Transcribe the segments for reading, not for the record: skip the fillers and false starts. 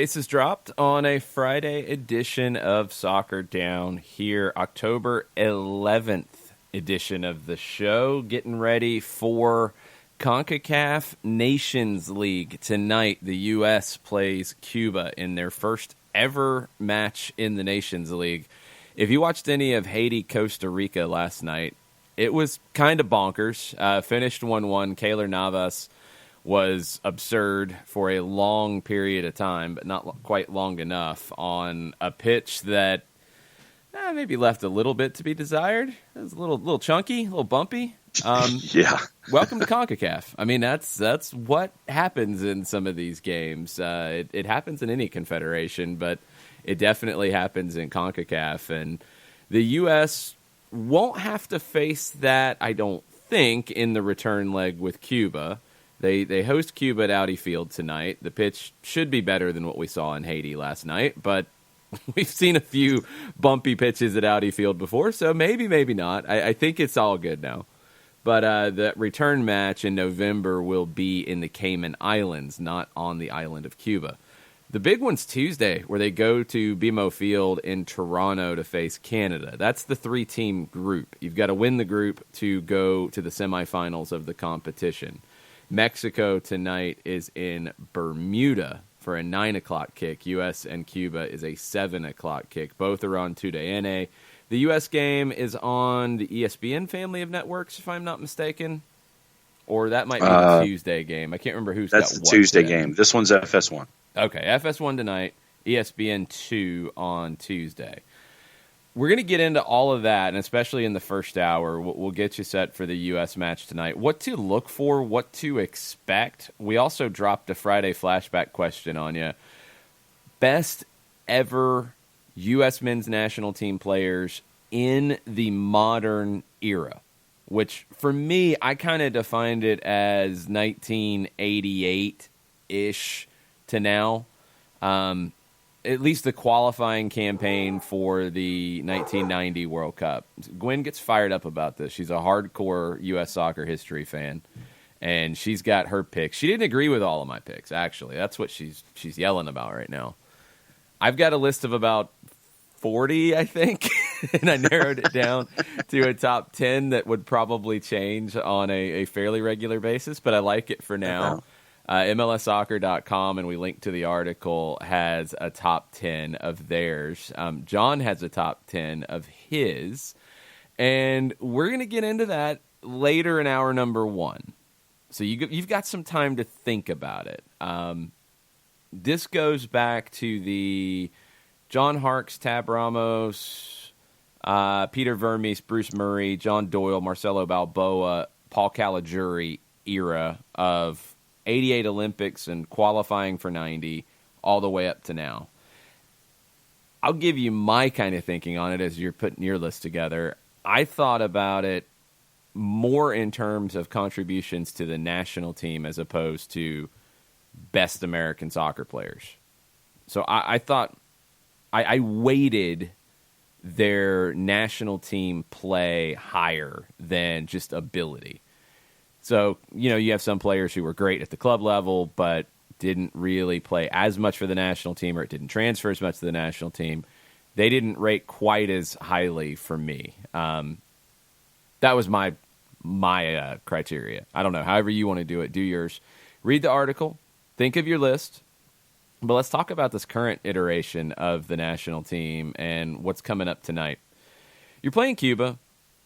Bases dropped on a Friday edition of Soccer Down here, October 11th edition of the show. Getting ready for Concacaf Nations League. Tonight, the U.S. plays Cuba in their first ever match in the Nations League. If you watched any of Haiti-Costa Rica last night, it was kind of bonkers. Finished 1-1. Keylor Navas was absurd for a long period of time, but not quite long enough on a pitch that maybe left a little bit to be desired. It was a little chunky, a little bumpy. Yeah. Welcome to CONCACAF. I mean, that's what happens in some of these games. It happens in any confederation, but it definitely happens in CONCACAF. And the U.S. won't have to face that, I don't think, in the return leg with Cuba. They host Cuba at Audi Field tonight. The pitch should be better than what we saw in Haiti last night, but we've seen a few bumpy pitches at Audi Field before, so maybe not. I think it's all good now. But the return match in November will be in the Cayman Islands, not on the island of Cuba. The big one's Tuesday, where they go to BMO Field in Toronto to face Canada. That's the three-team group. You've got to win the group to go to the semifinals of the competition. Mexico tonight is in Bermuda for a 9 o'clock kick. U.S. and Cuba is a 7 o'clock kick. Both are on TUDN. The U.S. game is on the ESPN family of networks, if I'm not mistaken. Or that might be the Tuesday game. I can't remember who's got what. That's the Tuesday game. This one's FS1. Okay, FS1 tonight, ESPN 2 on Tuesday. We're going to get into all of that, and especially in the first hour, we'll get you set for the U.S. match tonight. What to look for, what to expect. We also dropped a Friday flashback question on you. Best ever U.S. men's national team players in the modern era, which for me, I kind of defined it as 1988-ish to now. At least the qualifying campaign for the 1990 World Cup. Gwen gets fired up about this. She's a hardcore U.S. soccer history fan, and she's got her picks. She didn't agree with all of my picks, actually. That's what she's yelling about right now. I've got a list of about 40, I think, and I narrowed it down to a top 10 that would probably change on a fairly regular basis, but I like it for now. MLSsoccer.com, and we link to the article, has a top 10 of theirs. John has a top 10 of his, and we're going to get into that later in hour number one. So you've got some time to think about it. This goes back to the John Harkes, Tab Ramos, Peter Vermes, Bruce Murray, John Doyle, Marcelo Balboa, Paul Caligiuri era of 88 Olympics and qualifying for 90 all the way up to now. I'll give you my kind of thinking on it as you're putting your list together. I thought about it more in terms of contributions to the national team as opposed to best American soccer players. So I thought I weighted their national team play higher than just ability. So, you have some players who were great at the club level, but didn't really play as much for the national team, or it didn't transfer as much to the national team. They didn't rate quite as highly for me. That was my criteria. I don't know. However you want to do it, do yours. Read the article. Think of your list. But let's talk about this current iteration of the national team and what's coming up tonight. You're playing Cuba.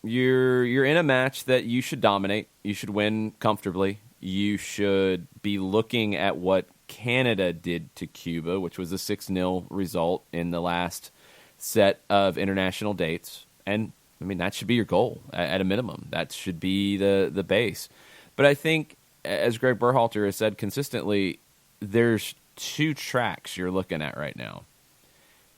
You're in a match that you should dominate. You should win comfortably. You should be looking at what Canada did to Cuba, which was a 6-0 result in the last set of international dates. And, that should be your goal at a minimum. That should be the base. But I think, as Greg Berhalter has said consistently, there's two tracks you're looking at right now.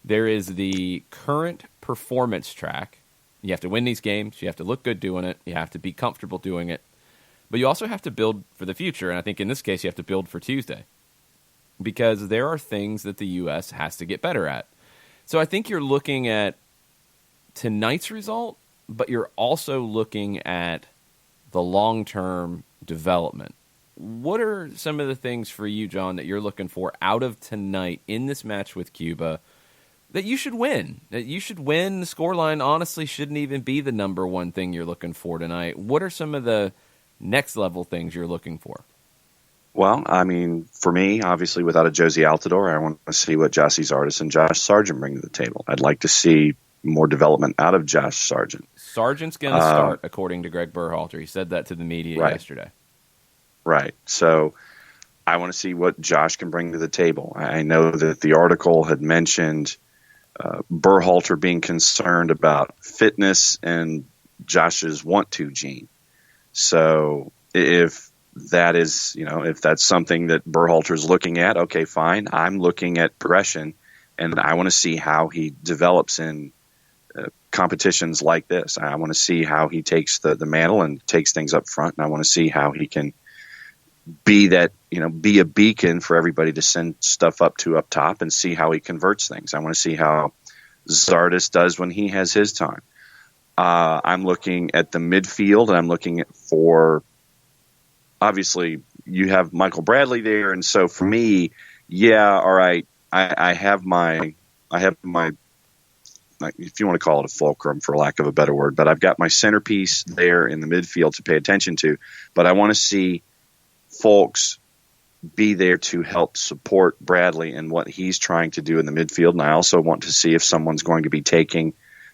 There is the current performance track. You have to win these games. You have to look good doing it. You have to be comfortable doing it. But you also have to build for the future. And I think in this case, you have to build for Tuesday. Because there are things that the U.S. has to get better at. So I think you're looking at tonight's result, but you're also looking at the long-term development. what are some of the things for you, John, that you're looking for out of tonight in this match with Cuba that you should win? That you should win. The scoreline honestly shouldn't even be the number one thing you're looking for tonight. What are some of the next level things you're looking for? Well, I mean, for me, obviously, without a Josie Altidore, I want to see what Jossie Zardes and Josh Sargent bring to the table. I'd like to see more development out of Josh Sargent. Sargent's going to start, according to Greg Berhalter. He said that to the media yesterday. Right. So I want to see what Josh can bring to the table. I know that the article had mentioned Berhalter being concerned about fitness and Josh's want-to gene. So if that is, if that's something that Berhalter's looking at, okay, fine. I'm looking at progression, and I want to see how he develops in competitions like this. I want to see how he takes the mantle and takes things up front, and I want to see how he can be that, be a beacon for everybody to send stuff up top and see how he converts things. I want to see how Zardes does when he has his time. I'm looking at the midfield, and I'm looking for, obviously, you have Michael Bradley there, and so for me, all right, I have my, if you want to call it a fulcrum for lack of a better word, but I've got my centerpiece there in the midfield to pay attention to, but I want to see folks be there to help support Bradley and what he's trying to do in the midfield. And I also want to see if someone's going to be taking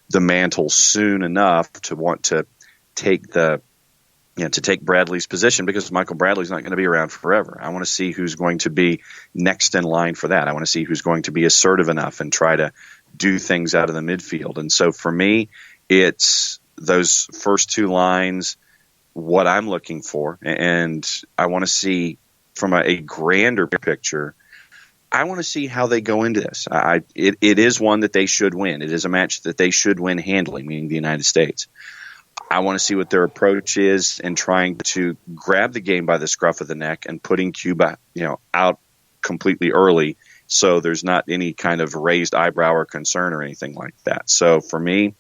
the mantle soon enough to want to take take Bradley's position, because Michael Bradley's not going to be around forever. I want to see who's going to be next in line for that. I want to see who's going to be assertive enough and try to do things out of the midfield. And so for me, it's those first two lines, what I'm looking for. And I want to see from a grander picture, I want to see how they go into this. It is one that they should win. It is a match that they should win handily, meaning the United States. I want to see what their approach is in trying to grab the game by the scruff of the neck and putting Cuba, out completely early, so there's not any kind of raised eyebrow or concern or anything like that. So for me,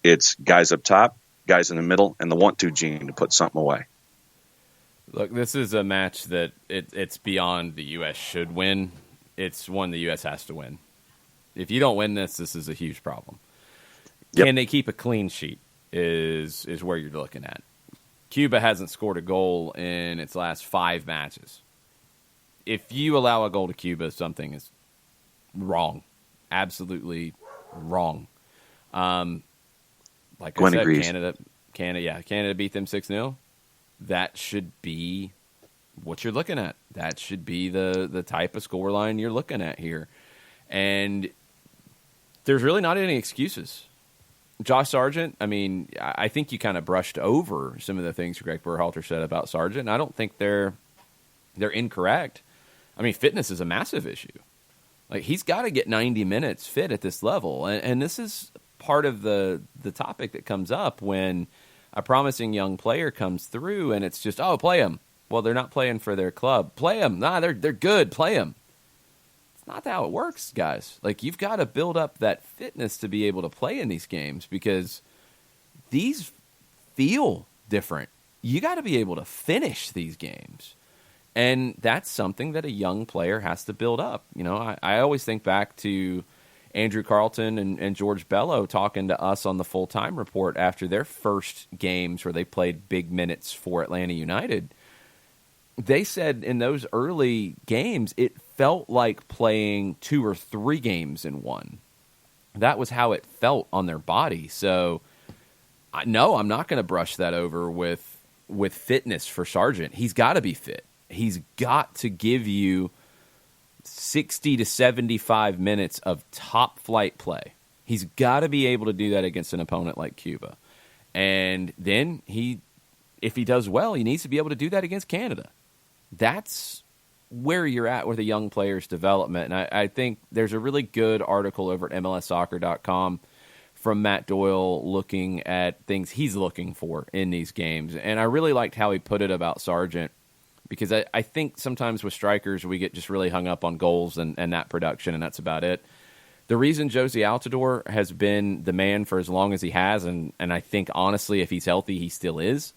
it's guys up top, guys in the middle, and the want-to gene to put something away. Look, this is a match that it's beyond the U.S. should win. It's one the U.S. has to win. If you don't win this is a huge problem. Yep. Can they keep a clean sheet is where you're looking at. Cuba hasn't scored a goal in its last 5 matches. If you allow a goal to Cuba, something is wrong. Absolutely wrong. Like Gwen I said, agrees. Canada beat them 6-0. That should be what you're looking at. That should be the type of scoreline you're looking at here. And there's really not any excuses. Josh Sargent, I mean, I think you kind of brushed over some of the things Greg Berhalter said about Sargent, and I don't think they're incorrect. I mean, fitness is a massive issue. Like, he's got to get 90 minutes fit at this level, and this is part of the topic that comes up when a promising young player comes through, and it's just, play him. Well, they're not playing for their club. Play him. Nah, they're good. Play him. It's not how it works, guys. Like, you've got to build up that fitness to be able to play in these games, because these feel different. You got to be able to finish these games. And that's something that a young player has to build up. I always think back to Andrew Carlton and George Bello talking to us on the full-time report after their first games where they played big minutes for Atlanta United. They said in those early games, it felt like playing 2 or 3 games in one. That was how it felt on their body. So, no, I'm not going to brush that over with fitness for Sargent. He's got to be fit. He's got to give you 60 to 75 minutes of top-flight play. He's got to be able to do that against an opponent like Cuba. And then if he does well, he needs to be able to do that against Canada. That's where you're at with a young player's development. And I think there's a really good article over at MLSsoccer.com from Matt Doyle looking at things he's looking for in these games. And I really liked how he put it about Sargent, because I think sometimes with strikers we get just really hung up on goals and that production, and that's about it. The reason Josie Altidore has been the man for as long as he has, and I think honestly if he's healthy he still is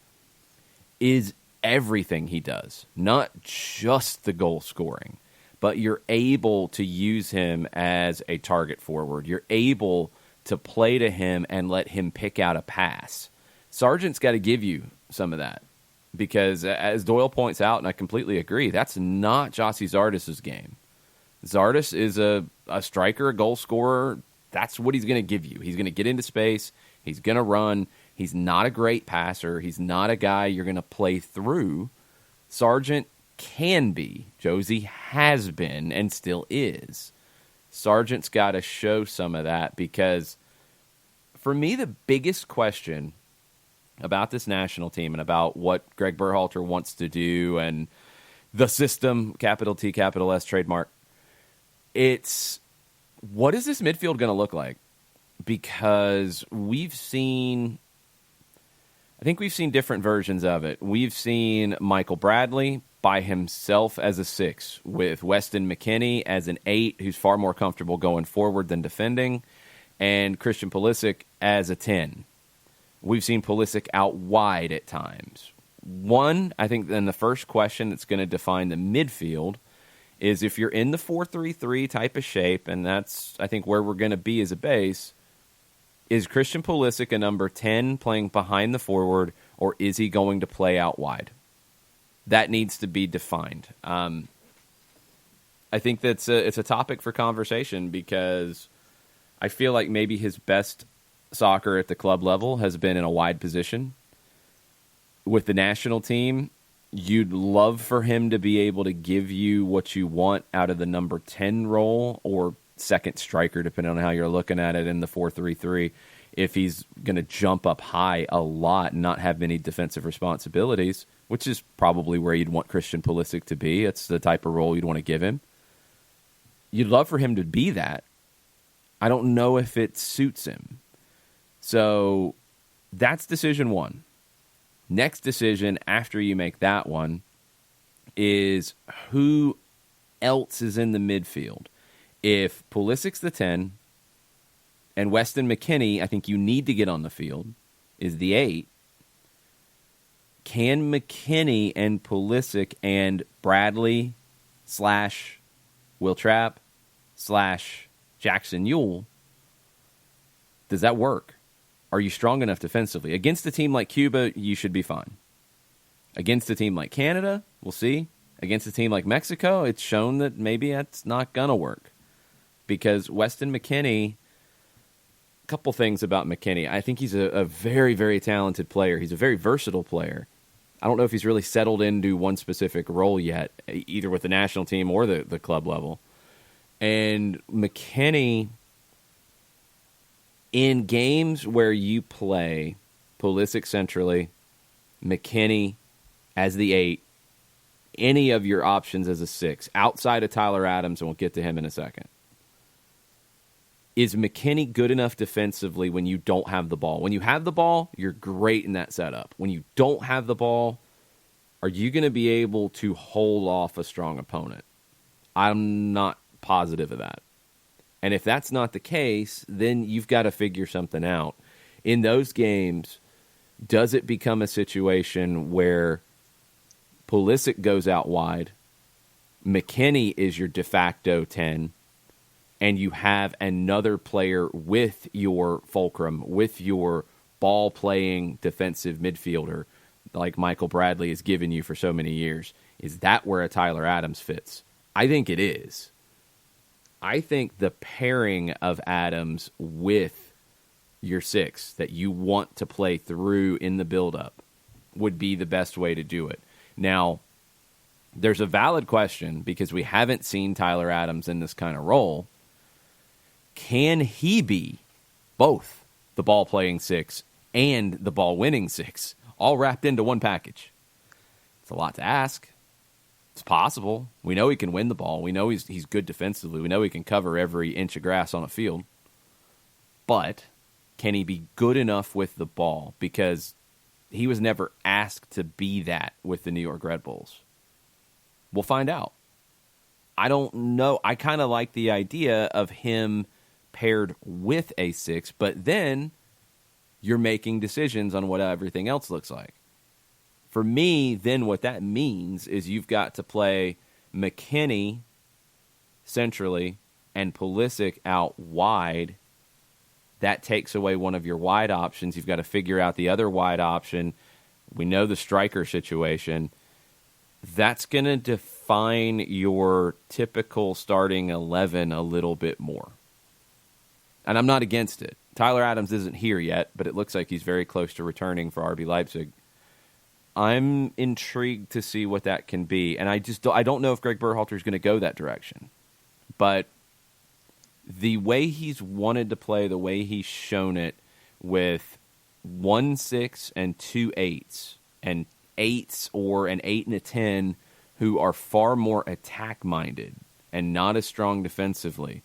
everything he does, not just the goal scoring, but you're able to use him as a target forward. You're able to play to him and let him pick out a pass. Sargent's got to give you some of that because, as Doyle points out, and I completely agree, that's not Jossie Zardes' game. Zardes is a striker, a goal scorer. That's what he's going to give you. He's going to get into space. He's going to run. He's not a great passer. He's not a guy you're going to play through. Sargent can be. Josie has been and still is. Sargent's got to show some of that because, for me, the biggest question about this national team and about what Greg Berhalter wants to do and the system, capital T, capital S, trademark, it's what is this midfield going to look like? Because I think we've seen different versions of it. We've seen Michael Bradley by himself as a 6, with Weston McKennie as an 8, who's far more comfortable going forward than defending, and Christian Pulisic as a 10. We've seen Pulisic out wide at times. I think then the first question that's going to define the midfield is if you're in the 4-3-3 type of shape, and that's, I think, where we're going to be as a base, is Christian Pulisic a number 10 playing behind the forward, or is he going to play out wide? That needs to be defined. I think it's a topic for conversation because I feel like maybe his best soccer at the club level has been in a wide position. With the national team, you'd love for him to be able to give you what you want out of the number 10 role or second striker, depending on how you're looking at it in the 4-3-3. If he's going to jump up high a lot and not have many defensive responsibilities, which is probably where you'd want Christian Pulisic to be. It's the type of role you'd want to give him. You'd love for him to be that. I don't know if it suits him. So that's decision one. Next decision after you make that one is who else is in the midfield. If Pulisic's the 10 and Weston McKennie, I think you need to get on the field, is the 8, can McKennie and Pulisic and Bradley / Will Trapp / Jackson Ewell, does that work? Are you strong enough defensively? Against a team like Cuba, you should be fine. Against a team like Canada, we'll see. Against a team like Mexico, it's shown that maybe that's not going to work. Because Weston McKennie, a couple things about McKennie. I think he's a very, very talented player. He's a very versatile player. I don't know if he's really settled into one specific role yet, either with the national team or the club level. And McKennie, in games where you play Pulisic centrally, McKennie as the 8, any of your options as a 6, outside of Tyler Adams, and we'll get to him in a second, is McKennie good enough defensively when you don't have the ball? When you have the ball, you're great in that setup. When you don't have the ball, are you going to be able to hold off a strong opponent? I'm not positive of that. And if that's not the case, then you've got to figure something out. In those games, does it become a situation where Pulisic goes out wide, McKennie is your de facto 10, and you have another player with your fulcrum, with your ball-playing defensive midfielder, like Michael Bradley has given you for so many years? Is that where a Tyler Adams fits? I think it is. I think the pairing of Adams with your 6 that you want to play through in the build-up would be the best way to do it. Now, there's a valid question because we haven't seen Tyler Adams in this kind of role. Can he be both the ball-playing 6 and the ball-winning 6, all wrapped into one package? It's a lot to ask. It's possible. We know he can win the ball. We know he's good defensively. We know he can cover every inch of grass on a field. But can he be good enough with the ball? Because he was never asked to be that with the New York Red Bulls. We'll find out. I don't know. I kind of like the idea of him paired with a 6, but then you're making decisions on what everything else looks like. For me, then what that means is you've got to play McKinney centrally and Pulisic out wide. That takes away one of your wide options. You've got to figure out the other wide option. We know the striker situation. That's going to define your typical starting 11 a little bit more. And I'm not against it. Tyler Adams isn't here yet, but it looks like he's very close to returning for RB Leipzig. I'm intrigued to see what that can be. And I don't know if Greg Berhalter is going to go that direction. But the way he's wanted to play, the way he's shown it with 1-6 and 2 8s, and 8s or an 8 and a 10 who are far more attack-minded and not as strong defensively,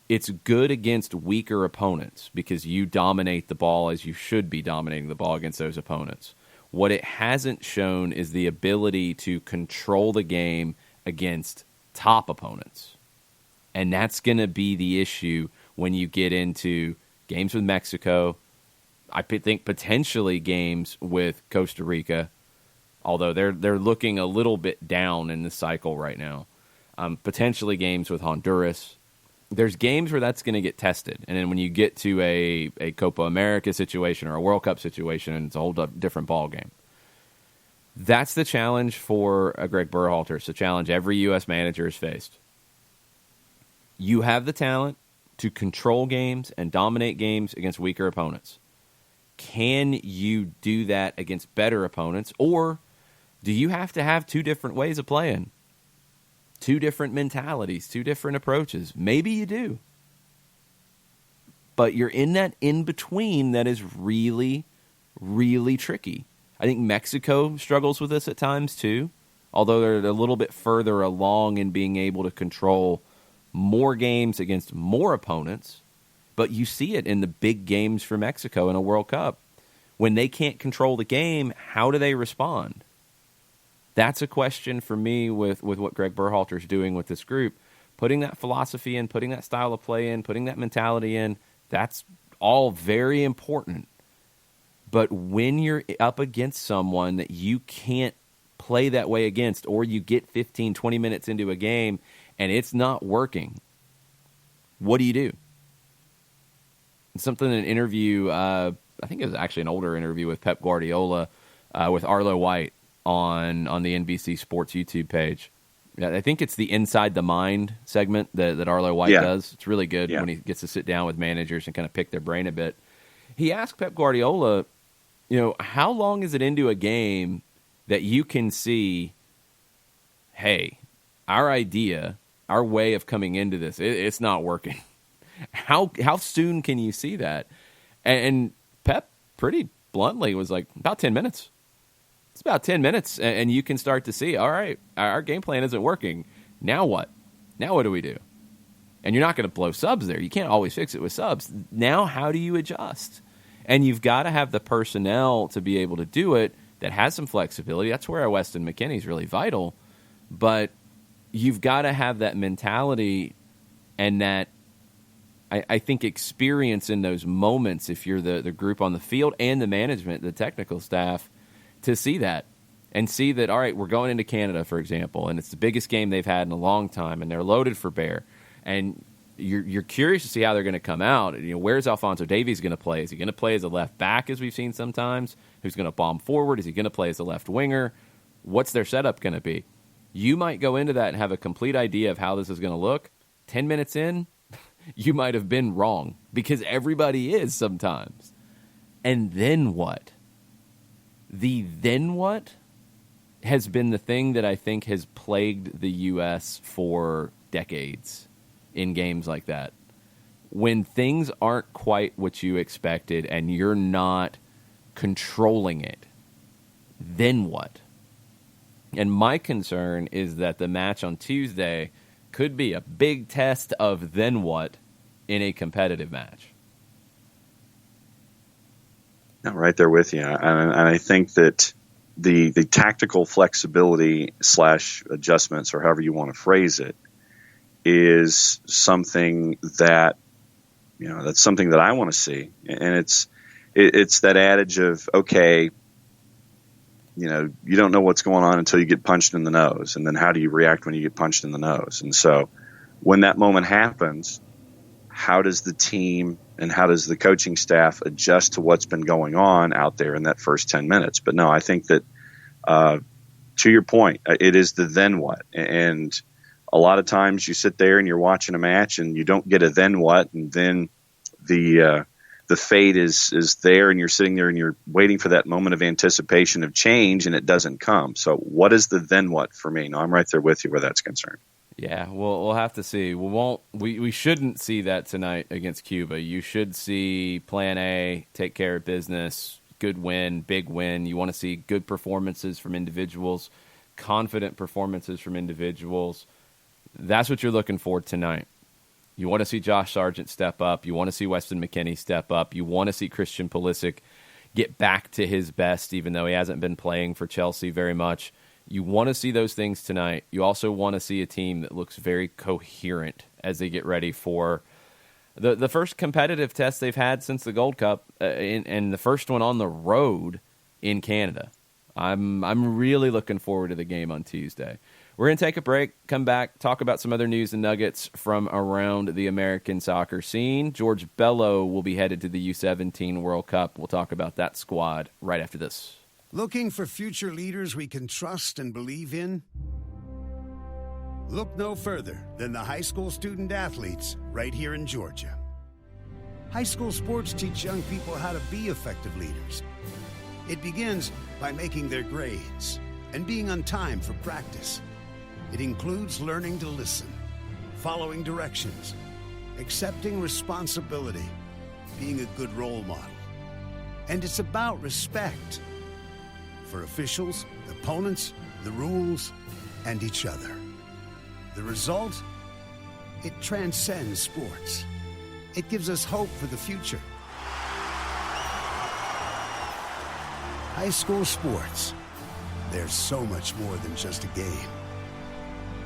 it's good against weaker opponents because you dominate the ball as you should be dominating the ball against those opponents. What it hasn't shown is the ability to control the game against top opponents. And that's going to be the issue when you get into games with Mexico. I think potentially games with Costa Rica, although they're looking a little bit down in the cycle right now. Potentially games with Honduras. There's games where that's going to get tested. And then when you get to a Copa America situation or a World Cup situation, it's a whole different ballgame. That's the challenge for Greg Berhalter. It's a challenge every U.S. manager has faced. You have the talent to control games and dominate games against weaker opponents. Can you do that against better opponents? Or do you have to have two different ways of playing? Two different mentalities, two different approaches. Maybe you do. But you're in that in-between that is really, really tricky. I think Mexico struggles with this at times too, although they're a little bit further along in being able to control more games against more opponents. But you see it in the big games for Mexico in a World Cup. When they can't control the game, how do they respond? That's a question for me with what Greg Berhalter is doing with this group. Putting that philosophy in, putting that style of play in, putting that mentality in, that's all very important. But when you're up against someone that you can't play that way against, or you get 15, 20 minutes into a game and it's not working, what do you do? Something in an interview, I think it was actually an older interview with Pep Guardiola with Arlo White on the NBC Sports YouTube page. I think it's the Inside the Mind segment that Arlo White does. It's really good when he gets to sit down with managers and kind of pick their brain a bit. He asked Pep Guardiola, how long is it into a game that you can see, hey, our idea, our way of coming into this, it's not working. How soon can you see that? And Pep pretty bluntly was like, about 10 minutes. It's about 10 minutes, and you can start to see, all right, our game plan isn't working. Now what? Now what do we do? And you're not going to blow subs there. You can't always fix it with subs. Now how do you adjust? And you've got to have the personnel to be able to do it that has some flexibility. That's where Weston McKennie is really vital. But you've got to have that mentality and that, I think, experience in those moments if you're the group on the field and the management, the technical staff, to see that and see that, all right, we're going into Canada, for example, and it's the biggest game they've had in a long time, and they're loaded for bear. And you're curious to see how they're going to come out. Where's Alphonso Davies going to play? Is he going to play as a left back, as we've seen sometimes? Who's going to bomb forward? Is he going to play as a left winger? What's their setup going to be? You might go into that and have a complete idea of how this is going to look. 10 minutes in, you might have been wrong, because everybody is sometimes. And then what? The then what has been the thing that I think has plagued the U.S. for decades in games like that. When things aren't quite what you expected and you're not controlling it, then what? And my concern is that the match on Tuesday could be a big test of then what in a competitive match. I'm right there with you. And I think that the tactical flexibility / adjustments, or however you want to phrase it, is something that, that's something that I want to see. And it's that adage of, okay, you don't know what's going on until you get punched in the nose. And then how do you react when you get punched in the nose? And so when that moment happens, how does the team and how does the coaching staff adjust to what's been going on out there in that first 10 minutes? But no, I think that, to your point, it is the then what. And a lot of times you sit there and you're watching a match and you don't get a then what, and then the fate is there, and you're sitting there and you're waiting for that moment of anticipation of change, and it doesn't come. So what is the then what for me? No, I'm right there with you where that's concerned. Yeah, we'll have to see. We shouldn't see that tonight against Cuba. You should see Plan A, take care of business, good win, big win. You want to see good performances from individuals, confident performances from individuals. That's what you're looking for tonight. You want to see Josh Sargent step up. You want to see Weston McKennie step up. You want to see Christian Pulisic get back to his best, even though he hasn't been playing for Chelsea very much. You want to see those things tonight. You also want to see a team that looks very coherent as they get ready for the first competitive test they've had since the Gold Cup, and the first one on the road in Canada. I'm really looking forward to the game on Tuesday. We're going to take a break, come back, talk about some other news and nuggets from around the American soccer scene. George Bello will be headed to the U17 World Cup. We'll talk about that squad right after this. Looking for future leaders we can trust and believe in? Look no further than the high school student athletes right here in Georgia. High school sports teach young people how to be effective leaders. It begins by making their grades and being on time for practice. It includes learning to listen, following directions, accepting responsibility, being a good role model. And it's about respect for officials, opponents, the rules, and each other. The result? It transcends sports. It gives us hope for the future. High school sports. There's so much more than just a game.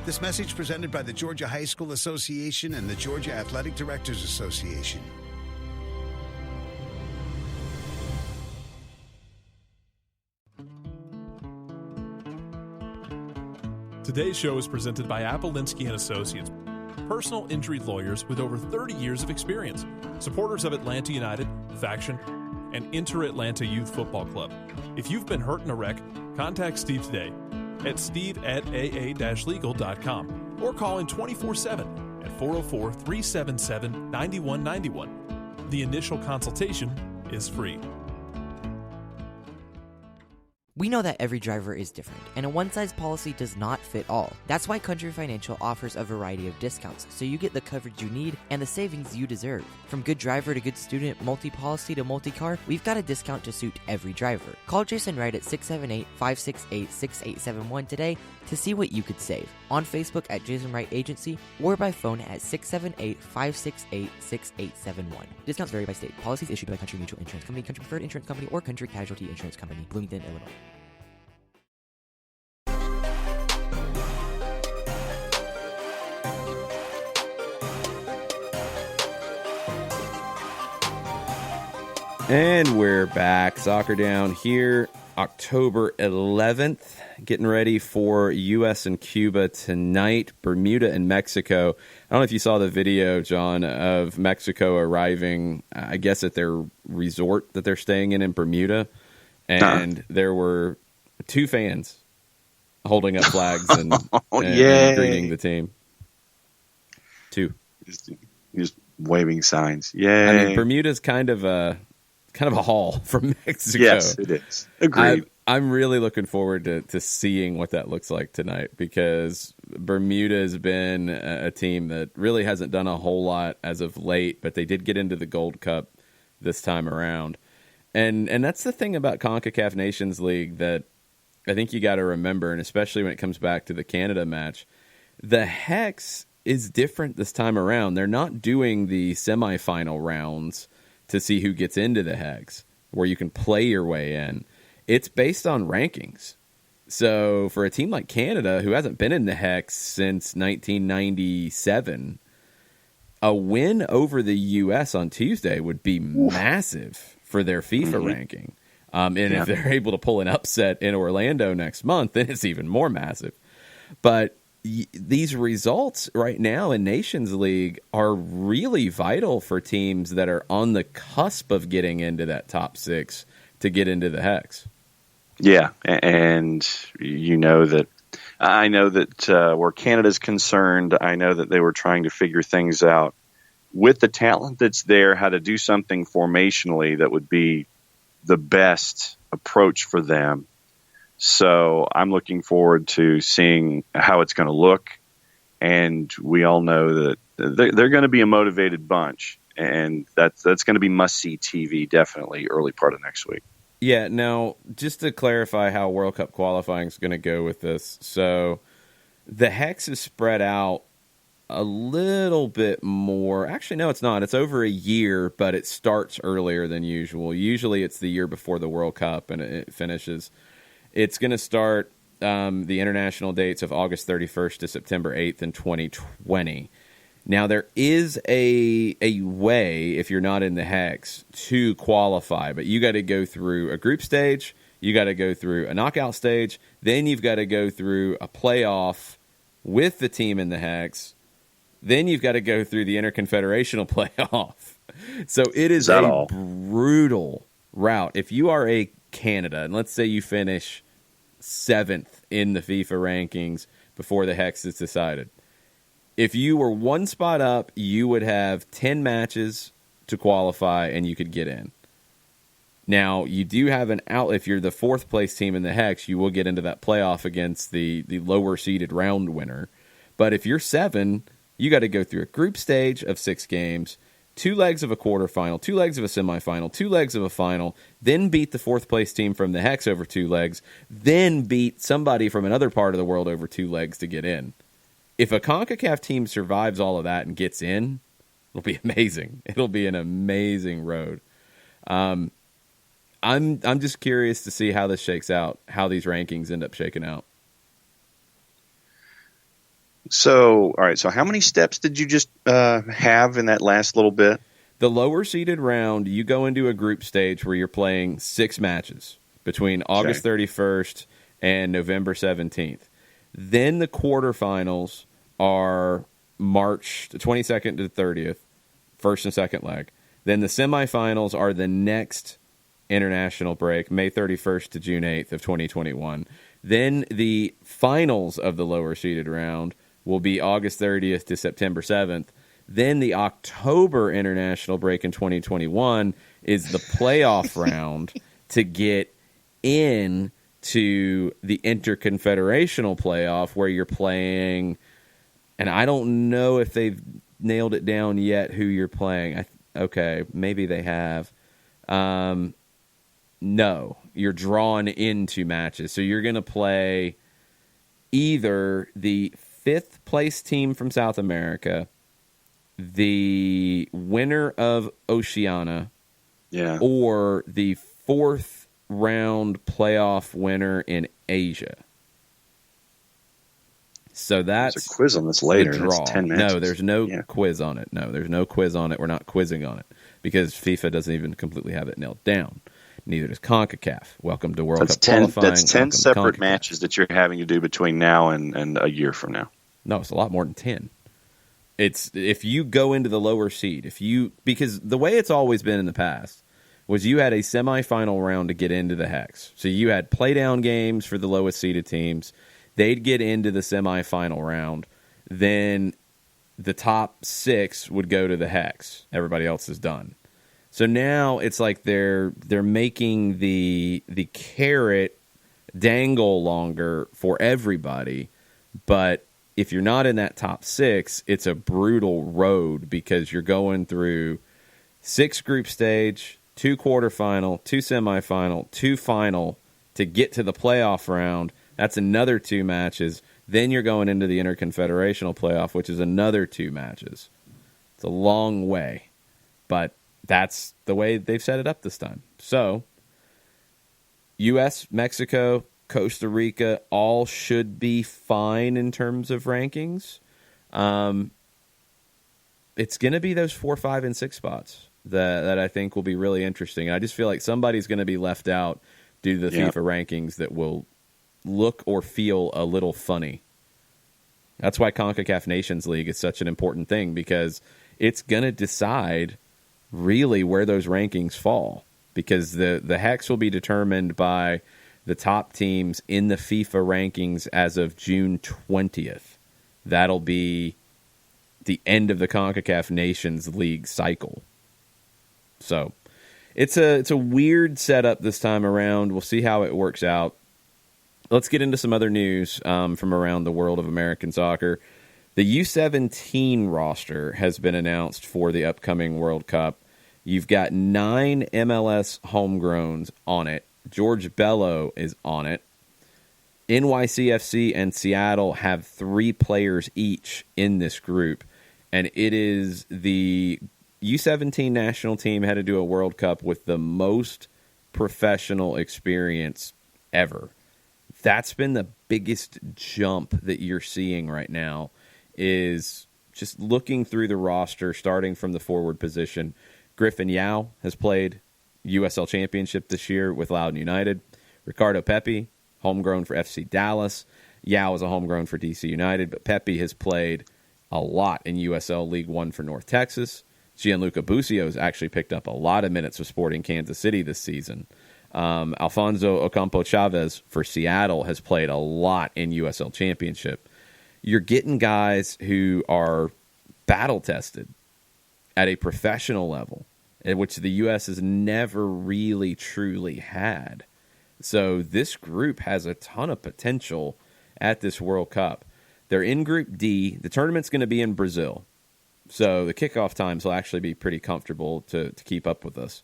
This message presented by the Georgia High School Association and the Georgia Athletic Directors Association. Today's show is presented by Apolinsky & Associates, personal injury lawyers with over 30 years of experience, supporters of Atlanta United, Faction, and Inter-Atlanta Youth Football Club. If you've been hurt in a wreck, contact Steve today at steve@aa-legal.com or call in 24/7 at 404-377-9191. The initial consultation is free. We know that every driver is different, and a one-size policy does not fit all. That's why Country Financial offers a variety of discounts, so you get the coverage you need and the savings you deserve. From good driver to good student, multi-policy to multi-car, we've got a discount to suit every driver. Call Jason Wright at 678-568-6871 today to see what you could save. On Facebook at Jason Wright Agency or by phone at 678-568-6871. Discounts vary by state. Policies issued by Country Mutual Insurance Company, Country Preferred Insurance Company, or Country Casualty Insurance Company, Bloomington, Illinois. And we're back. Soccer Down here, October 11th. Getting ready for U.S. and Cuba tonight. Bermuda and Mexico. I don't know if you saw the video, John, of Mexico arriving, I guess, at their resort that they're staying in Bermuda. And there were two fans holding up flags and greeting the team. Two. Just waving signs. Yeah. I mean, Bermuda's kind of a haul from Mexico. Yes, it is. Agreed. I'm really looking forward to seeing what that looks like tonight, because Bermuda has been a team that really hasn't done a whole lot as of late, but they did get into the Gold Cup this time around. And that's the thing about Concacaf Nations League that I think you got to remember, and especially when it comes back to the Canada match, the Hex is different this time around. They're not doing the semifinal rounds to see who gets into the Hex, where you can play your way in. It's based on rankings. So for a team like Canada, who hasn't been in the Hex since 1997, a win over the U.S. on Tuesday would be massive for their FIFA ranking. And if they're able to pull an upset in Orlando next month, then it's even more massive. But these results right now in Nations League are really vital for teams that are on the cusp of getting into that top 6 to get into the Hex. Yeah, and I know that where Canada's concerned, I know that they were trying to figure things out with the talent that's there, how to do something formationally that would be the best approach for them. So I'm looking forward to seeing how it's going to look. And we all know that they're going to be a motivated bunch. And that's going to be must-see TV definitely early part of next week. Yeah, now, just to clarify how World Cup qualifying is going to go with this. So the Hex is spread out a little bit more. Actually, no, it's not. It's over a year, but it starts earlier than usual. Usually it's the year before the World Cup, and it finishes. It's going to start the international dates of August 31st to September 8th in 2020. Now, there is a way, if you're not in the Hex, to qualify, but you got to go through a group stage, you got to go through a knockout stage, then you've got to go through a playoff with the team in the Hex, then you've got to go through the interconfederational playoff. So it is a brutal route. If you are a Canada, and let's say you finish 7th in the FIFA rankings before the Hex is decided, if you were one spot up, you would have 10 matches to qualify, and you could get in. Now, you do have an out. If you're the 4th place team in the Hex, you will get into that playoff against the lower seeded round winner. But if you're 7, you got to go through a group stage of 6 games, 2 legs of a quarterfinal, 2 legs of a semifinal, 2 legs of a final, then beat the 4th place team from the Hex over 2 legs, then beat somebody from another part of the world over 2 legs to get in. If a Concacaf team survives all of that and gets in, it'll be amazing. It'll be an amazing road. I'm just curious to see how this shakes out, how these rankings end up shaking out. So, all right. So, how many steps did you just have in that last little bit? The lower seeded round, you go into a group stage where you're playing 6 matches between August 31st and November 17th. Then the quarterfinals are March 22nd to the 30th, first and second leg. Then the semifinals are the next international break, May 31st to June 8th of 2021. Then the finals of the lower seeded round will be August 30th to September 7th. Then the October international break in 2021 is the playoff round to get in to the interconfederational playoff where you're playing, and I don't know if they've nailed it down yet who you're playing. Okay, maybe they have. No, you're drawn into matches. So you're going to play either the 5th place team from South America, the winner of Oceania, or the 4th round playoff winner in Asia. So that's there's a quiz on this later. Draw. It's 10 matches. No, there's no quiz on it. No, there's no quiz on it. We're not quizzing on it because FIFA doesn't even completely have it nailed down. Neither does Concacaf. Welcome to World Cup qualifying. That's 10 separate matches that you're having to do between now and a year from now. No, it's a lot more than 10. It's if you go into the lower seed, because the way it's always been in the past was you had a semifinal round to get into the Hex. So you had play-down games for the lowest seeded teams. They'd get into the semifinal round. Then the top 6 would go to the Hex. Everybody else is done. So now it's like they're making the carrot dangle longer for everybody. But if you're not in that top 6, it's a brutal road because you're going through 6 group stage, 2 quarterfinal, 2 semifinal, 2 final to get to the playoff round. That's another 2 matches. Then you're going into the interconfederational playoff, which is another 2 matches. It's a long way, but that's the way they've set it up this time. So, U.S., Mexico, Costa Rica, all should be fine in terms of rankings. It's going to be those 4, 5, and 6 spots. that I think will be really interesting. I just feel like somebody's going to be left out due to the FIFA rankings that will look or feel a little funny. That's why Concacaf Nations League is such an important thing, because it's going to decide really where those rankings fall, because the hex will be determined by the top teams in the FIFA rankings as of June 20th. That'll be the end of the Concacaf Nations League cycle. So it's a weird setup this time around. We'll see how it works out. Let's get into some other news from around the world of American soccer. The U17 roster has been announced for the upcoming World Cup. You've got 9 MLS homegrowns on it. George Bello is on it. NYCFC and Seattle have 3 players each in this group. And it is the U17 national team headed to a World Cup with the most professional experience ever. That's been the biggest jump that you're seeing right now, is just looking through the roster, starting from the forward position. Griffin Yao has played USL Championship this year with Loudoun United. Ricardo Pepi, homegrown for FC Dallas. Yao is a homegrown for DC United, but Pepi has played a lot in USL League One for North Texas. Gianluca Busio has actually picked up a lot of minutes with Sporting Kansas City this season. Alfonso Ocampo Chavez for Seattle has played a lot in USL Championship. You're getting guys who are battle-tested at a professional level, which the U.S. has never really truly had. So this group has a ton of potential at this World Cup. They're in Group D. The tournament's going to be in Brazil, so the kickoff times will actually be pretty comfortable to keep up with us.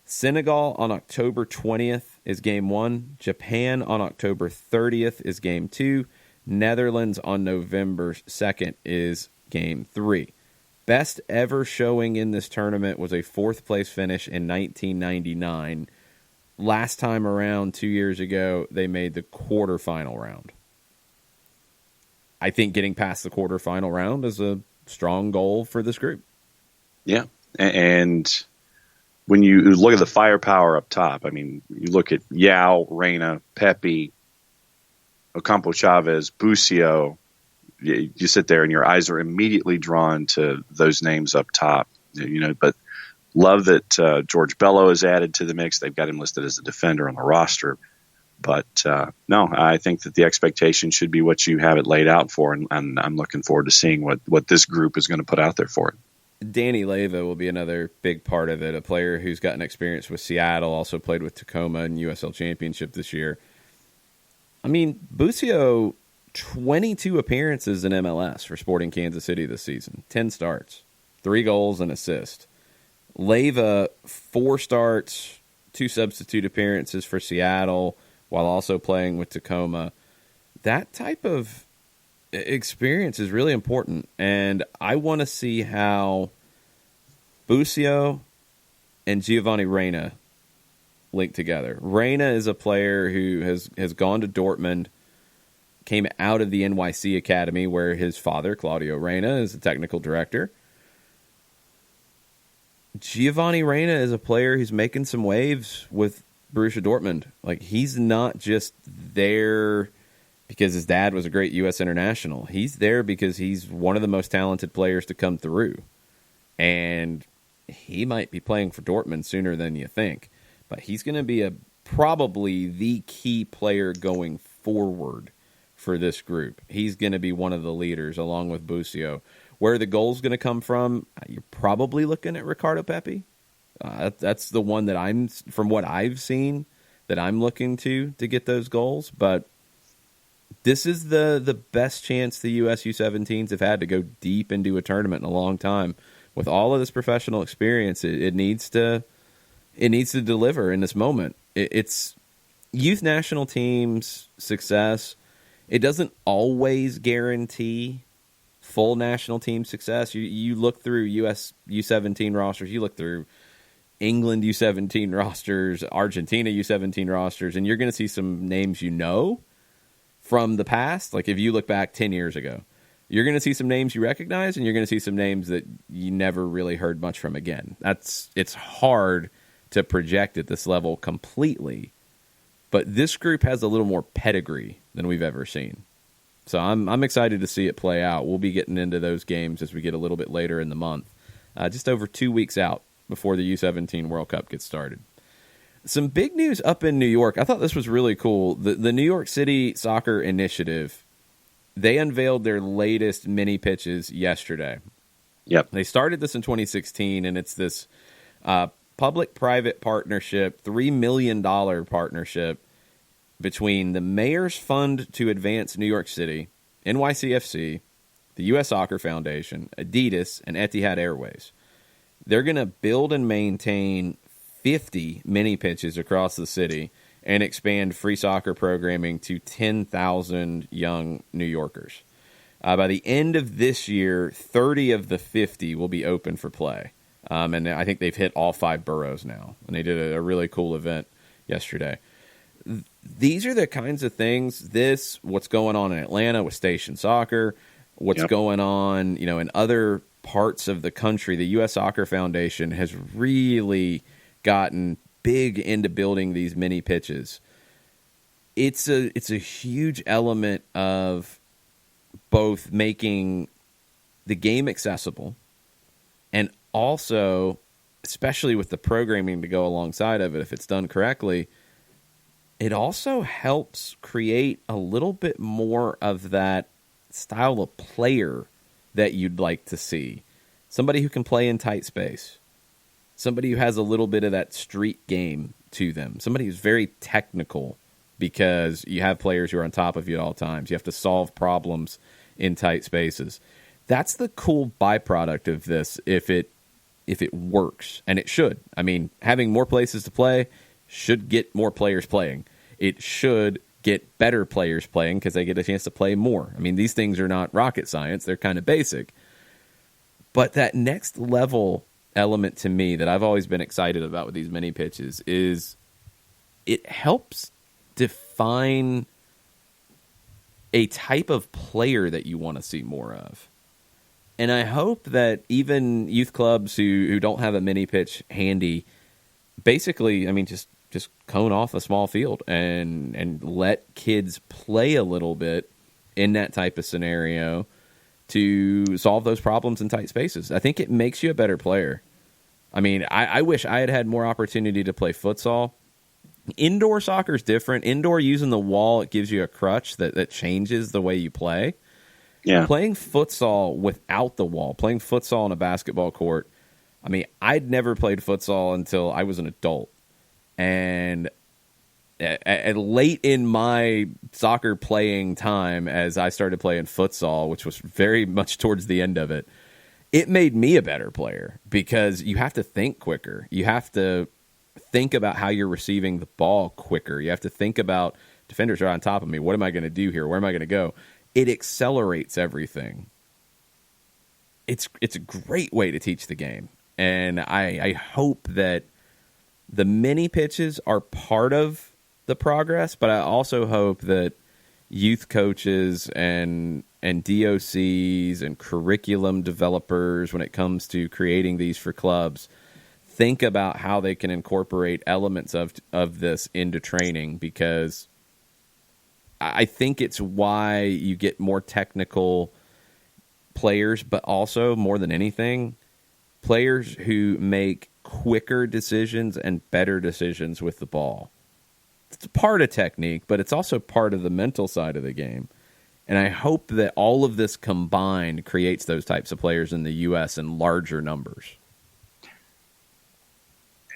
Senegal on October 20th is Game 1. Japan on October 30th is Game 2. Netherlands on November 2nd is Game 3. Best ever showing in this tournament was a 4th place finish in 1999. Last time around, 2 years ago, they made the quarterfinal round. I think getting past the quarterfinal round is a strong goal for this group. Yeah, and when you look at the firepower up top, I mean, you look at Yao, Reyna, Pepi, Ocampo Chavez, Busio. You sit there and your eyes are immediately drawn to those names up top. But love that George Bello is added to the mix. They've got him listed as a defender on the roster. But no, I think that the expectation should be what you have it laid out for, and I'm looking forward to seeing what this group is going to put out there for it. Danny Leyva will be another big part of it, a player who's gotten experience with Seattle, also played with Tacoma in USL Championship this year. I mean, Busio, 22 appearances in MLS for Sporting Kansas City this season, 10 starts, 3 goals and assist. Leyva, 4 starts, 2 substitute appearances for Seattle, while also playing with Tacoma. That type of experience is really important, and I want to see how Busio and Giovanni Reyna link together. Reyna is a player who has gone to Dortmund, came out of the NYC Academy where his father, Claudio Reyna, is the technical director. Giovanni Reyna is a player who's making some waves with Borussia Dortmund. Like, he's not just there because his dad was a great U.S. international. He's there because he's one of the most talented players to come through. And he might be playing for Dortmund sooner than you think. But he's going to be probably the key player going forward for this group. He's going to be one of the leaders along with Busio. Where the goal's going to come from, you're probably looking at Ricardo Pepi. That's the one that from what I've seen, that I'm looking to get those goals. But this is the best chance the U.S. U17s have had to go deep into a tournament in a long time. With all of this professional experience, it needs to deliver in this moment. It's youth national teams' success. It doesn't always guarantee full national team success. You look through U.S. U17 rosters, you look through England U17 rosters, Argentina U17 rosters, and you're going to see some names from the past. Like if you look back 10 years ago, You're going to see some names you recognize, and you're going to see some names that you never really heard much from again. It's hard to project at this level completely, but this group has a little more pedigree than we've ever seen. So I'm excited to see it play out. We'll be getting into those games as we get a little bit later in the month, just over 2 weeks out before the U17 World Cup gets started. Some big news up in New York. I thought this was really cool. The New York City Soccer Initiative, they unveiled their latest mini pitches yesterday. Yep. They started this in 2016, and it's this public-private partnership, $3 million partnership between the Mayor's Fund to Advance New York City, NYCFC, the U.S. Soccer Foundation, Adidas, and Etihad Airways. They're going to build and maintain 50 mini pitches across the city and expand free soccer programming to 10,000 young New Yorkers. By the end of this year, 30 of the 50 will be open for play. And I think they've hit all 5 boroughs now. And they did a really cool event yesterday. These are the kinds of things, what's going on in Atlanta with Station Soccer, what's going on, in other parts of the country. The U.S. Soccer Foundation has really gotten big into building these mini pitches. It's a huge element of both making the game accessible and also, especially with the programming to go alongside of it, if it's done correctly, it also helps create a little bit more of that style of player that you'd like to see. Somebody who can play in tight space. Somebody who has a little bit of that street game to them. Somebody who's very technical, because you have players who are on top of you at all times. You have to solve problems in tight spaces. That's the cool byproduct of this if it works, and it should. I mean, having more places to play should get more players playing. It should get better players playing because they get a chance to play more. I mean, these things are not rocket science. They're kind of basic. But that next level element to me that I've always been excited about with these mini pitches is it helps define a type of player that you want to see more of. And I hope that even youth clubs who don't have a mini pitch handy, basically, I mean, just cone off a small field and let kids play a little bit in that type of scenario to solve those problems in tight spaces. I think it makes you a better player. I mean, I wish I had more opportunity to play futsal. Indoor soccer is different. Indoor, using the wall, it gives you a crutch that changes the way you play. Yeah. Playing futsal without the wall, playing futsal on a basketball court, I mean, I'd never played futsal until I was an adult. And at late in my soccer playing time, as I started playing futsal, which was very much towards the end of it, it made me a better player because you have to think quicker. You have to think about how you're receiving the ball quicker. You have to think about, defenders are on top of me. What am I going to do here? Where am I going to go? It accelerates everything. It's a great way to teach the game. And I hope that the mini pitches are part of the progress, but I also hope that youth coaches and DOCs and curriculum developers, when it comes to creating these for clubs, think about how they can incorporate elements of this into training, because I think it's why you get more technical players, but also, more than anything, players who make quicker decisions and better decisions with the ball. It's part of technique, but it's also part of the mental side of the game. And I hope that all of this combined creates those types of players in the U.S. in larger numbers.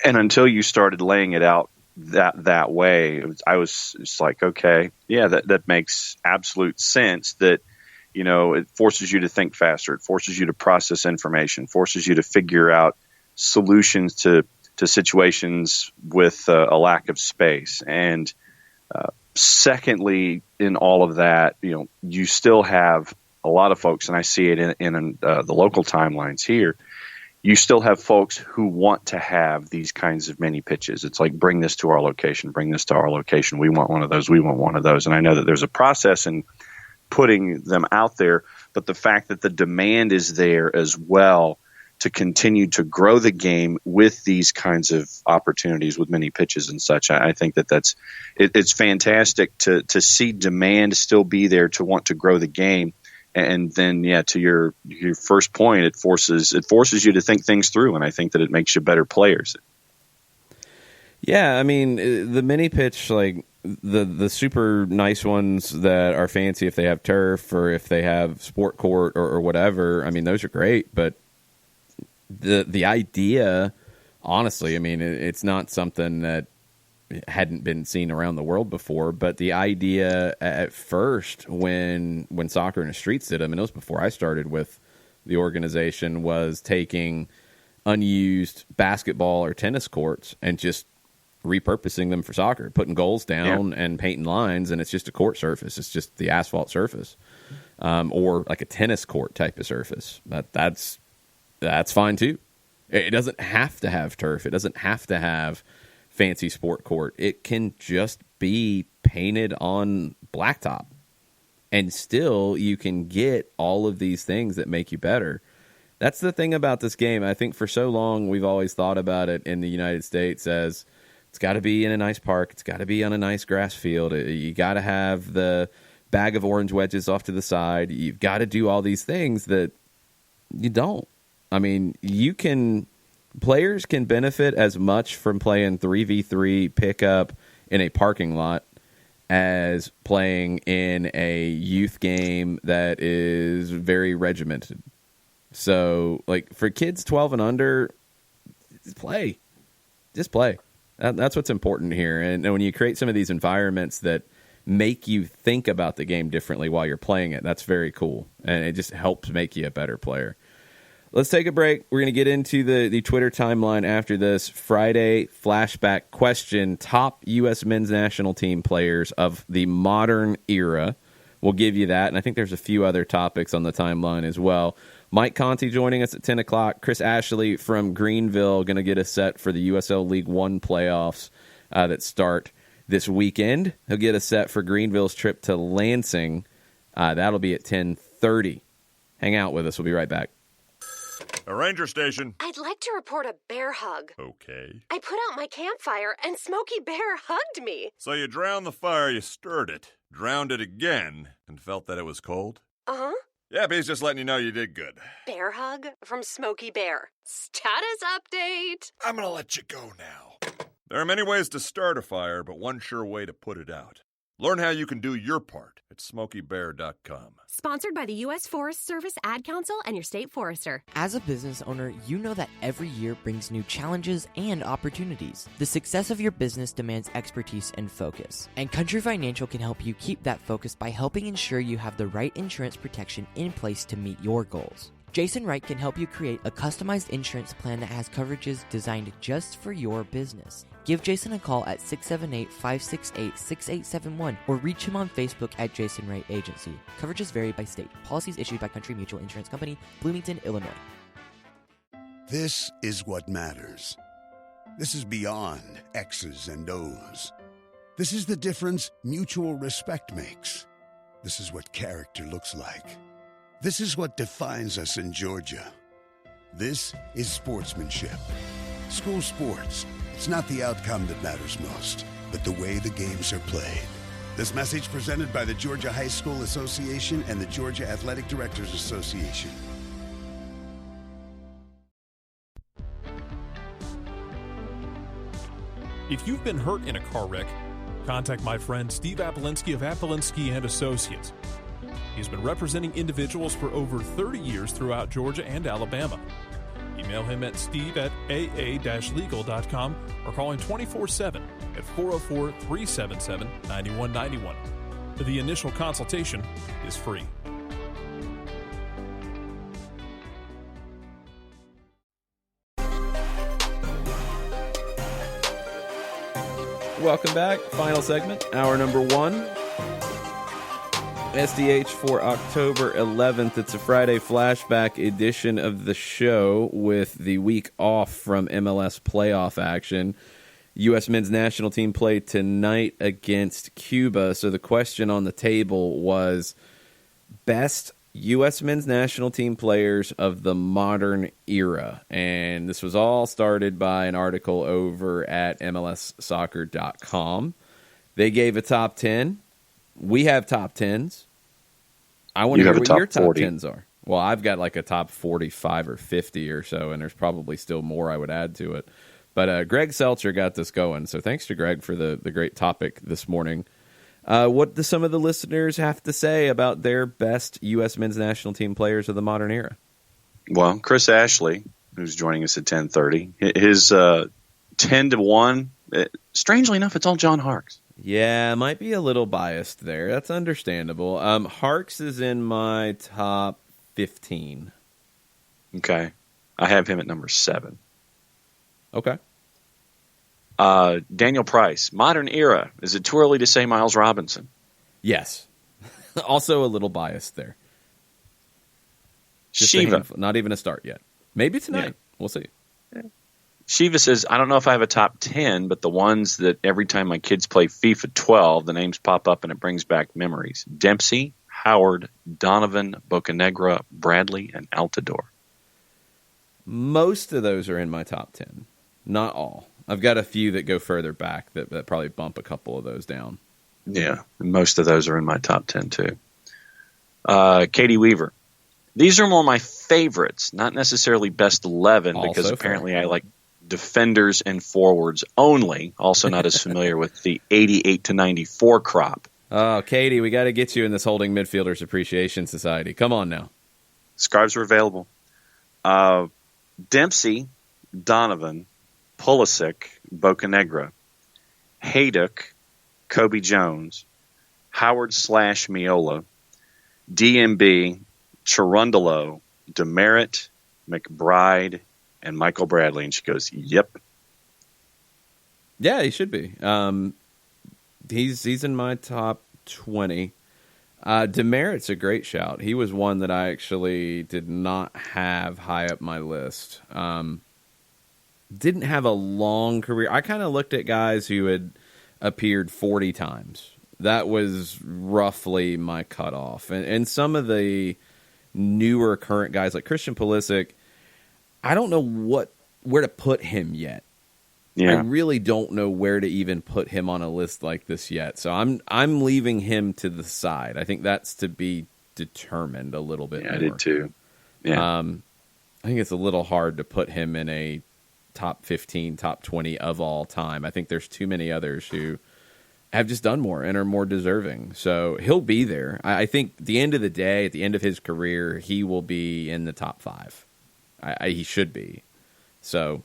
And until you started laying it out that way, I was just like, okay, yeah, that makes absolute sense. That, you know, it forces you to think faster. It forces you to process information, forces you to figure out solutions to situations with a lack of space. And secondly, in all of that, you know, you still have a lot of folks, and I see it in the local timelines here, you still have folks who want to have these kinds of mini pitches. It's like, bring this to our location, bring this to our location. We want one of those. We want one of those. And I know that there's a process in putting them out there, but the fact that the demand is there as well to continue to grow the game with these kinds of opportunities with many pitches and such. I think it's fantastic to see demand still be there to want to grow the game. And then, to your first point, it forces you to think things through, and I think that it makes you better players. Yeah, I mean, the mini pitch, like the super nice ones that are fancy if they have turf or if they have sport court or whatever, I mean, those are great, but the idea, honestly, I mean, it's not something that hadn't been seen around the world before, but the idea at first when Soccer in the Streets did them, and it was before I started with the organization, was taking unused basketball or tennis courts and just repurposing them for soccer, putting goals down and painting lines, and it's just a court surface. It's just the asphalt surface, or like a tennis court type of surface. That's fine too. It doesn't have to have turf. It doesn't have to have fancy sport court. It can just be painted on blacktop, and still you can get all of these things that make you better. That's the thing about this game. I think for so long we've always thought about it in the United States as it's got to be in a nice park. It's got to be on a nice grass field. You got to have the bag of orange wedges off to the side. You've got to do all these things that you don't. I mean, players can benefit as much from playing 3v3 pickup in a parking lot as playing in a youth game that is very regimented. So, like, for kids 12 and under, just play. That's what's important here. And when you create some of these environments that make you think about the game differently while you're playing it, that's very cool. And it just helps make you a better player. Let's take a break. We're going to get into the Twitter timeline after this. Friday flashback question, top U.S. men's national team players of the modern era. We'll give you that. And I think there's a few other topics on the timeline as well. Mike Conti joining us at 10 o'clock. Chris Ashley from Greenville going to get us set for the USL League One playoffs that start this weekend. He'll get us set for Greenville's trip to Lansing. That'll be at 10:30. Hang out with us. We'll be right back. A ranger station. I'd like to report a bear hug. Okay. I put out my campfire and Smokey Bear hugged me. So you drowned the fire, you stirred it, drowned it again, and felt that it was cold? Uh-huh. Yeah, he's just letting you know you did good. Bear hug from Smokey Bear. Status update. I'm gonna let you go now. There are many ways to start a fire, but one sure way to put it out. Learn how you can do your part at SmokeyBear.com. Sponsored by the U.S. Forest Service, Ad Council, and your state forester. As a business owner, you know that every year brings new challenges and opportunities. The success of your business demands expertise and focus. And Country Financial can help you keep that focus by helping ensure you have the right insurance protection in place to meet your goals. Jason Wright can help you create a customized insurance plan that has coverages designed just for your business. Give Jason a call at 678-568-6871 or reach him on Facebook at Jason Wright Agency. Coverages vary by state. Policies issued by Country Mutual Insurance Company, Bloomington, Illinois. This is what matters. This is beyond X's and O's. This is the difference mutual respect makes. This is what character looks like. This is what defines us in Georgia. This is sportsmanship. School sports. It's not the outcome that matters most, but the way the games are played. This message presented by the Georgia High School Association and the Georgia Athletic Directors Association. If you've been hurt in a car wreck, contact my friend Steve Apolinski of Apolinski & Associates. He's been representing individuals for over 30 years throughout Georgia and Alabama. Email him at steve@aa-legal.com or call him 24/7 at 404-377-9191. The initial consultation is free. Welcome back. Final segment, hour number 1. SDH for October 11th. It's a Friday flashback edition of the show with the week off from MLS playoff action. U.S. men's national team played tonight against Cuba. So the question on the table was best U.S. men's national team players of the modern era. And this was all started by an article over at MLSsoccer.com. They gave a top 10. We have top 10s. I want to hear what your top 10s are. Well, I've got like a top 45 or 50 or so, and there's probably still more I would add to it. But Greg Seltzer got this going, so thanks to Greg for the great topic this morning. What do some of the listeners have to say about their best U.S. men's national team players of the modern era? Well, Chris Ashley, who's joining us at 10:30, his 10-1. Strangely enough, it's all John Harkes. Yeah, might be a little biased there. That's understandable. Harkes is in my top 15. Okay, I have him at number 7. Okay. Daniel Price, modern era. Is it too early to say Miles Robinson? Yes. Also a little biased there. Just Shiva. Not even a start yet. Maybe tonight. Yeah. We'll see. Yeah. Shiva says, I don't know if I have a top 10, but the ones that every time my kids play FIFA 12, the names pop up and it brings back memories. Dempsey, Howard, Donovan, Bocanegra, Bradley, and Altidore. Most of those are in my top 10. Not all. I've got a few that go further back that probably bump a couple of those down. Yeah, most of those are in my top 10 too. Katie Weaver. These are more my favorites, not necessarily best 11, because apparently I like defenders and forwards only. Also not as familiar with the 88 to 94 crop. Oh, Katie, we got to get you in this Holding Midfielders Appreciation Society. Come on now. Scarves are available. Dempsey, Donovan, Pulisic, Bocanegra, Hayduk, Kobe Jones, Howard / Miola, DMB, Cherundolo, Demerit, McBride, and Michael Bradley. And she goes, yep. Yeah, he should be. He's in my top 20. Demerit's a great shout. He was one that I actually did not have high up my list. Didn't have a long career. I kind of looked at guys who had appeared 40 times. That was roughly my cutoff. And some of the newer current guys like Christian Pulisic, I don't know where to put him yet. Yeah. I really don't know where to even put him on a list like this yet. So I'm leaving him to the side. I think that's to be determined a little bit more. I did too. Yeah. I think it's a little hard to put him in a top 15, top 20 of all time. I think there's too many others who have just done more and are more deserving. So he'll be there. I think at the end of the day, at the end of his career, he will be in the top 5. He should be. So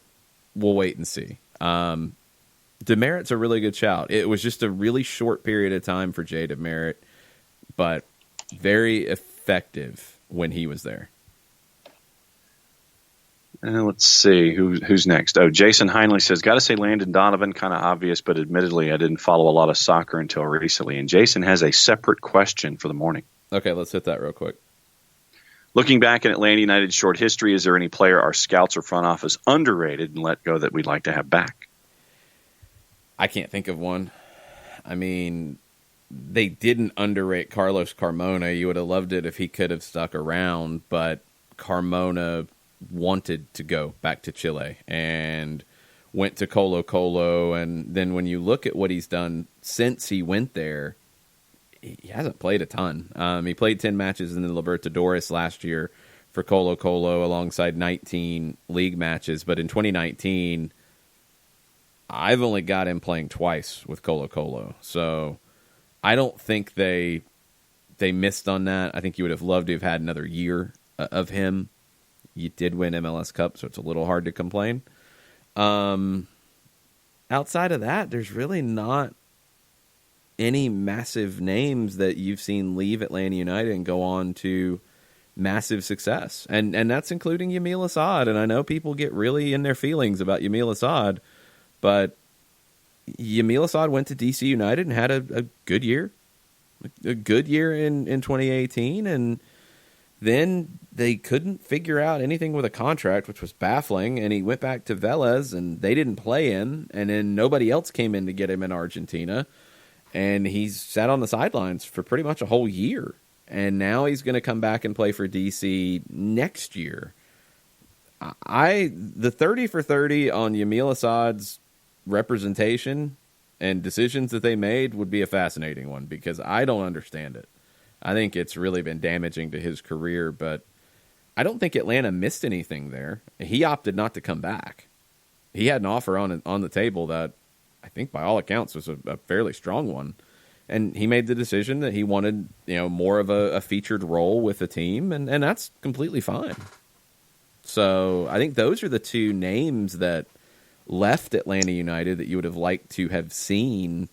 we'll wait and see. Demerit's a really good shout. It was just a really short period of time for Jay Demerit, but very effective when he was there. Let's see who's next. Oh, Jason Heinley says, got to say Landon Donovan, kind of obvious, but admittedly I didn't follow a lot of soccer until recently. And Jason has a separate question for the morning. Okay, let's hit that real quick. Looking back at Atlanta United's short history, is there any player our scouts or front office underrated and let go that we'd like to have back? I can't think of one. I mean, they didn't underrate Carlos Carmona. You would have loved it if he could have stuck around, but Carmona wanted to go back to Chile and went to Colo-Colo. And then when you look at what he's done since he went there, he hasn't played a ton. He played 10 matches in the Libertadores last year for Colo-Colo alongside 19 league matches. But in 2019, I've only got him playing twice with Colo-Colo. So I don't think they missed on that. I think you would have loved to have had another year of him. You did win MLS Cup, so it's a little hard to complain. Outside of that, there's really not any massive names that you've seen leave Atlanta United and go on to massive success. And that's including Yamil Asad. And I know people get really in their feelings about Yamil Asad, but Yamil Asad went to DC United and had a good year. A good year in 2018, and then they couldn't figure out anything with a contract, which was baffling, and he went back to Vélez, and they didn't play him, and then nobody else came in to get him in Argentina, and he's sat on the sidelines for pretty much a whole year. and now he's going to come back and play for DC next year. The 30 for 30 on Yamil Assad's representation and decisions that they made would be a fascinating one, because I don't understand it. I think it's really been damaging to his career, but I don't think Atlanta missed anything there. He opted not to come back. He had an offer on the table that I think by all accounts was a fairly strong one. And he made the decision that he wanted, more of a featured role with the team, and that's completely fine. So I think those are the two names that left Atlanta United that you would have liked to have seen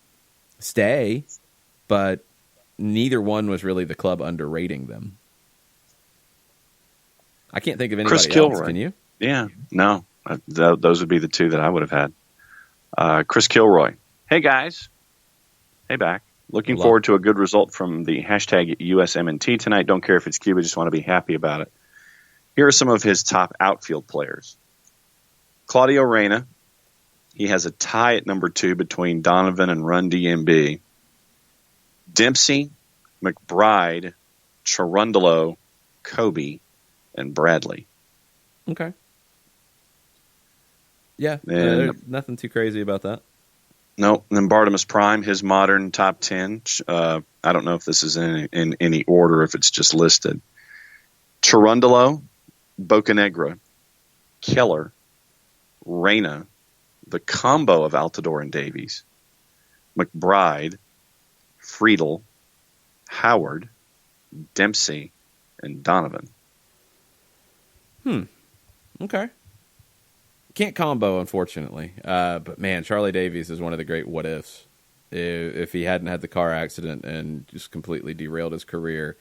stay, but neither one was really the club underrating them. I can't think of anybody Chris Kilroy. else. Can you? Yeah, no. Those would be the two that I would have had. Chris Kilroy. Hey, guys. Hey, back. Looking forward to a good result from the hashtag USMNT tonight. Don't care if it's Cuba. Just want to be happy about it. Here are some of his top outfield players. Claudio Reyna. He has a tie at number 2 between Donovan and Run DMB. Dempsey, McBride, Cherundolo, Kobe, and Bradley. Okay. Yeah, there's nothing too crazy about that. No, and then Bartimus Prime, his modern top 10. I don't know if this is in any order, if it's just listed. Cherundolo, Bocanegra, Keller, Reyna, the combo of Altidore and Davies, McBride, Friedel, Howard, Dempsey, and Donovan. Okay. Can't combo, unfortunately. But, man, Charlie Davies is one of the great what-ifs. If he hadn't had the car accident and just completely derailed his career,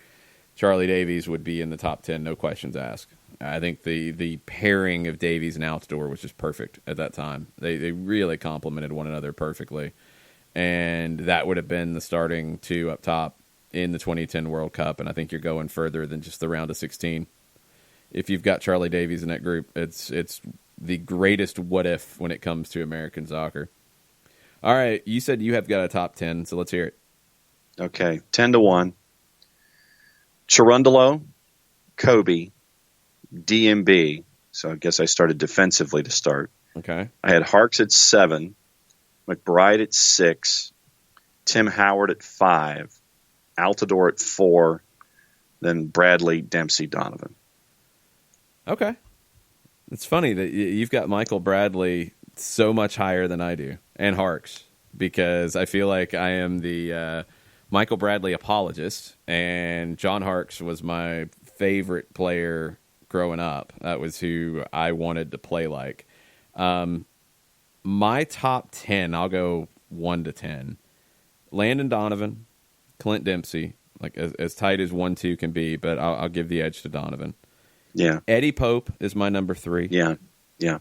Charlie Davies would be in the top 10, no questions asked. I think the pairing of Davies and Altidore was just perfect at that time. They really complemented one another perfectly. And that would have been the starting two up top in the 2010 World Cup, and I think you're going further than just the round of 16. If you've got Charlie Davies in that group, it's the greatest what-if when it comes to American soccer. All right, you said you have got a top 10, so let's hear it. Okay, 10-1. Cherundolo, Kobe, DMB. So I guess I started defensively to start. Okay. I had Harks at 7, McBride at 6, Tim Howard at 5, Altidore at 4, then Bradley, Dempsey, Donovan. Okay. It's funny that you've got Michael Bradley so much higher than I do, and Harks, because I feel like I am the Michael Bradley apologist, and John Harks was my favorite player growing up. That was who I wanted to play like. My top 10, I'll go 1 to 10. Landon Donovan, Clint Dempsey, like as tight as 1-2 can be, but I'll give the edge to Donovan. Yeah. Eddie Pope is my number 3. Yeah.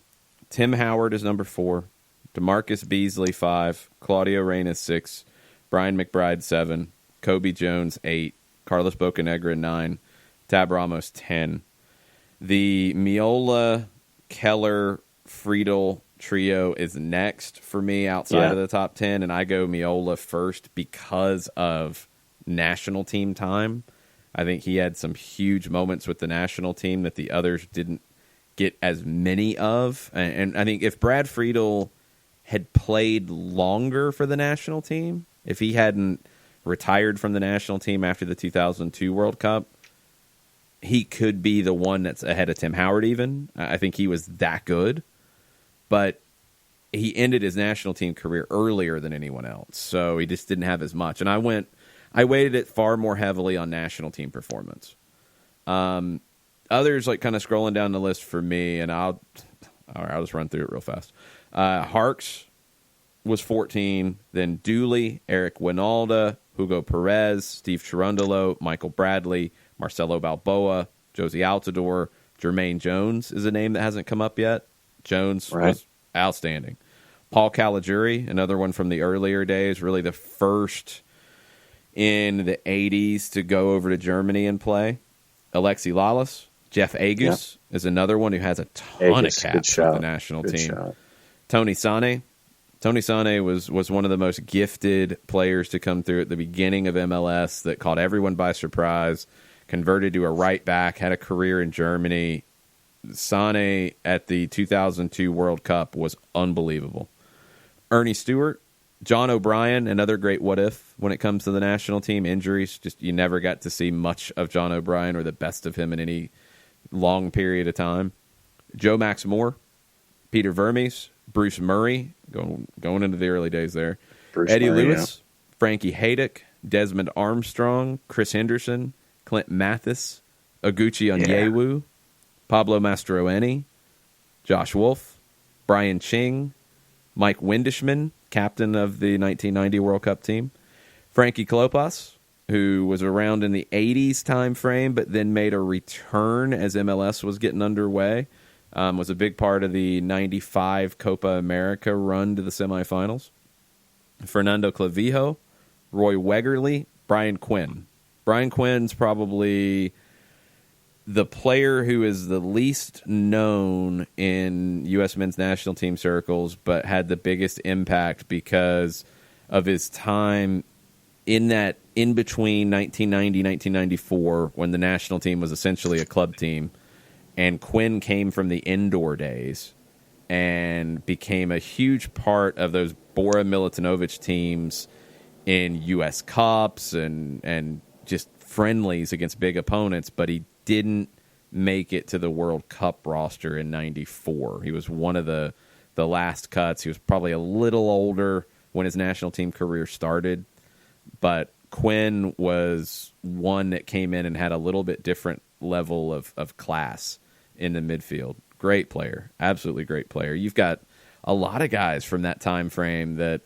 Tim Howard is number 4. DeMarcus Beasley 5. Claudio Reyna 6. Brian McBride 7. Kobe Jones 8. Carlos Bocanegra 9. Tab Ramos 10. The Miola, Keller, Friedel trio is next for me outside of the top 10, and I go Miola first because of national team time. I think he had some huge moments with the national team that the others didn't get as many of. And I think if Brad Friedel had played longer for the national team, if he hadn't retired from the national team after the 2002 World Cup, he could be the one that's ahead of Tim Howard even. I think he was that good. But he ended his national team career earlier than anyone else, so he just didn't have as much. And I weighted it far more heavily on national team performance. Others, like kind of scrolling down the list for me, and I'll just run through it real fast. Harks was 14, then Dooley, Eric Winalda, Hugo Perez, Steve Cherundolo, Michael Bradley, Marcelo Balboa, Josie Altidore, Jermaine Jones is a name that hasn't come up yet. Jones was outstanding. Paul Caligiuri, another one from the earlier days, really the first in the 80s to go over to Germany and play. Alexi Lalas. Jeff Agus is another one who has a ton of caps with the national team. Tony Sane, Tony Sané was one of the most gifted players to come through at the beginning of MLS that caught everyone by surprise, converted to a right back, had a career in Germany. Sané at the 2002 World Cup was unbelievable. Ernie Stewart, John O'Brien, another great what if when it comes to the national team. Injuries, just you never got to see much of John O'Brien or the best of him in any long period of time. Joe Max Moore, Peter Vermes, Bruce Murray, going into the early days there. Eddie Murray, Lewis, Frankie Haydock, Desmond Armstrong, Chris Henderson, Clint Mathis, Oguchi Onyewu, Pablo Mastroeni, Josh Wolf, Brian Ching, Mike Windishman, captain of the 1990 World Cup team, Frankie Klopas, who was around in the 80s time frame but then made a return as MLS was getting underway. Was a big part of the 95 Copa America run to the semifinals. Fernando Clavijo, Roy Wegerle, Brian Quinn. Brian Quinn's probably the player who is the least known in U.S. men's national team circles, but had the biggest impact because of his time in that in between 1990, 1994, when the national team was essentially a club team. And Quinn came from the indoor days and became a huge part of those Bora Milutinovic teams in U.S. Cups and just friendlies against big opponents, but he didn't make it to the World Cup roster in 94. He was one of the last cuts. He was probably a little older when his national team career started, but Quinn was one that came in and had a little bit different level of class in the midfield. Great player. Absolutely great player. You've got a lot of guys from that time frame that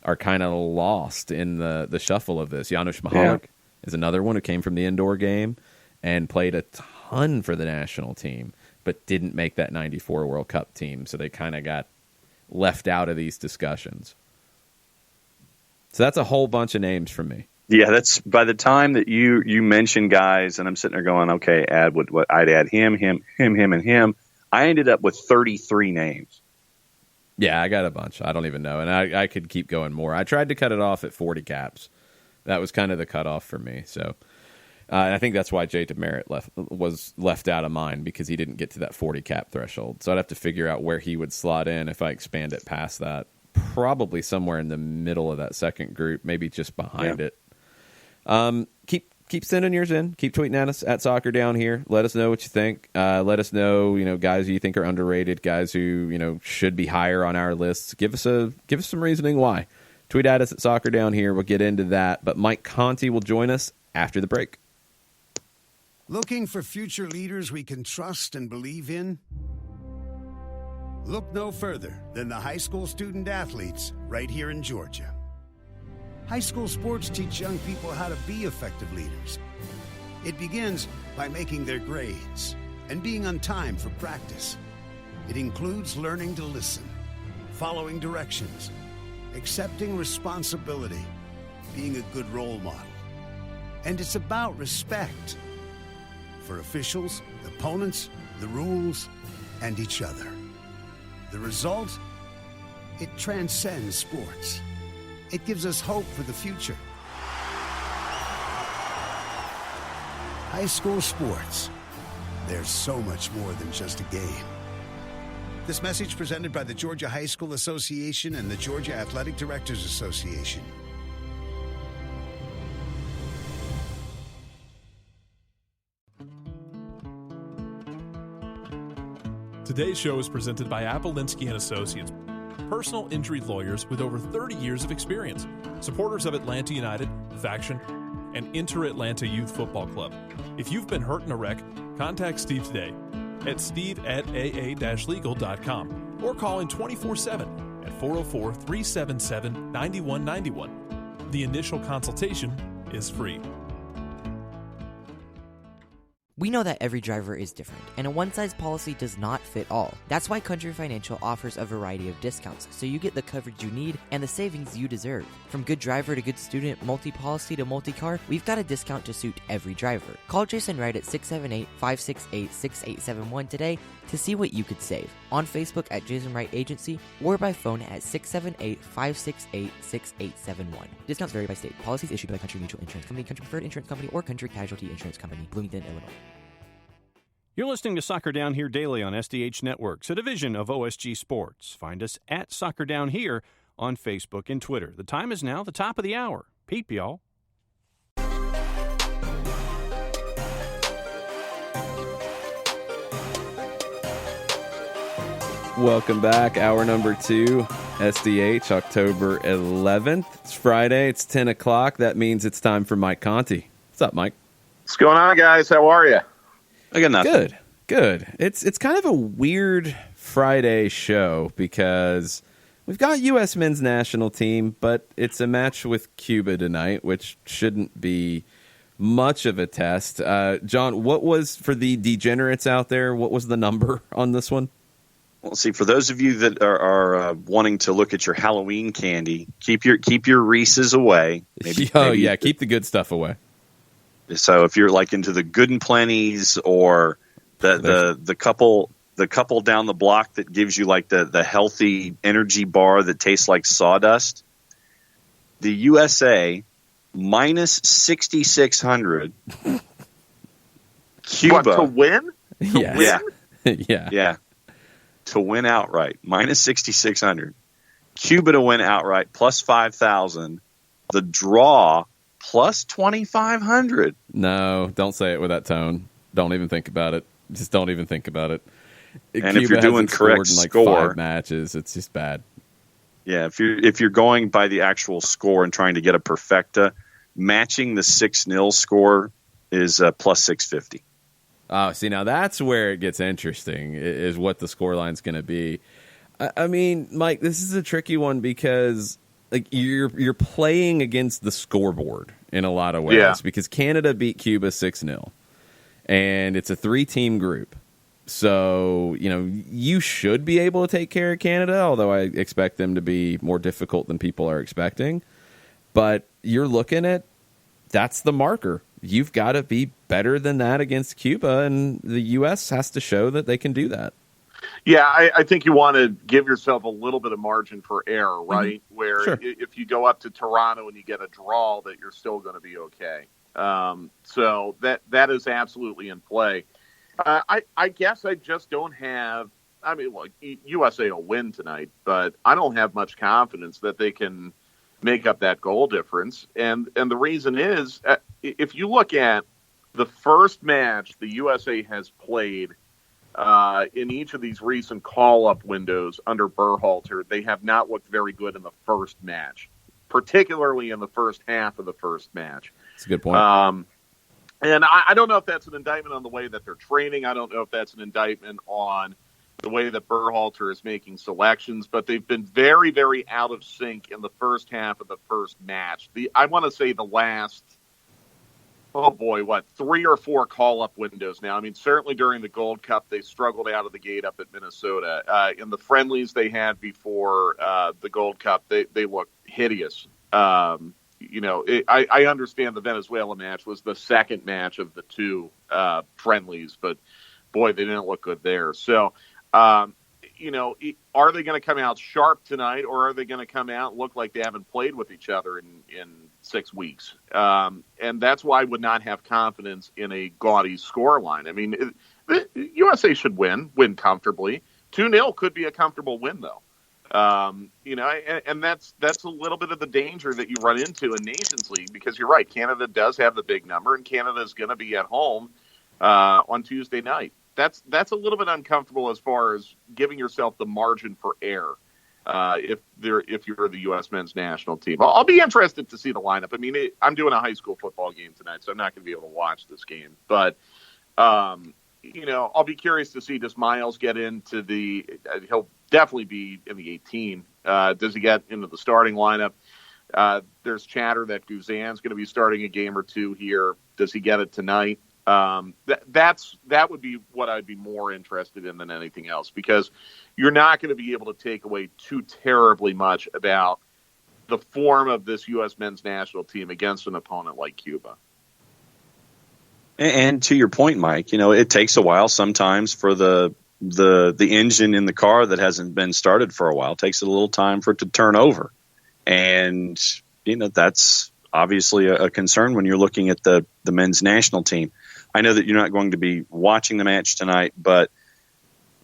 are kind of lost in the shuffle of this. Janusz Michalek is another one who came from the indoor game and played a ton for the national team, but didn't make that 94 World Cup team, so they kind of got left out of these discussions. So that's a whole bunch of names from me. Yeah, that's by the time that you mention guys, and I'm sitting there going, okay, add what I'd add him, and him. I ended up with 33 names. Yeah, I got a bunch. I don't even know, and I could keep going more. I tried to cut it off at 40 caps. That was kind of the cutoff for me. So I think that's why Jay DeMerit was left out of mine, because he didn't get to that 40 cap threshold. So I'd have to figure out where he would slot in if I expand it past that. Probably somewhere in the middle of that second group, maybe just behind it. Keep sending yours in. Keep tweeting at us at Soccer Down Here. Let us know what you think. Let us know, guys you think are underrated, guys who, should be higher on our lists. Give us some reasoning why. Tweet at us at Soccer Down Here. We'll get into that. But Mike Conti will join us after the break. Looking for future leaders we can trust and believe in? Look no further than the high school student athletes right here in Georgia. High school sports teach young people how to be effective leaders. It begins by making their grades and being on time for practice. It includes learning to listen, following directions, accepting responsibility, being a good role model. And it's about respect for officials, opponents, the rules, and each other. The result? It transcends sports. It gives us hope for the future. High school sports. There's so much more than just a game. This message presented by the Georgia High School Association and the Georgia Athletic Directors Association. Today's show is presented by Appolinsky & Associates, personal injury lawyers with over 30 years of experience, supporters of Atlanta United, Faction, and Inter-Atlanta Youth Football Club. If you've been hurt in a wreck, contact Steve today at steve@aa-legal.com or call in 24/7 at 404-377-9191. The initial consultation is free. We know that every driver is different, and a one-size policy does not fit all. That's why Country Financial offers a variety of discounts, so you get the coverage you need and the savings you deserve. From good driver to good student, multi-policy to multi-car, we've got a discount to suit every driver. Call Jason Wright at 678-568-6871 today to see what you could save. On Facebook at Jason Wright Agency or by phone at 678-568-6871. Discounts vary by state. Policies issued by Country Mutual Insurance Company, Country Preferred Insurance Company, or Country Casualty Insurance Company, Bloomington, Illinois. You're listening to Soccer Down Here daily on SDH Networks, a division of OSG Sports. Find us at Soccer Down Here on Facebook and Twitter. The time is now the top of the hour. Peep, y'all. Welcome back. Hour number 2, SDH, October 11th. It's Friday. It's 10 o'clock. That means it's time for Mike Conti. What's up, Mike? What's going on, guys? How are you? I got nothing. Good. It's kind of a weird Friday show because we've got U.S. men's national team, but it's a match with Cuba tonight, which shouldn't be much of a test. John, what was, for the degenerates out there, what was the number on this one? Well, see, for those of you that are wanting to look at your Halloween candy, keep your Reese's away. Keep the good stuff away. So if you're like into the Good and Plenty's or the couple down the block that gives you like the healthy energy bar that tastes like sawdust, the USA minus 6,600. Cuba to win? Yeah. Yeah. To win outright, minus 6,600. Cuba to win outright, plus 5,000. The draw, plus 2,500. No, don't say it with that tone. Don't even think about it. Just don't even think about it. And Cuba if you're doing correct in like score, 5 matches, it's just bad. Yeah, if you're going by the actual score and trying to get a perfecta, matching the 6-0 score is plus 650. Oh, see, now that's where it gets interesting, is what the scoreline's going to be. I mean, Mike, this is a tricky one because like you're playing against the scoreboard in a lot of ways because Canada beat Cuba 6-0, and it's a 3-team group. So, you should be able to take care of Canada, although I expect them to be more difficult than people are expecting. But you're looking at, that's the marker. You've got to be better than that against Cuba, and the U.S. has to show that they can do that. Yeah, I think you want to give yourself a little bit of margin for error, right? Mm-hmm. Where if you go up to Toronto and you get a draw, that you're still going to be okay. So that is absolutely in play. I guess I just don't have – I mean, look, USA will win tonight, but I don't have much confidence that they can make up that goal difference. And the reason is, if you look at the first match the USA has played in each of these recent call-up windows under Berhalter, they have not looked very good in the first match, particularly in the first half of the first match. That's a good point. And I don't know if that's an indictment on the way that they're training. I don't know if that's an indictment on the way that Berhalter is making selections, but they've been very, very out of sync in the first half of the first match. I want to say the last, 3 or 4 call-up windows now. I mean, certainly during the Gold Cup, they struggled out of the gate up at Minnesota. In the friendlies they had before the Gold Cup, they looked hideous. I understand the Venezuela match was the second match of the 2 friendlies, but boy, they didn't look good there. So, are they going to come out sharp tonight, or are they going to come out and look like they haven't played with each other in 6 weeks? And that's why I would not have confidence in a gaudy scoreline. I mean, the USA should win comfortably. 2-0 could be a comfortable win, though. And that's a little bit of the danger that you run into in Nations League, because you're right, Canada does have the big number, and Canada is going to be at home on Tuesday night. That's a little bit uncomfortable as far as giving yourself the margin for error if you're the U.S. men's national team. I'll be interested to see the lineup. I mean, I'm doing a high school football game tonight, so I'm not going to be able to watch this game. But I'll be curious to see, does Miles get into he'll definitely be in the 18. Does he get into the starting lineup? There's chatter that Guzan's going to be starting a game or two here. Does he get it tonight? That would be what I'd be more interested in than anything else, because you're not going to be able to take away too terribly much about the form of this U.S. men's national team against an opponent like Cuba. And to your point, Mike, it takes a while sometimes for the engine in the car that hasn't been started for a while. It takes a little time for it to turn over. And, that's obviously a concern when you're looking at the men's national team. I know that you're not going to be watching the match tonight, but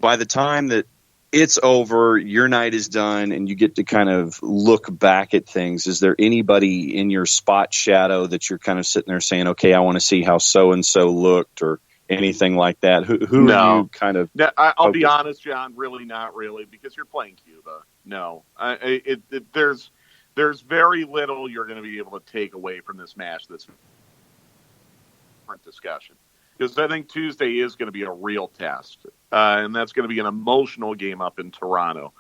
by the time that it's over, your night is done, and you get to kind of look back at things, is there anybody in your spot shadow that you're kind of sitting there saying, okay, I want to see how so-and-so looked, or anything like that? Who No. are you kind of... I'll be honest, John, really not really, because you're playing Cuba. No. There's very little you're going to be able to take away from this match that's a different discussion. Because I think Tuesday is going to be a real test, and that's going to be an emotional game up in Toronto.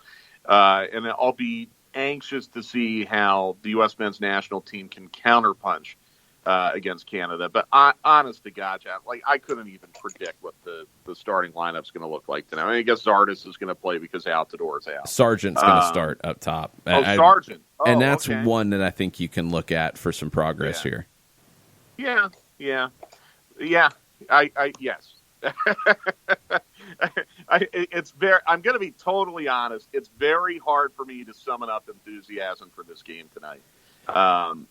And I'll be anxious to see how the U.S. men's national team can counterpunch against Canada. But honest to God, John, I couldn't even predict what the starting lineup's going to look like tonight. I guess Zardes is going to play because Altidore is out. Sargent's going to start up top. Sargent. And that's one that I think you can look at for some progress here. Yeah. Yes. I'm going to be totally honest. It's very hard for me to summon up enthusiasm for this game tonight. And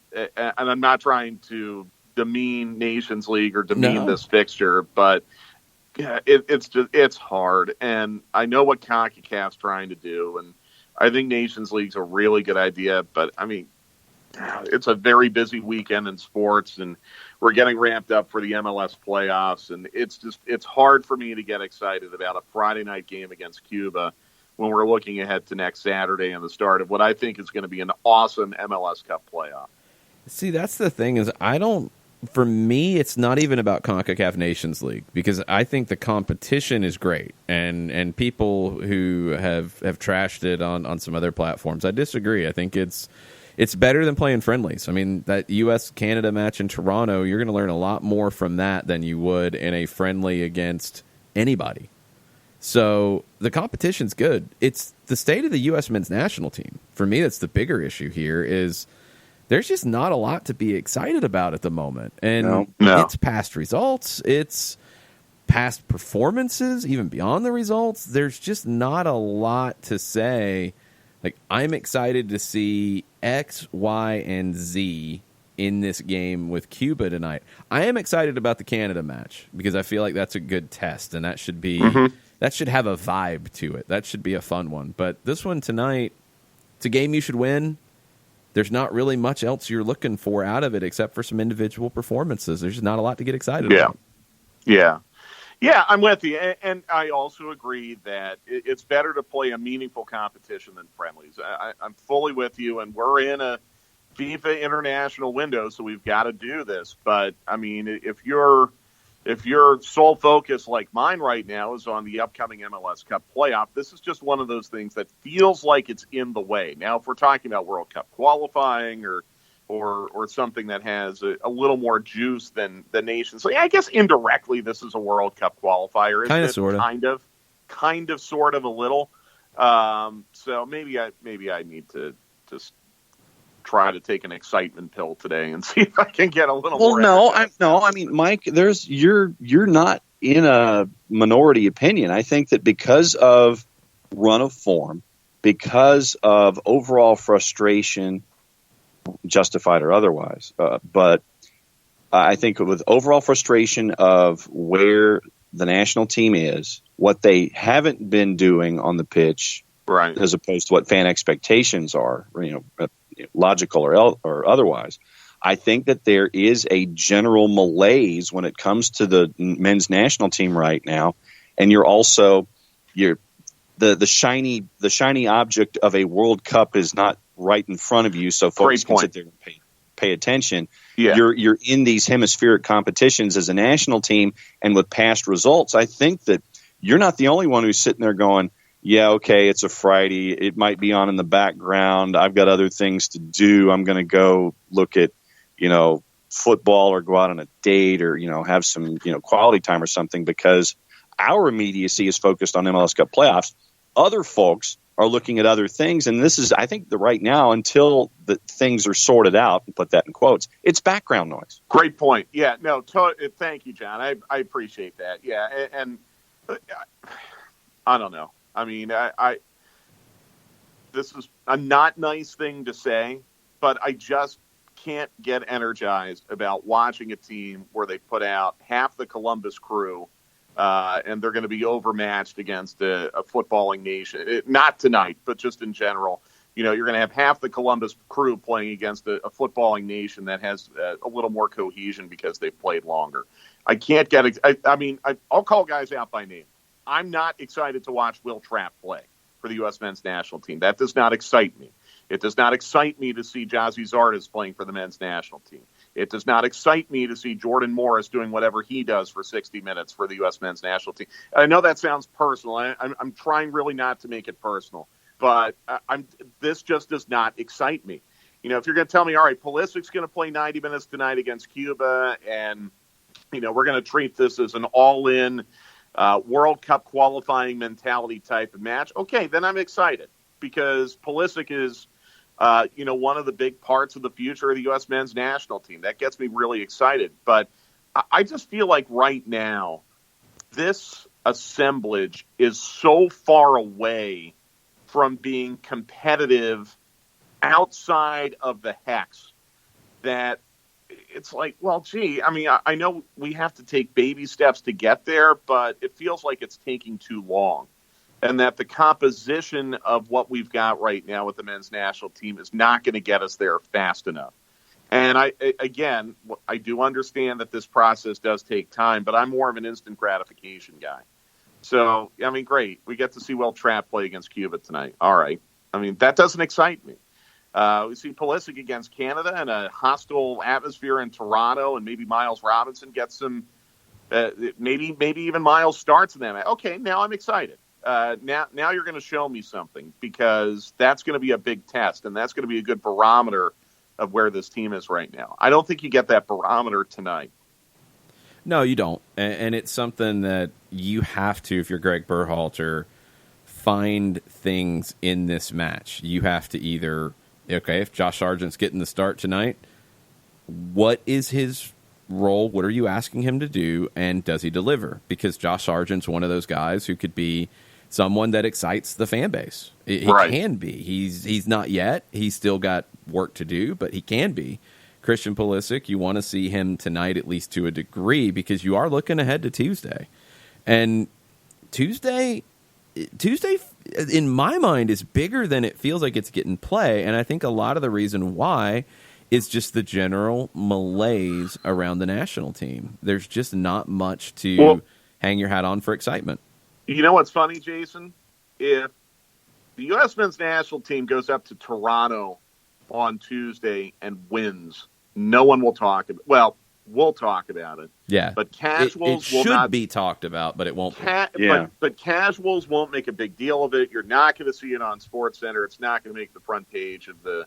I'm not trying to demean Nations League or demean this fixture, but it's hard. And I know what Concacaf's trying to do, and I think Nations League's a really good idea. But I mean, it's a very busy weekend in sports, and we're getting ramped up for the MLS playoffs, and it's hard for me to get excited about a Friday night game against Cuba when we're looking ahead to next Saturday and the start of what I think is going to be an awesome MLS Cup playoff. See, that's the thing is for me, it's not even about CONCACAF Nations League, because I think the competition is great, and people who have trashed it on some other platforms, I disagree. I think it's better than playing friendlies. I mean, that U.S.-Canada match in Toronto, you're going to learn a lot more from that than you would in a friendly against anybody. So the competition's good. It's the state of the U.S. men's national team. For me, that's the bigger issue here is there's just not a lot to be excited about at the moment. And it's past results. It's past performances, even beyond the results. There's just not a lot to say. Like, I'm excited to see X, Y, and Z in this game with Cuba tonight. I am excited about the Canada match because I feel like that's a good test, and that should be that should have a vibe to it. That should be a fun one. But this one tonight, it's a game you should win. There's not really much else you're looking for out of it except for some individual performances. There's just not a lot to get excited about. Yeah, I'm with you. And I also agree that it's better to play a meaningful competition than friendlies. I'm fully with you, and we're in a FIFA international window, so we've got to do this. But, I mean, if your sole focus, like mine right now, is on the upcoming MLS Cup playoff, this is just one of those things that feels like it's in the way. Now, if we're talking about World Cup qualifying or something that has a little more juice than the Nations League, I guess indirectly this is a World Cup qualifier. Kind of, sort of. Kind of, sort of, a little. So maybe I need to just try to take an excitement pill today and see if I can get a little more. I mean, Mike, you're not in a minority opinion. I think that because of run of form, because of overall frustration, justified or otherwise, but I think with overall frustration of where the national team is, what they haven't been doing on the pitch, right, as opposed to what fan expectations are, logical or otherwise, I think that there is a general malaise when it comes to the men's national team right now, and the shiny object of a World Cup is not right in front of you, so folks can sit there and pay attention. Yeah. You're in these hemispheric competitions as a national team, and with past results, I think that you're not the only one who's sitting there going, yeah, okay, it's a Friday. It might be on in the background. I've got other things to do. I'm going to go look at, football or go out on a date or, have some, quality time or something, because our immediacy is focused on MLS Cup playoffs. Other folks are looking at other things. And this is, I think, right now, until the things are sorted out, and put that in quotes, it's background noise. Great point. Yeah, no, thank you, John. I appreciate that. Yeah. And I don't know. I mean, this is a not nice thing to say, but I just can't get energized about watching a team where they put out half the Columbus Crew, and they're going to be overmatched against a footballing nation. Not tonight, but just in general. You're going to have half the Columbus Crew playing against a footballing nation that has a little more cohesion because they've played longer. I can't get it. I'll call guys out by name. I'm not excited to watch Will Trapp play for the U.S. men's national team. That does not excite me. It does not excite me to see Jazzy Zardes playing for the men's national team. It does not excite me to see Jordan Morris doing whatever he does for 60 minutes for the U.S. men's national team. I know that sounds personal. I'm trying really not to make it personal, but this just does not excite me. If you're going to tell me, all right, Pulisic's going to play 90 minutes tonight against Cuba, and, we're going to treat this as an all-in World Cup qualifying mentality type of match, okay, then I'm excited, because Pulisic is, one of the big parts of the future of the U.S. men's national team. That gets me really excited. But I just feel like right now, this assemblage is so far away from being competitive outside of the hex that it's like, well, gee, I know we have to take baby steps to get there, but it feels like it's taking too long. And that the composition of what we've got right now with the men's national team is not going to get us there fast enough. And I do understand that this process does take time, but I'm more of an instant gratification guy. So, great. We get to see Will Trapp play against Cuba tonight. All right. That doesn't excite me. We see Pulisic against Canada in a hostile atmosphere in Toronto, and maybe Miles Robinson gets some, maybe even Miles starts in that. Okay, now I'm excited. Now you're going to show me something, because that's going to be a big test, and that's going to be a good barometer of where this team is right now. I don't think you get that barometer tonight. No, you don't. And it's something that you have to, if you're Greg Berhalter, find things in this match. You have to either, okay, if Josh Sargent's getting the start tonight, what is his role? What are you asking him to do? And does he deliver? Because Josh Sargent's one of those guys who could be someone that excites the fan base. He right. can be. He's not yet. He's still got work to do, but he can be. Christian Pulisic, you want to see him tonight, at least to a degree, because you are looking ahead to Tuesday. And Tuesday, in my mind, is bigger than it feels like it's getting play. And I think a lot of the reason why is just the general malaise around the national team. There's just not much to hang your hat on for excitement. You know what's funny, Jason? If the U.S. men's national team goes up to Toronto on Tuesday and wins, no one will talk about it. Well, we'll talk about it. Yeah. But casuals will not be talked about, but it won't be. But casuals won't make a big deal of it. You're not going to see it on SportsCenter. It's not going to make the front page of the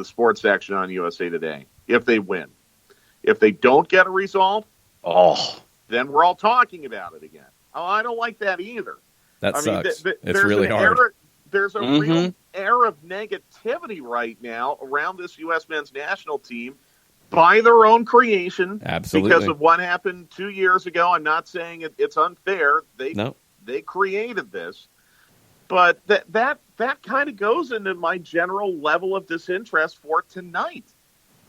sports section on USA Today if they win. If they don't get a result, then we're all talking about it again. Oh, I don't like that either. That sucks. It's really hard. There's a real air of negativity right now around this U.S. men's national team by their own creation. Absolutely. Because of what happened 2 years ago. I'm not saying it's unfair. They created this. But that kind of goes into my general level of disinterest for tonight.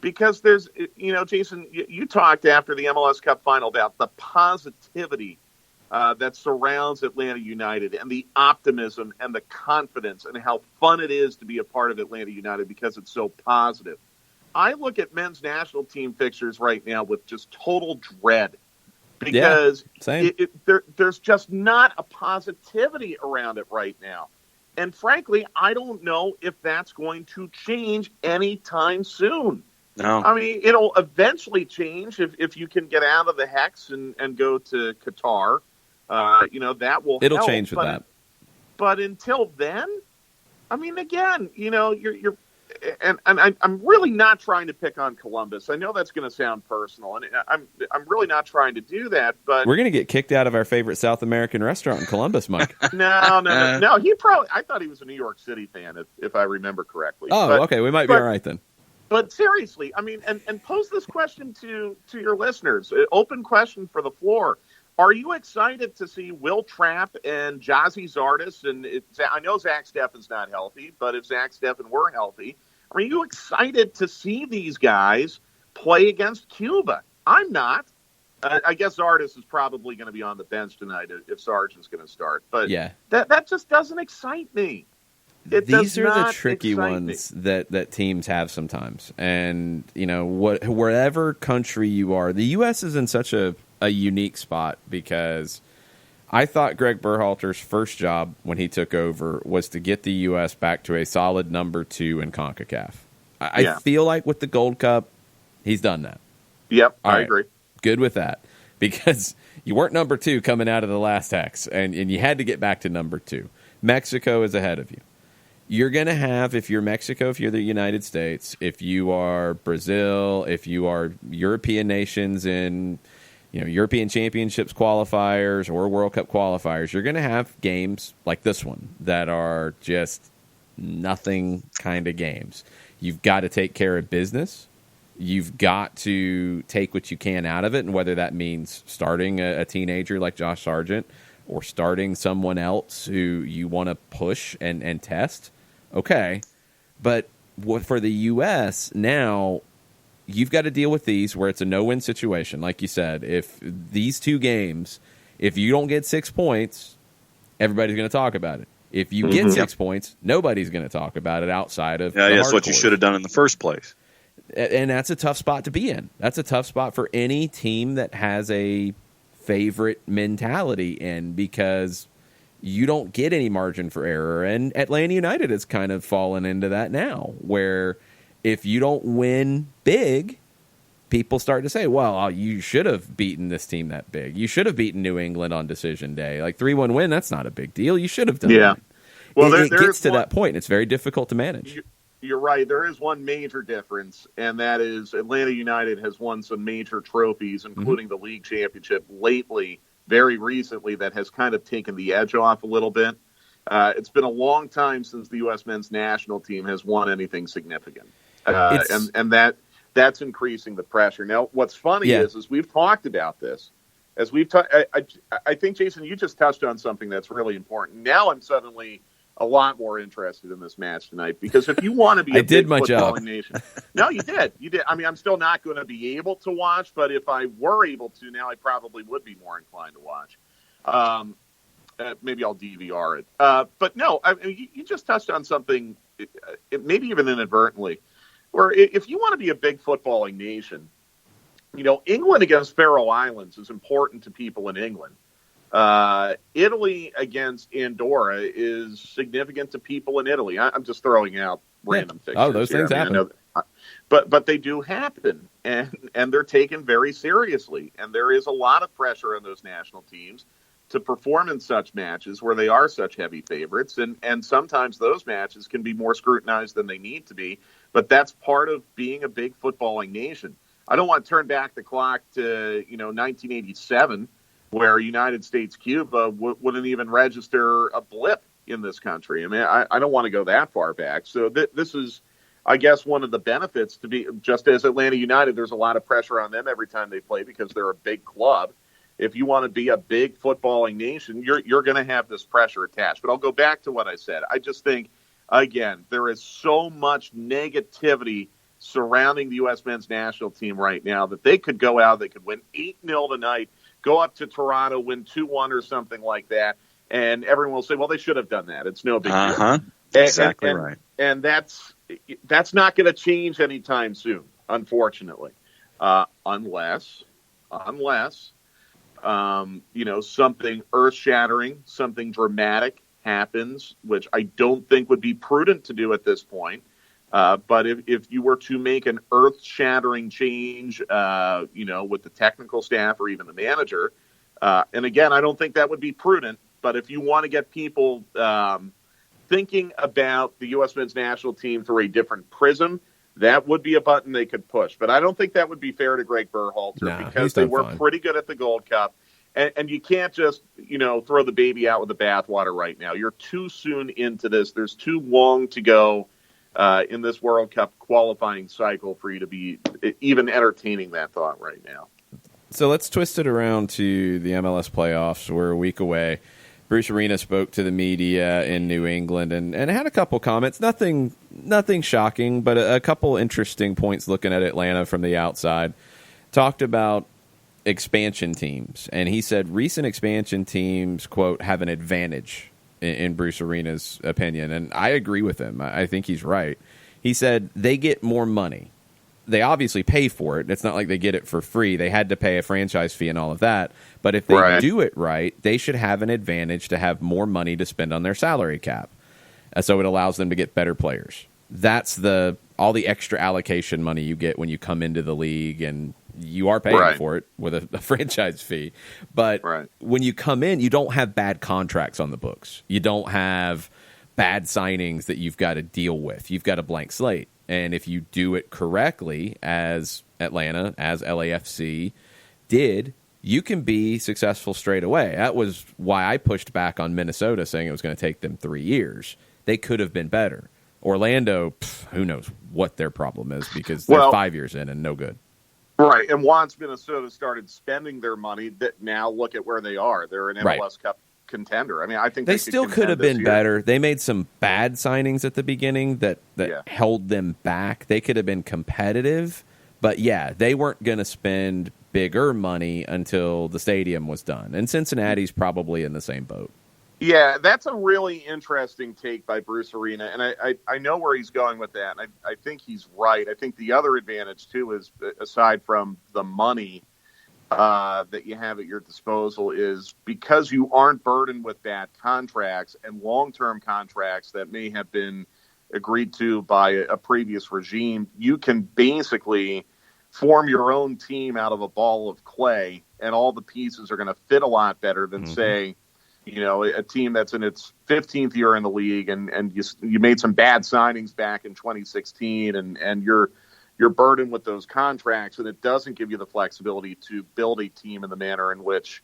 Because there's, Jason, you talked after the MLS Cup final about the positivity that surrounds Atlanta United and the optimism and the confidence and how fun it is to be a part of Atlanta United because it's so positive. I look at men's national team fixtures right now with just total dread because there's just not a positivity around it right now. And frankly, I don't know if that's going to change anytime soon. No. It'll eventually change if you can get out of the hex and go to Qatar. That will It'll help. change with that. But until then, again, you're I'm really not trying to pick on Columbus. I know that's going to sound personal, and I'm really not trying to do that. But we're going to get kicked out of our favorite South American restaurant in Columbus, Mike. No. I thought he was a New York City fan, if I remember correctly. Okay, we might be all right then. But seriously, I mean, and pose this question to your listeners. Open question for the floor. Are you excited to see Will Trapp and Jazzy Zardes? And I know Zach Steffen's not healthy, but if Zach Steffen were healthy, are you excited to see these guys play against Cuba? I'm not. I guess Zardes is probably going to be on the bench tonight if Sargent's going to start. But yeah, that just doesn't excite me. These are the tricky ones that teams have sometimes. And, wherever country you are, the U.S. is in such a unique spot because I thought Greg Berhalter's first job when he took over was to get the U.S. back to a solid number 2 in Concacaf. I feel like with the Gold Cup, he's done that. Yep, I agree. Good with that because you weren't number 2 coming out of the last hex, and you had to get back to number 2. Mexico is ahead of you. You're going to have, if you're Mexico, if you're the United States, if you are Brazil, if you are European nations in European Championships qualifiers or World Cup qualifiers, you're going to have games like this one that are just nothing kind of games. You've got to take care of business. You've got to take what you can out of it, and whether that means starting a teenager like Josh Sargent or starting someone else who you want to push and test, okay. But for the U.S. now, you've got to deal with these where it's a no-win situation. Like you said, if these 2 games, if you don't get 6 points, everybody's going to talk about it. If you get 6 points, nobody's going to talk about it outside of that's what you should have done in the first place. And that's a tough spot to be in. That's a tough spot for any team that has a favorite mentality in because you don't get any margin for error. And Atlanta United has kind of fallen into that now where if you don't win big, people start to say, well, you should have beaten this team that big. You should have beaten New England on decision day. Like 3-1 win, that's not a big deal. You should have done that. Well, it gets to that point. It's very difficult to manage. You're right. There is one major difference, and that is Atlanta United has won some major trophies, including the league championship lately, very recently, that has kind of taken the edge off a little bit. It's been a long time since the U.S. men's national team has won anything significant. And that's increasing the pressure. Now, what's funny is we've talked about this. I think, Jason, you just touched on something that's really important. Now I'm suddenly a lot more interested in this match tonight because if you want to be a big footballing nation, no, you did. I mean, I'm still not going to be able to watch, but if I were able to now, I probably would be more inclined to watch. Maybe I'll DVR it. But no, I mean, you just touched on something, maybe even inadvertently, where if you want to be a big footballing nation, England against Faroe Islands is important to people in England. Italy against Andorra is significant to people in Italy. I'm just throwing out random fixtures. Oh, those things happen. But they do happen, and they're taken very seriously. And there is a lot of pressure on those national teams to perform in such matches where they are such heavy favorites. And sometimes those matches can be more scrutinized than they need to be. But that's part of being a big footballing nation. I don't want to turn back the clock to 1987. Where United States-Cuba wouldn't even register a blip in this country. I mean, I don't want to go that far back. So this is, I guess, one of the benefits to be, just as Atlanta United, there's a lot of pressure on them every time they play because they're a big club. If you want to be a big footballing nation, you're going to have this pressure attached. But I'll go back to what I said. I just think, again, there is so much negativity surrounding the U.S. men's national team right now that they could go out, they could win 8-0 tonight, go up to Toronto, win 2-1 or something like that, and everyone will say, well, they should have done that. It's no big deal. Exactly right. And that's not going to change anytime soon, unfortunately, unless something earth-shattering, something dramatic happens, which I don't think would be prudent to do at this point. But if you were to make an earth-shattering change, with the technical staff or even the manager, and again, I don't think that would be prudent, but if you want to get people thinking about the U.S. men's national team through a different prism, that would be a button they could push. But I don't think that would be fair to Greg Berhalter because they were pretty good at the Gold Cup. And you can't just, throw the baby out with the bathwater right now. You're too soon into this. There's too long to go in this World Cup qualifying cycle for you to be even entertaining that thought right now. So let's twist it around to the MLS playoffs. We're a week away. Bruce Arena spoke to the media in New England and had a couple comments. Nothing shocking, but a couple interesting points looking at Atlanta from the outside. Talked about expansion teams, and he said recent expansion teams, quote, have an advantage in Bruce Arena's opinion, and I agree with him. I think he's right. He said they get more money. They obviously pay for it. It's not like they get it for free. They had to pay a franchise fee and all of that. But if they do it right, they should have an advantage to have more money to spend on their salary cap. So it allows them to get better players. That's all the extra allocation money you get when you come into the league, and you are paying for it with a franchise fee. But when you come in, you don't have bad contracts on the books. You don't have bad signings that you've got to deal with. You've got a blank slate. And if you do it correctly, as Atlanta, as LAFC did, you can be successful straight away. That was why I pushed back on Minnesota, saying it was going to take them 3 years. They could have been better. Orlando, who knows what their problem is, because they're 5 years in and no good. Right, and once Minnesota started spending their money, that now look at where they are. They're an MLS Cup contender. I mean, I think they still could have been better. They made some bad signings at the beginning that held them back. They could have been competitive, but they weren't going to spend bigger money until the stadium was done. And Cincinnati's probably in the same boat. Yeah, that's a really interesting take by Bruce Arena, and I know where he's going with that. And I think he's right. I think the other advantage, too, is aside from the money that you have at your disposal, is because you aren't burdened with bad contracts and long-term contracts that may have been agreed to by a previous regime, you can basically form your own team out of a ball of clay, and all the pieces are going to fit a lot better than, say, a team that's in its 15th year in the league and you made some bad signings back in 2016 and you're burdened with those contracts, and it doesn't give you the flexibility to build a team in the manner in which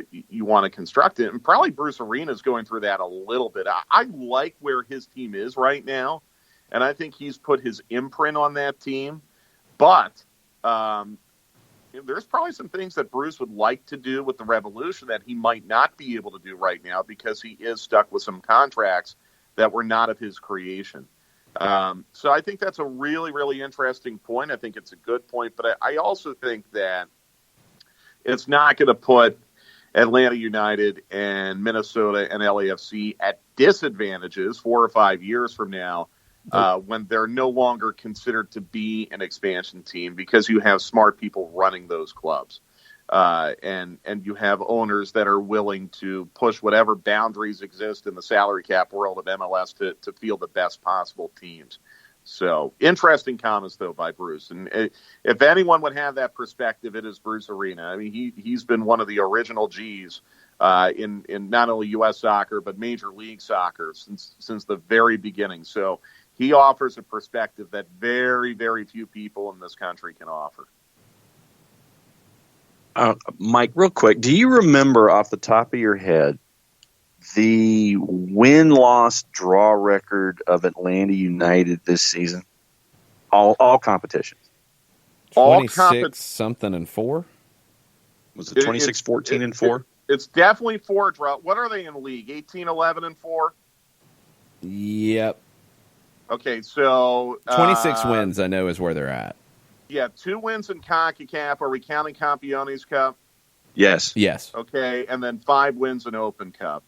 you want to construct it. And probably Bruce Arena is going through that a little bit. I like where his team is right now, and I think he's put his imprint on that team. But there's probably some things that Bruce would like to do with the Revolution that he might not be able to do right now because he is stuck with some contracts that were not of his creation. So I think that's a really, really interesting point. I think it's a good point, but I also think that it's not going to put Atlanta United and Minnesota and LAFC at disadvantages 4 or 5 years from now when they're no longer considered to be an expansion team, because you have smart people running those clubs. And you have owners that are willing to push whatever boundaries exist in the salary cap world of MLS to field the best possible teams. So interesting comments, though, by Bruce. And if anyone would have that perspective, it is Bruce Arena. I mean, he's been one of the original G's in not only U.S. soccer, but Major League Soccer since the very beginning. So he offers a perspective that very, very few people in this country can offer. Mike, real quick, do you remember off the top of your head the win-loss draw record of Atlanta United this season? All competitions. 26-something-4? Was it 26-14-4? It's definitely 4 draw. What are they in the league? 18-11-4? Yep. Okay, so 26 wins, I know, is where they're at. Yeah, 2 wins in Concacaf. Are we counting Campiones Cup? Yes. Okay, and then 5 wins in Open Cup.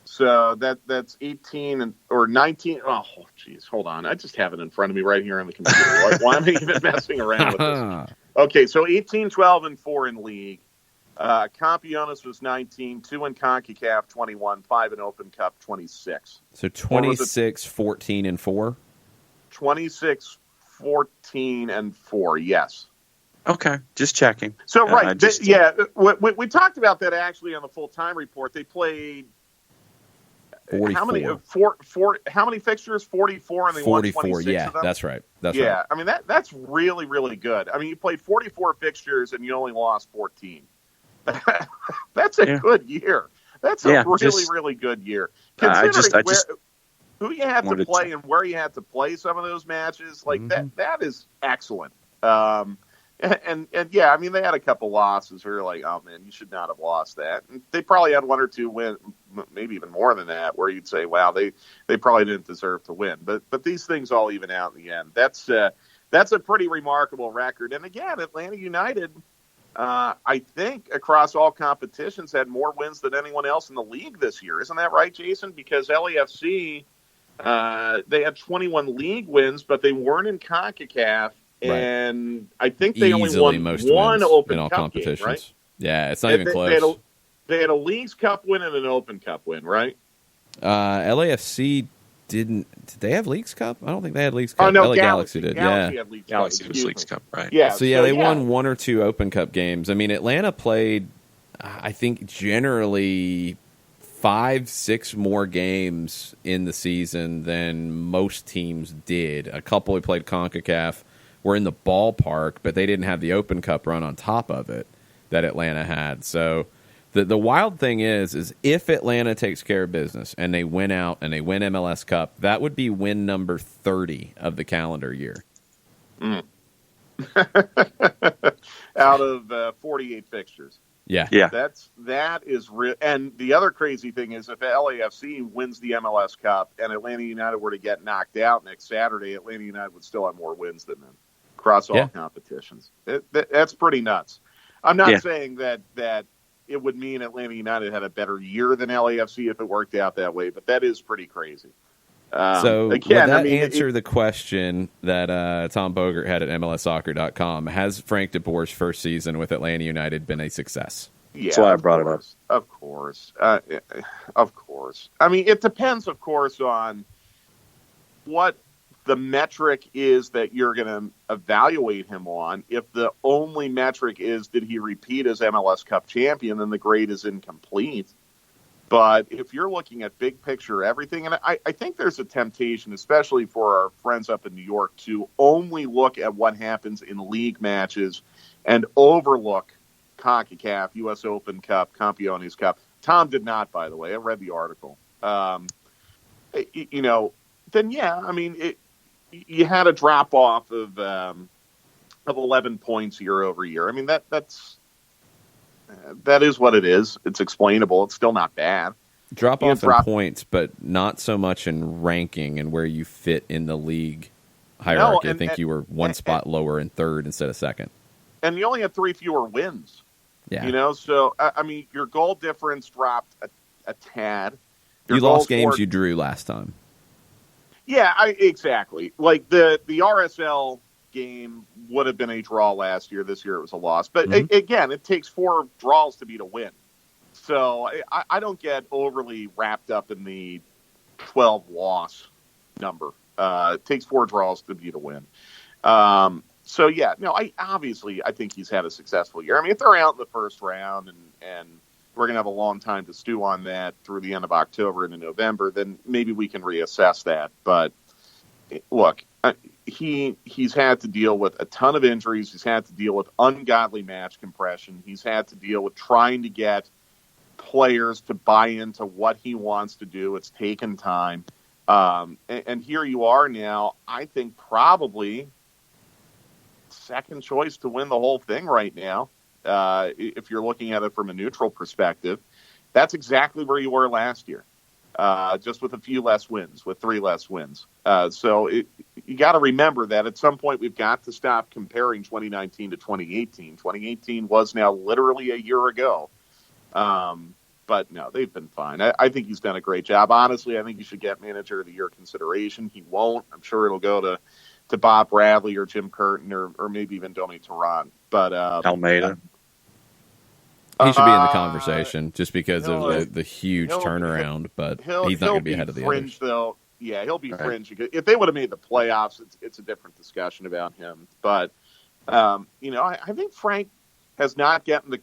So that's 18 or 19. Oh, geez, hold on. I just have it in front of me right here on the computer. Why am I even messing around with this? Okay, so 18, 12, and 4 in league. Campiones was 19, 2 in Concacaf, 21, 5 in Open Cup, 26. So 26, 14, and 4? 26, 14 and 4, yes. Okay, just checking. So, we talked about that actually on the full-time report. They played How many fixtures? 44, and they 44, won 26 yeah, of them? that's right. That's right. Yeah, I mean, that's really, really good. I mean, you played 44 fixtures and you only lost 14. That's a good year. That's a really good year. Considering who you had to play and where you had to play some of those matches, like that is excellent. And yeah, I mean, they had a couple losses where you're like, oh man, you should not have lost that. And they probably had one or two wins, maybe even more than that, where you'd say, wow, they probably didn't deserve to win. But these things all even out in the end. That's a pretty remarkable record. And again, Atlanta United, I think across all competitions had more wins than anyone else in the league this year. Isn't that right, Jason? Because LAFC, they had 21 league wins, but they weren't in Concacaf. Right. And I think they only won one Open Cup competitions. Game, right? Yeah, it's not even close. They had a Leagues Cup win and an Open Cup win, right? LAFC didn't. Did they have Leagues Cup? I don't think they had Leagues Cup. Oh, no, LA Galaxy did. Galaxy yeah, had Leagues Galaxy Cup. was Leagues Cup, right? Yeah. So they won one or two Open Cup games. I mean, Atlanta played, I think, generally 5-6 more games in the season than most teams did. A couple who played CONCACAF were in the ballpark, but they didn't have the Open Cup run on top of it that Atlanta had. So the wild thing is if Atlanta takes care of business and they win out and they win MLS Cup, that would be win number 30 of the calendar year. Out of 48 fixtures. Yeah. That is real. And the other crazy thing is if LAFC wins the MLS Cup and Atlanta United were to get knocked out next Saturday, Atlanta United would still have more wins than them across all competitions. That's pretty nuts. I'm not saying that it would mean Atlanta United had a better year than LAFC if it worked out that way, but that is pretty crazy. So again, would that answer the question that Tom Bogert had at MLSsoccer.com? Has Frank de Boer's first season with Atlanta United been a success? Yeah, that's why I brought it up. Of course. Of course. I mean, it depends, of course, on what the metric is that you're going to evaluate him on. If the only metric is did he repeat as MLS Cup champion, then the grade is incomplete. But if you're looking at big picture everything, and I think there's a temptation, especially for our friends up in New York, to only look at what happens in league matches and overlook CONCACAF, U.S. Open Cup, Campeones Cup. Tom did not, by the way. I read the article. Then, yeah, I mean, you had a drop-off of 11 points year over year. I mean, that is what it is. It's explainable. It's still not bad. Drop off in points, but not so much in ranking and where you fit in the league hierarchy. I think you were one spot lower in third instead of second. And you only had 3 fewer wins. Yeah. So, I mean, your goal difference dropped a tad. You lost games you drew last time. Yeah, exactly. Like the RSL game would have been a draw last year. This year it was a loss. But again, it takes 4 draws to be to win. So I don't get overly wrapped up in the 12 loss number. It takes 4 draws to be to win. So yeah, no, I think he's had a successful year. I mean, if they're out in the first round and we're going to have a long time to stew on that through the end of October into November, then maybe we can reassess that. But look, he's had to deal with a ton of injuries. He's had to deal with ungodly match compression. He's had to deal with trying to get players to buy into what he wants to do. It's taken time. And here you are now, I think probably second choice to win the whole thing right now. If you're looking at it from a neutral perspective, that's exactly where you were last year. Just with a few less wins, with 3 less wins. So you got to remember that at some point we've got to stop comparing 2019 to 2018. 2018 was now literally a year ago. But no, they've been fine. I think he's done a great job. Honestly, I think he should get Manager of the Year consideration. He won't. I'm sure it'll go to Bob Bradley or Jim Curtin or maybe even Domi Tehran. But Almeida. He should be in the conversation just because of the huge turnaround, but he's not going to be ahead of the others. Though. Yeah, he'll be fringe. If they would have made the playoffs, it's a different discussion about him. But I think Frank has not gotten the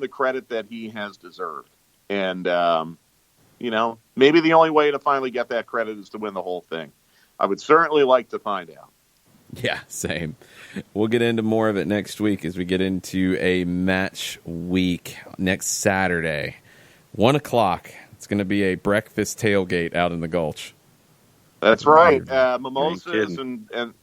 credit that he has deserved, and maybe the only way to finally get that credit is to win the whole thing. I would certainly like to find out. Yeah, same. We'll get into more of it next week as we get into a match week next Saturday. 1 o'clock. It's going to be a breakfast tailgate out in the Gulch. That's right. Mimosas and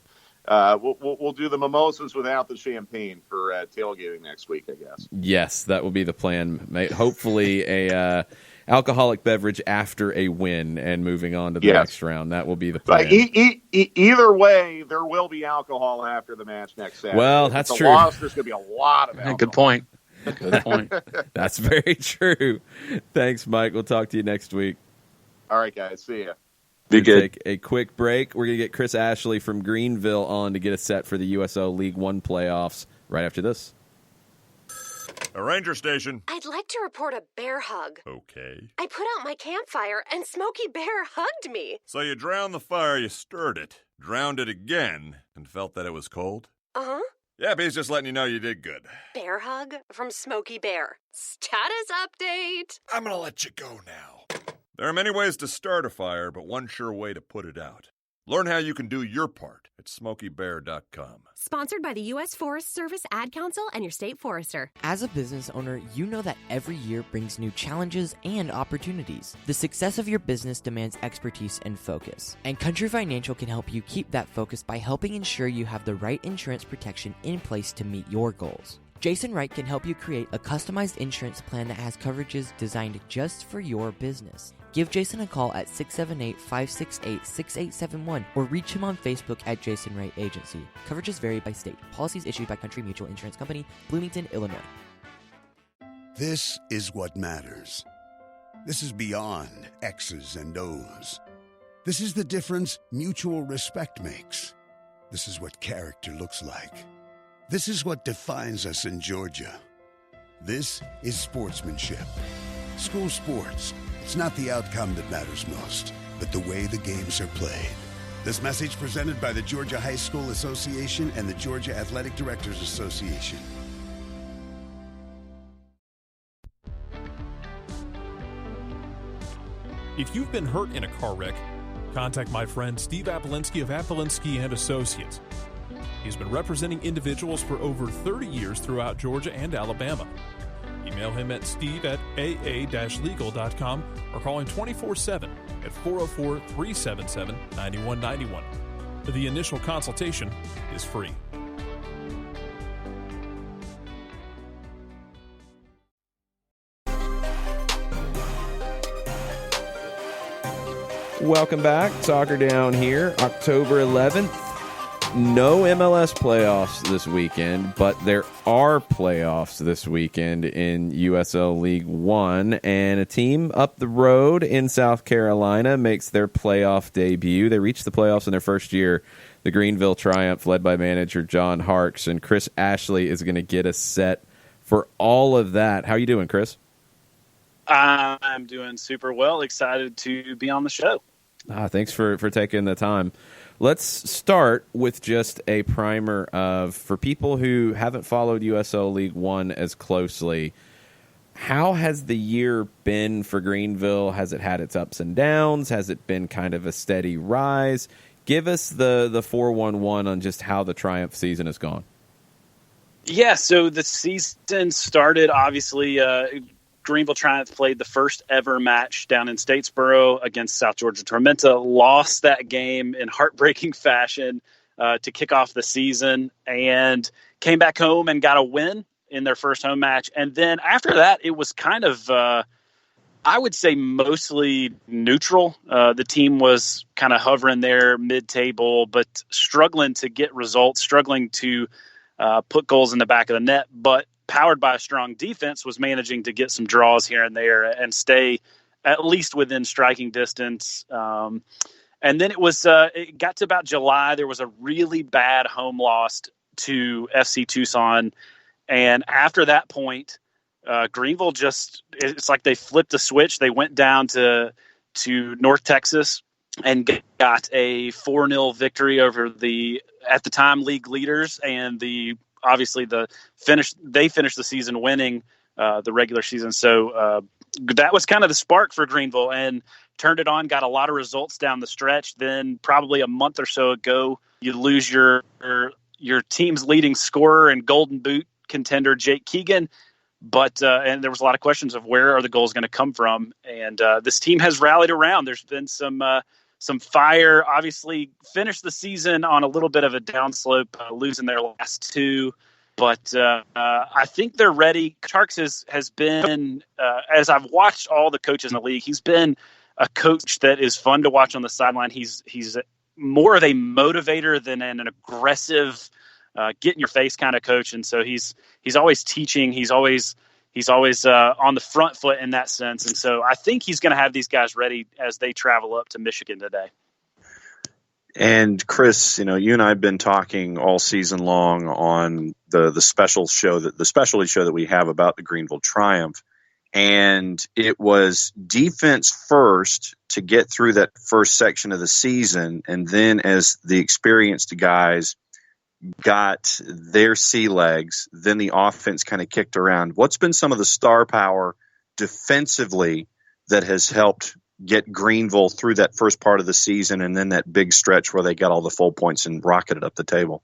we'll do the mimosas without the champagne for tailgating next week, I guess. Yes, that will be the plan, mate. Hopefully a alcoholic beverage after a win and moving on to the next round. That will be the plan. Either way, there will be alcohol after the match next Saturday. Well, that's true. Loss, there's going to be a lot of alcohol. Good point. Good point. That's very true. Thanks, Mike. We'll talk to you next week. All right, guys. See ya. Be good. Take a quick break. We're going to get Chris Ashley from Greenville on to get us set for the USO League One playoffs right after this. A ranger station. I'd like to report a bear hug. Okay. I put out my campfire and Smokey Bear hugged me. So you drowned the fire, you stirred it, drowned it again, and felt that it was cold? Uh-huh. Yeah, he's just letting you know you did good. Bear hug from Smokey Bear. Status update. I'm going to let you go now. There are many ways to start a fire, but one sure way to put it out. Learn how you can do your part at SmokeyBear.com. Sponsored by the U.S. Forest Service Ad Council and your state forester. As a business owner, you know that every year brings new challenges and opportunities. The success of your business demands expertise and focus. And Country Financial can help you keep that focus by helping ensure you have the right insurance protection in place to meet your goals. Jason Wright can help you create a customized insurance plan that has coverages designed just for your business. Give Jason a call at 678-568-6871 or reach him on Facebook at Jason Wright Agency. Coverages vary by state. Policies issued by Country Mutual Insurance Company, Bloomington, Illinois. This is what matters. This is beyond X's and O's. This is the difference mutual respect makes. This is what character looks like. This is what defines us in Georgia. This is sportsmanship. School sports. It's not the outcome that matters most, but the way the games are played. This message presented by the Georgia High School Association and the Georgia Athletic Directors Association. If you've been hurt in a car wreck, contact my friend Steve Apolinsky of Apolinsky & Associates. He's been representing individuals for over 30 years throughout Georgia and Alabama. Email him at steve@aa-legal.com or call him 24/7 at 404-377-9191. The initial consultation is free. Welcome back. Soccer Down here, October 11th. No MLS playoffs this weekend, but there are playoffs this weekend in USL League One, and a team up the road in South Carolina makes their playoff debut. They reached the playoffs in their first year, the Greenville Triumph, led by manager John Harkes, and Chris Ashley is going to get us set for all of that. How you doing, Chris? I'm doing super well. Excited to be on the show. Thanks for taking the time. Let's start with just a primer of, for people who haven't followed USL League One as closely, how has the year been for Greenville? Has it had its ups and downs? Has it been kind of a steady rise? Give us the 411 on just how the Triumph season has gone. Yeah, so the season started, obviously, Greenville Triumph played the first ever match down in Statesboro against South Georgia Tormenta, lost that game in heartbreaking fashion to kick off the season, and came back home and got a win in their first home match. And then after that, it was kind of, I would say, mostly neutral. The team was kind of hovering there mid-table, but struggling to get results, struggling to put goals in the back of the net, but powered by a strong defense, was managing to get some draws here and there and stay at least within striking distance. And then it got to about July. There was a really bad home loss to FC Tucson. And after that point, Greenville it's like they flipped a switch. They went down to North Texas and got a 4-0 victory over at the time, league leaders, and they finished the season winning the regular season. So that was kind of the spark for Greenville, and turned it on, got a lot of results down the stretch. Then probably a month or so ago, you lose your team's leading scorer and Golden Boot contender, Jake Keegan. But and there was a lot of questions of where are the goals going to come from. And this team has rallied around. There's been some fire. Obviously, finished the season on a little bit of a downslope, losing their last two. But I think they're ready. Tarks has been, as I've watched all the coaches in the league, he's been a coach that is fun to watch on the sideline. He's more of a motivator than an aggressive, get in your face kind of coach. And so he's always teaching. He's always on the front foot in that sense. And so I think he's going to have these guys ready as they travel up to Michigan today. And Chris, you and I have been talking all season long on the specialty show that we have about the Greenville Triumph. And it was defense first to get through that first section of the season. And then as the experienced guys got their sea legs, then the offense kind of kicked around. What's been some of the star power defensively that has helped get Greenville through that first part of the season and then that big stretch where they got all the full points and rocketed up the table?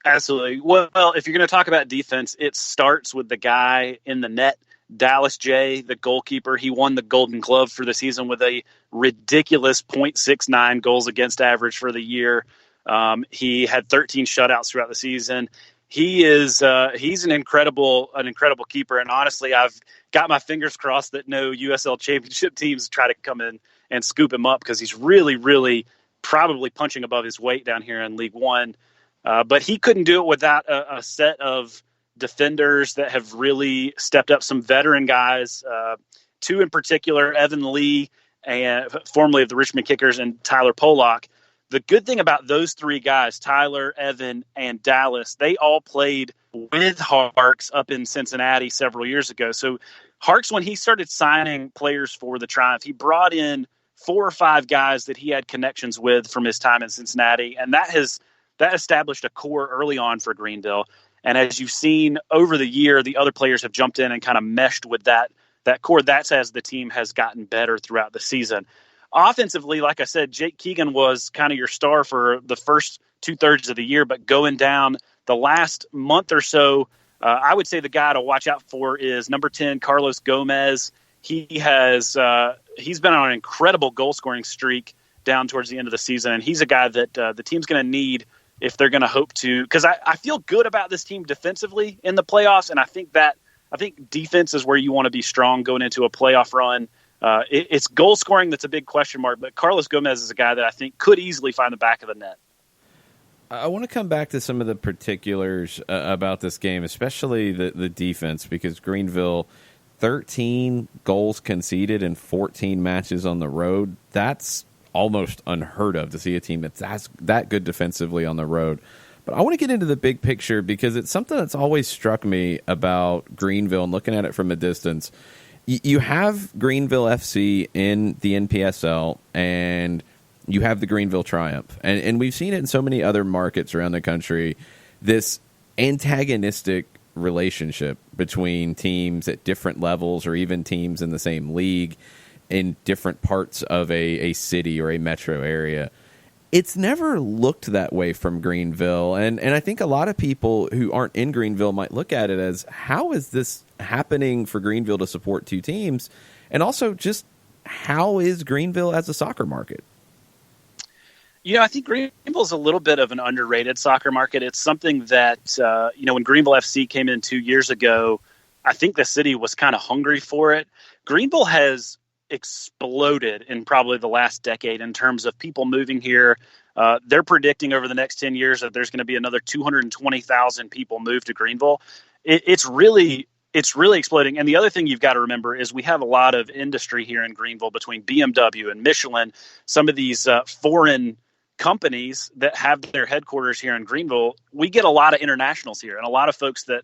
Absolutely. Well, if you're going to talk about defense, it starts with the guy in the net, Dallas J., the goalkeeper. He won the Golden Glove for the season with a ridiculous .69 goals against average for the year. He had 13 shutouts throughout the season. He's an incredible keeper. And honestly, I've got my fingers crossed that no USL championship teams try to come in and scoop him up, because he's really, really probably punching above his weight down here in League One. But he couldn't do it without a set of defenders that have really stepped up, some veteran guys, two in particular, Evan Lee, and formerly of the Richmond Kickers, and Tyler Pollock. The good thing about those three guys, Tyler, Evan, and Dallas, they all played with Harks up in Cincinnati several years ago. So Harks, when he started signing players for the Triumph, he brought in 4 or 5 guys that he had connections with from his time in Cincinnati, and that established a core early on for Greenville. And as you've seen over the year, the other players have jumped in and kind of meshed with that core. That's as the team has gotten better throughout the season. Offensively, like I said, Jake Keegan was kind of your star for the first 2/3 of the year, but going down the last month or so, I would say the guy to watch out for is number 10, Carlos Gomez. He's been on an incredible goal scoring streak down towards the end of the season, and he's a guy that the team's going to need if they're going to hope to, because I feel good about this team defensively in the playoffs, and I think defense is where you want to be strong going into a playoff run. It's goal scoring that's a big question mark, but Carlos Gomez is a guy that I think could easily find the back of the net. I want to come back to some of the particulars about this game, especially the defense, because Greenville, 13 goals conceded in 14 matches on the road. That's almost unheard of, to see a team that's that good defensively on the road. But I want to get into the big picture, because it's something that's always struck me about Greenville and looking at it from a distance. You have Greenville FC in the NPSL, and you have the Greenville Triumph. And we've seen it in so many other markets around the country, this antagonistic relationship between teams at different levels, or even teams in the same league in different parts of a city or a metro area. It's never looked that way from Greenville. And I think a lot of people who aren't in Greenville might look at it as, how is this happening for Greenville to support two teams? And also, just how is Greenville as a soccer market? I think Greenville is a little bit of an underrated soccer market. It's something that, when Greenville FC came in 2 years ago, I think the city was kind of hungry for it. Greenville has exploded in probably the last decade in terms of people moving here. They're predicting over the next 10 years that there's going to be another 220,000 people move to Greenville. It's really exploding. And the other thing you've got to remember is we have a lot of industry here in Greenville between BMW and Michelin, some of these foreign companies that have their headquarters here in Greenville. We get a lot of internationals here, and a lot of folks that,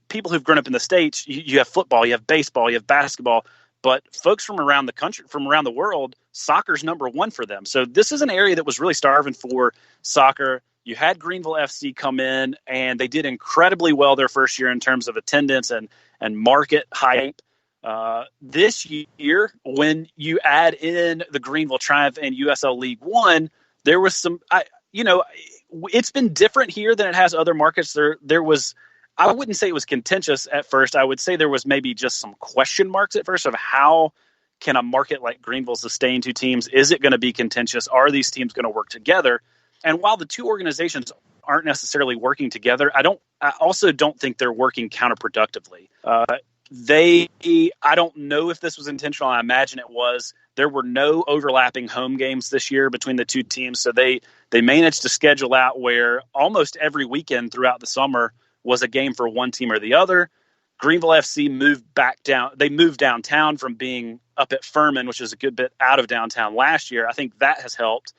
people who've grown up in the States. You have football, you have baseball, you have basketball. But folks from around the country, from around the world, soccer's number one for them. So this is an area that was really starving for soccer. You had Greenville FC come in, and they did incredibly well their first year in terms of attendance and market hype. This year, when you add in the Greenville Triumph and USL League One, there was some, it's been different here than it has other markets. There was, I wouldn't say it was contentious at first. I would say there was maybe just some question marks at first of how can a market like Greenville sustain two teams? Is it going to be contentious? Are these teams going to work together? And while the two organizations aren't necessarily working together, I also don't think they're working counterproductively. I don't know if this was intentional. I imagine it was. There were no overlapping home games this year between the two teams. So they managed to schedule out where almost every weekend throughout the summer was a game for one team or the other. Greenville FC moved back down. They moved downtown from being up at Furman, which is a good bit out of downtown last year. I think that has helped.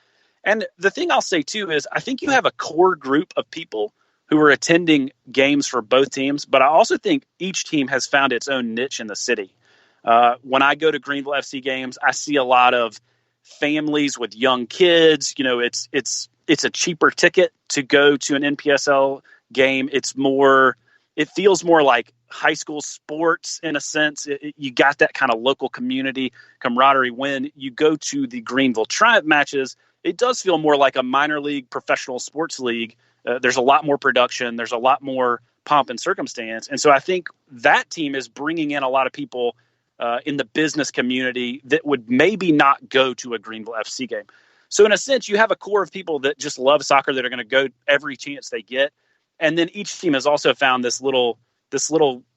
And the thing I'll say, too, is I think you have a core group of people who are attending games for both teams, but I also think each team has found its own niche in the city. When I go to Greenville FC games, I see a lot of families with young kids. You know, it's a cheaper ticket to go to an NPSL game. It feels more like high school sports in a sense. You got that kind of local community camaraderie. When you go to the Greenville Triumph matches, it does feel more like a minor league professional sports league. There's a lot more production. There's a lot more pomp and circumstance. And so I think that team is bringing in a lot of people in the business community that would maybe not go to a Greenville FC game. So in a sense, you have a core of people that just love soccer that are going to go every chance they get. And then each team has also found this little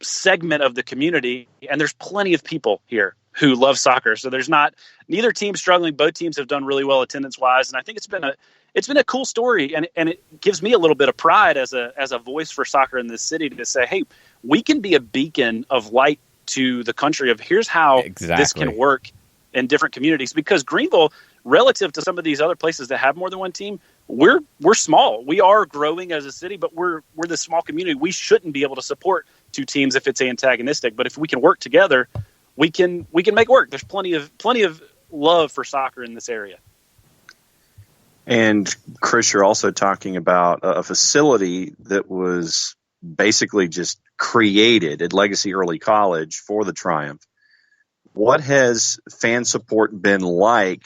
segment of the community. And there's plenty of people here who love soccer. So there's neither team struggling. Both teams have done really well attendance wise. And I think it's been a cool story. And it gives me a little bit of pride as a voice for soccer in this city to say, hey, we can be a beacon of light to the country of here's how this can work in different communities. Because Greenville, relative to some of these other places that have more than one team, we're small. We are growing as a city, but we're this small community. We shouldn't be able to support two teams if it's antagonistic. But if we can work together, we can make it work. There's plenty of love for soccer in this area. And Chris, you're also talking about a facility that was basically just created at Legacy Early College for the Triumph. What has fan support been like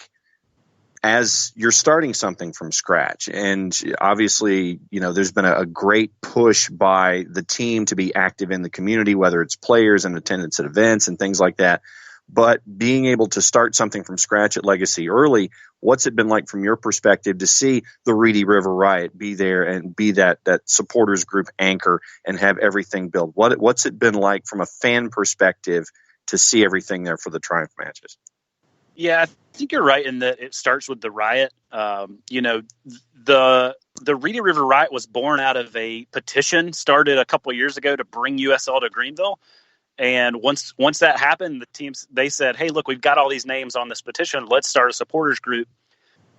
as you're starting something from scratch? And obviously, there's been a great push by the team to be active in the community, whether it's players and attendance at events and things like that. But being able to start something from scratch at Legacy Early, what's it been like from your perspective to see the Reedy River Riot be there and be that supporters group anchor and have everything built? What's it been like from a fan perspective to see everything there for the Triumph matches? Yeah, I think you're right in that it starts with the riot. The Reedy River Riot was born out of a petition started a couple of years ago to bring USL to Greenville. And once that happened, the teams, they said, hey, look, we've got all these names on this petition. Let's start a supporters group.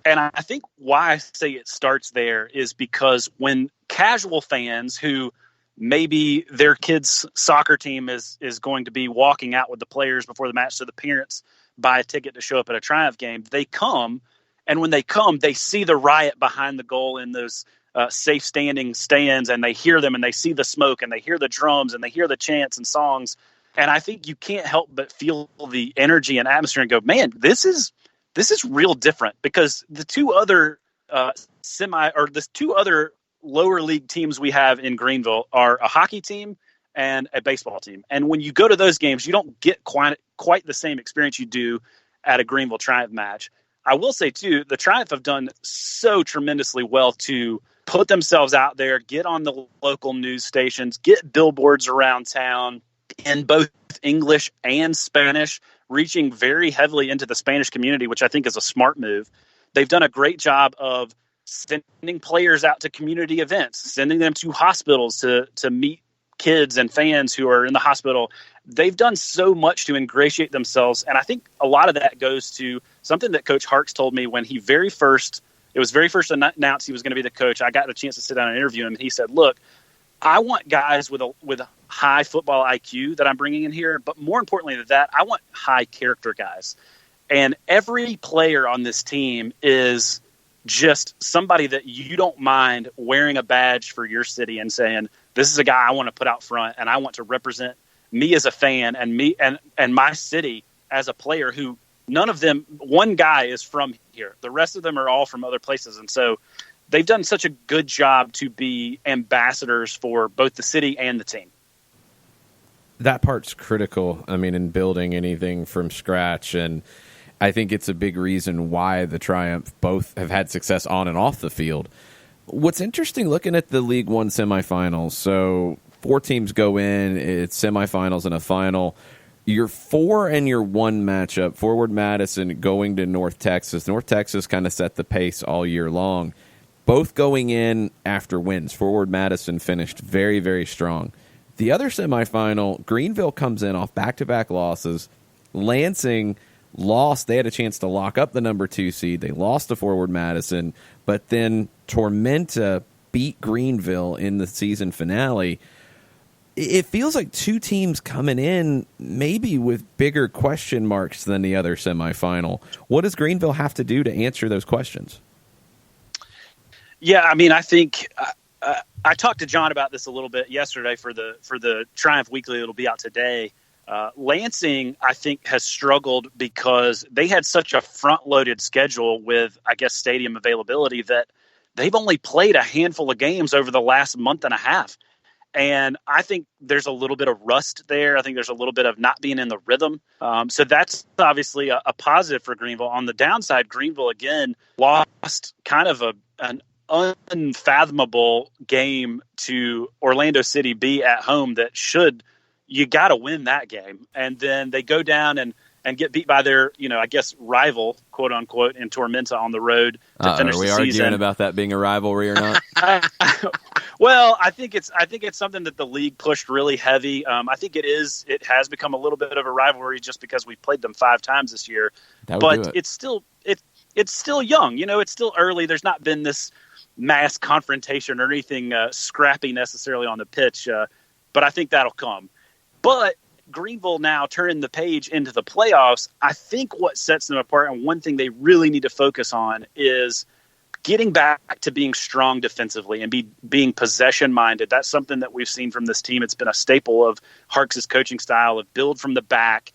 And I think why I say it starts there is because when casual fans who maybe their kid's soccer team is going to be walking out with the players before the match, so the parents buy a ticket to show up at a Triumph game, they come. And when they come, they see the riot behind the goal in those safe standing stands, and they hear them and they see the smoke and they hear the drums and they hear the chants and songs. And I think you can't help but feel the energy and atmosphere and go, man, this is real different, because the two other the two other lower league teams we have in Greenville are a hockey team and a baseball team. And when you go to those games, you don't get quite the same experience you do at a Greenville Triumph match. I will say, too, the Triumph have done so tremendously well to put themselves out there, get on the local news stations, get billboards around town in both English and Spanish, reaching very heavily into the Spanish community, which I think is a smart move. They've done a great job of sending players out to community events, sending them to hospitals to meet kids and fans who are in the hospital. They've done so much to ingratiate themselves. And I think a lot of that goes to something that Coach Harks told me when it was very first announced he was going to be the coach. I got a chance to sit down and interview him. And he said, look, I want guys with a high football IQ that I'm bringing in here. But more importantly than that, I want high character guys. And every player on this team is just somebody that you don't mind wearing a badge for your city and saying, this is a guy I want to put out front and I want to represent me as a fan and me and my city as a player who none of them, one guy is from here. The rest of them are all from other places. And so they've done such a good job to be ambassadors for both the city and the team. That part's critical, I mean, in building anything from scratch. And I think it's a big reason why the Triumph both have had success on and off the field. What's interesting looking at the League One semifinals, so 4 teams go in, it's semifinals and a final. Your 4 and your 1 matchup, Forward Madison going to North Texas. North Texas kind of set the pace all year long. Both going in after wins. Forward Madison finished very, very strong. The other semifinal, Greenville comes in off back-to-back losses. Lansing lost. They had a chance to lock up the number 2 seed. They lost to Forward Madison, but then Tormenta beat Greenville in the season finale. It feels like 2 teams coming in maybe with bigger question marks than the other semifinal. What does Greenville have to do to answer those questions? Yeah, I mean, I think I talked to John about this a little bit yesterday for the Triumph Weekly. It'll be out today. Lansing, I think, has struggled because they had such a front-loaded schedule with, I guess, stadium availability that they've only played a handful of games over the last month and a half. And I think there's a little bit of rust there. I think there's a little bit of not being in the rhythm. So that's obviously a positive for Greenville. On the downside, Greenville, again, lost kind of an unfathomable game to Orlando City B at home that you got to win that game. And then they go down and get beat by their, I guess, rival, quote unquote, in Tormenta on the road to finish the season. Are we arguing about that being a rivalry or not? Well, I think it's something that the league pushed really heavy. I think it has become a little bit of a rivalry just because we've played them 5 times this year. But it's still young. It's still early. There's not been this mass confrontation or anything scrappy necessarily on the pitch. But I think that'll come. But Greenville now turning the page into the playoffs, I think what sets them apart, and one thing they really need to focus on, is getting back to being strong defensively and being possession-minded. That's something that we've seen from this team. It's been a staple of Harks' coaching style of build from the back,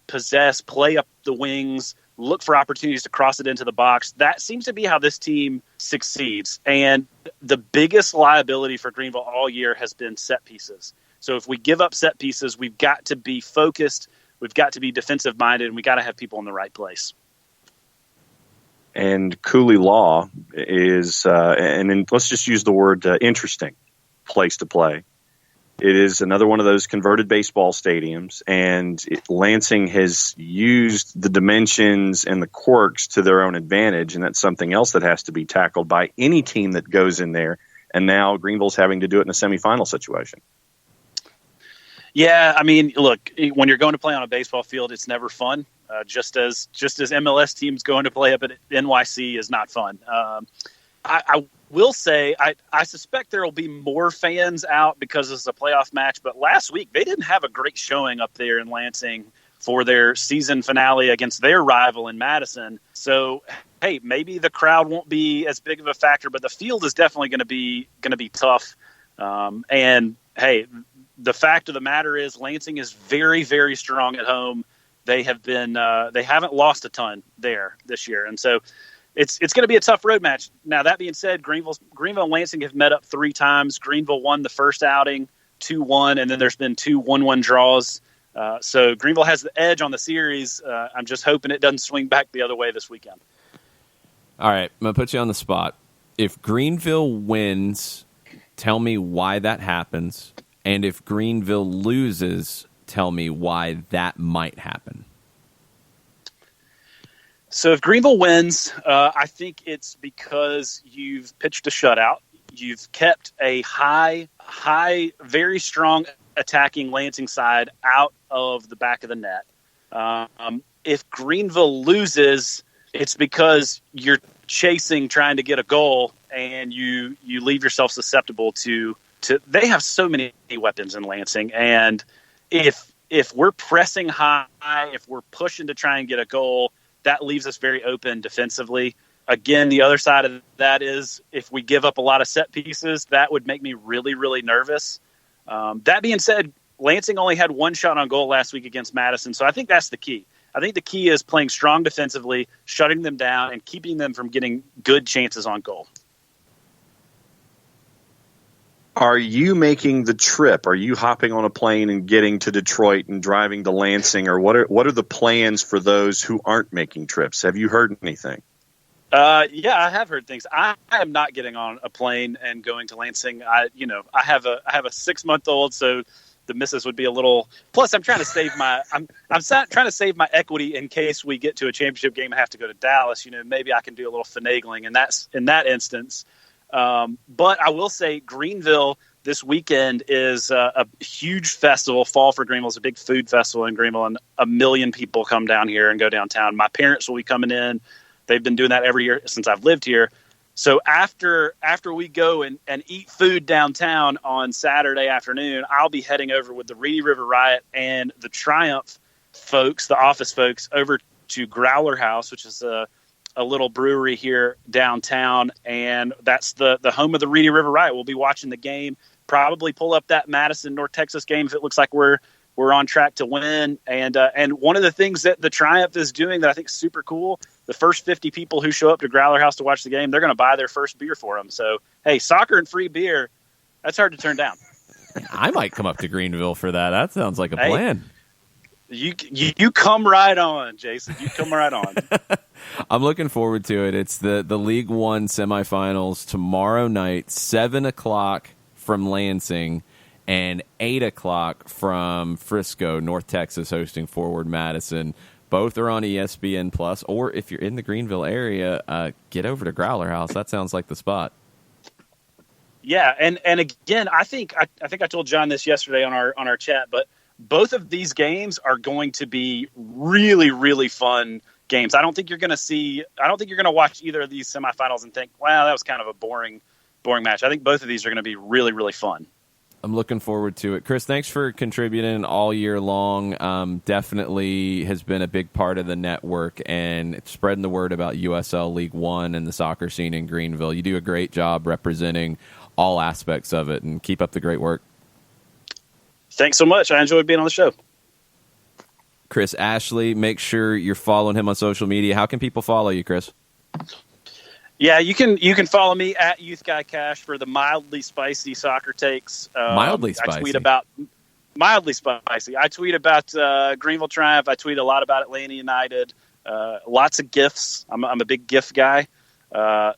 possess, play up the wings, look for opportunities to cross it into the box. That seems to be how this team succeeds. And the biggest liability for Greenville all year has been set pieces. So if we give up set pieces, we've got to be focused, we've got to be defensive-minded, and we've got to have people in the right place. And Cooley Law is, and then let's just use the word interesting place to play. It is another one of those converted baseball stadiums, and Lansing has used the dimensions and the quirks to their own advantage, and that's something else that has to be tackled by any team that goes in there, and now Greenville's having to do it in a semifinal situation. Yeah, I mean, look, when you're going to play on a baseball field, it's never fun. Just as MLS teams going to play up at NYC is not fun. I will say I suspect there will be more fans out because it's a playoff match. But last week they didn't have a great showing up there in Lansing for their season finale against their rival in Madison. So hey, maybe the crowd won't be as big of a factor, but the field is definitely going to be tough. And hey, the fact of the matter is Lansing is very, very strong at home. They haven't lost a ton there this year. And so it's going to be a tough road match. Now, that being said, Greenville and Lansing have met up 3 times. Greenville won the first outing 2-1, and then there's been 2 1-1 draws. So Greenville has the edge on the series. I'm just hoping it doesn't swing back the other way this weekend. All right, I'm going to put you on the spot. If Greenville wins, tell me why that happens. And if Greenville loses, tell me why that might happen. So if Greenville wins, I think it's because you've pitched a shutout. You've kept a high, very strong attacking Lansing side out of the back of the net. If Greenville loses, it's because you're trying to get a goal, and you leave yourself susceptible to they have so many weapons in Lansing, and if we're pressing high, if we're pushing to try and get a goal, that leaves us very open defensively. Again, the other side of that is if we give up a lot of set pieces, that would make me really, really nervous. That being said, Lansing only had one shot on goal last week against Madison, so I think that's the key. I think the key is playing strong defensively, shutting them down, and keeping them from getting good chances on goal. Are you making the trip? Are you hopping on a plane and getting to Detroit and driving to Lansing? Or what are the plans for those who aren't making trips? Have you heard anything? Yeah, I have heard things. I am not getting on a plane and going to Lansing. I have a 6-month-old, so the missus would be a little. Plus, I'm trying to save my trying to save my equity in case we get to a championship game and have to go to Dallas. Maybe I can do a little finagling, and that's in that instance. But I will say Greenville this weekend is a huge festival. Fall for Greenville is a big food festival in Greenville, and 1 million people come down here and go downtown. My parents will be coming in. They've been doing that every year since I've lived here. So after we go and eat food downtown on Saturday afternoon, I'll be heading over with the Reedy River Riot and the Triumph folks, the office folks, over to Growler House, which is a little brewery here downtown, and that's the home of the Reedy River Riot. We'll be watching the game, probably pull up that Madison, North Texas game if it looks like we're on track to win. And one of the things that the Triumph is doing that I think is super cool, the first 50 people who show up to Growler House to watch the game, they're going to buy their first beer for them. So, hey, soccer and free beer, that's hard to turn down. I might come up to Greenville for that. That sounds like a plan. You come right on, Jason. You come right on. I'm looking forward to it. It's the League One semifinals tomorrow night, 7 o'clock from Lansing and 8 o'clock from Frisco, North Texas, hosting Forward Madison. Both are on ESPN Plus, or if you're in the Greenville area, get over to Growler House. That sounds like the spot. Yeah, and again, I think I told John this yesterday on our chat, but both of these games are going to be really, really fun games. I don't think you're going to watch either of these semifinals and think, wow, that was kind of a boring match. I think both of these are going to be really, really fun. I'm looking forward to it. Chris, thanks for contributing all year long. Definitely has been a big part of the network and spreading the word about USL League One and the soccer scene in Greenville. You do a great job representing all aspects of it, and keep up the great work. Thanks so much. I enjoyed being on the show. Chris Ashley, make sure you're following him on social media. How can people follow you, Chris? Yeah, you can follow me at Youth Guy Cash for the mildly spicy soccer takes. Mildly spicy. I tweet about mildly spicy. I tweet about Greenville Triumph. I tweet a lot about Atlanta United. Lots of GIFs. I'm a big GIF guy.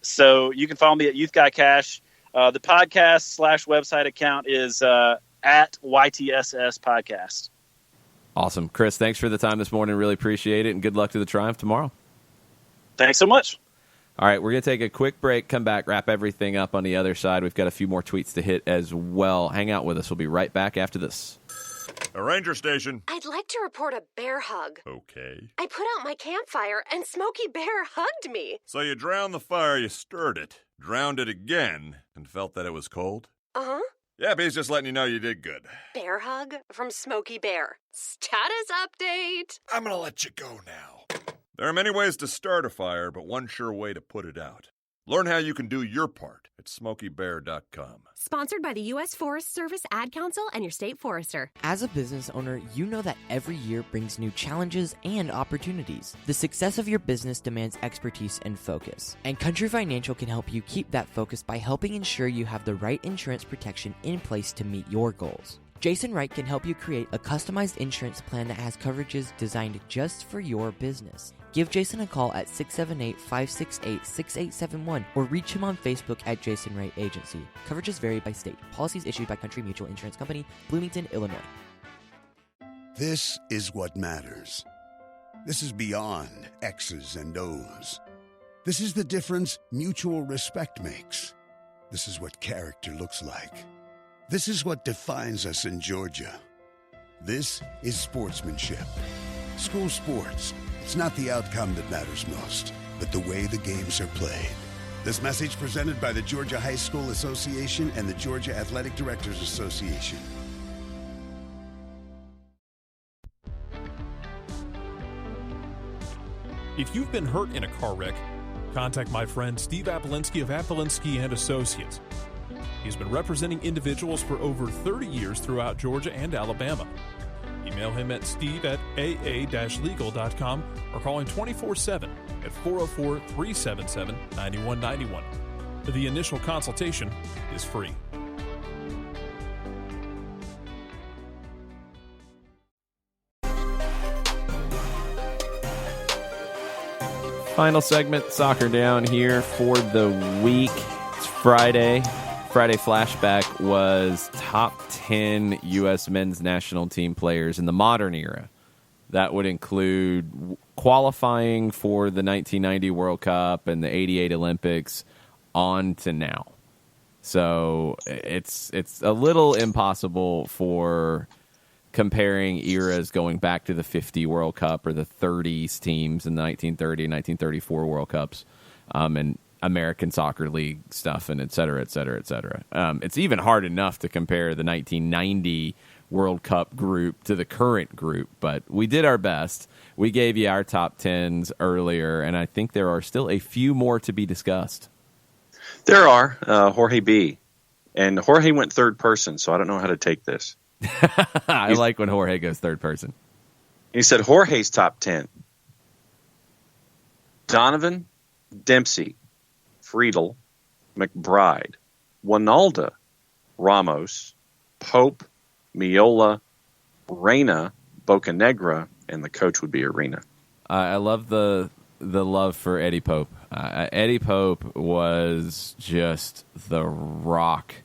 So you can follow me at Youth Guy Cash. The podcast / website account is at YTSS Podcast. Awesome. Chris, thanks for the time this morning. Really appreciate it, and good luck to the Triumph tomorrow. Thanks so much. All right, we're going to take a quick break, come back, wrap everything up on the other side. We've got a few more tweets to hit as well. Hang out with us. We'll be right back after this. A ranger station. I'd like to report a bear hug. Okay. I put out my campfire and Smokey Bear hugged me. So you drowned the fire, you stirred it, drowned it again, and felt that it was cold? Uh-huh. Yeah, but he's just letting you know you did good. Bear hug from Smokey Bear. Status update. I'm going to let you go now. There are many ways to start a fire, but one sure way to put it out. Learn how you can do your part at SmokeyBear.com. Sponsored by the U.S. Forest Service Ad Council and your state forester. As a business owner, you know that every year brings new challenges and opportunities. The success of your business demands expertise and focus. And Country Financial can help you keep that focus by helping ensure you have the right insurance protection in place to meet your goals. Jason Wright can help you create a customized insurance plan that has coverages designed just for your business. Give Jason a call at 678-568-6871 or reach him on Facebook at Jason Wright Agency. Coverages vary by state. Policies issued by Country Mutual Insurance Company, Bloomington, Illinois. This is what matters. This is beyond X's and O's. This is the difference mutual respect makes. This is what character looks like. This is what defines us in Georgia. This is sportsmanship. School sports. It's not the outcome that matters most, but the way the games are played. This message presented by the Georgia High School Association and the Georgia Athletic Directors Association. If you've been hurt in a car wreck, contact my friend Steve Apolinsky of Apolinsky & Associates. He's been representing individuals for over 30 years throughout Georgia and Alabama. Email him at steve@aa-legal.com or call him 24/7 at 404-377-9191. The initial consultation is free. Final segment, Soccer Down here for the week. It's Friday. Friday Flashback was top 10 U.S. men's national team players in the modern era. That would include qualifying for the 1990 World Cup and the 88 Olympics on to now. So it's a little impossible for comparing eras going back to the 50 World Cup or the 30s teams in the 1930 and 1934 World Cups and American Soccer League stuff and et cetera, et cetera, et cetera. It's even hard enough to compare the 1990 World Cup group to the current group, but we did our best. We gave you our top 10s earlier, and I think there are still a few more to be discussed. There are. Jorge B. And Jorge went third person, so I don't know how to take this. I like when Jorge goes third person. He said Jorge's top 10. Donovan, Dempsey, Friedel, McBride, Winalda, Ramos, Pope, Miola, Reyna, Bocanegra, and the coach would be Arena. I love the love for Eddie Pope. Eddie Pope was just the rock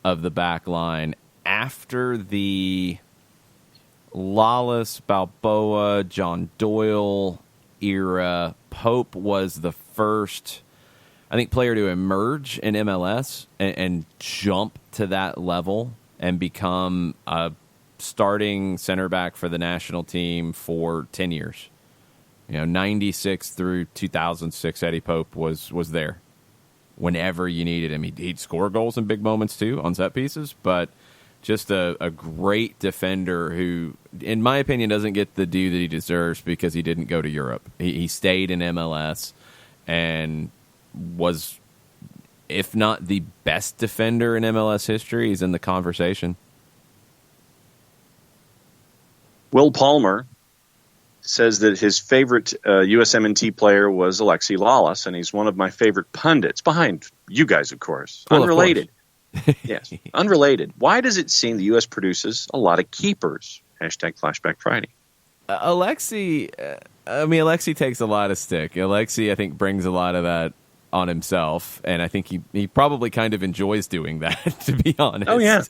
of the back line. After the Lawless, Balboa, John Doyle era, Pope was the first, I think, player to emerge in MLS and jump to that level and become a starting center back for the national team for 10 years. 96 through 2006, Eddie Pope was there whenever you needed him. He'd score goals in big moments, too, on set pieces, but just a great defender who, in my opinion, doesn't get the due that he deserves because he didn't go to Europe. He stayed in MLS and was, if not the best defender in MLS history, he's in the conversation. Will Palmer says that his favorite USMNT player was Alexi Lawless, and he's one of my favorite pundits, behind you guys, of course. Well, unrelated. Of course. Yes, unrelated. Why does it seem the U.S. produces a lot of keepers? #Flashback Friday. Alexi takes a lot of stick. Alexi, I think, brings a lot of that on himself, and I think he probably kind of enjoys doing that, to be honest. Oh, yeah.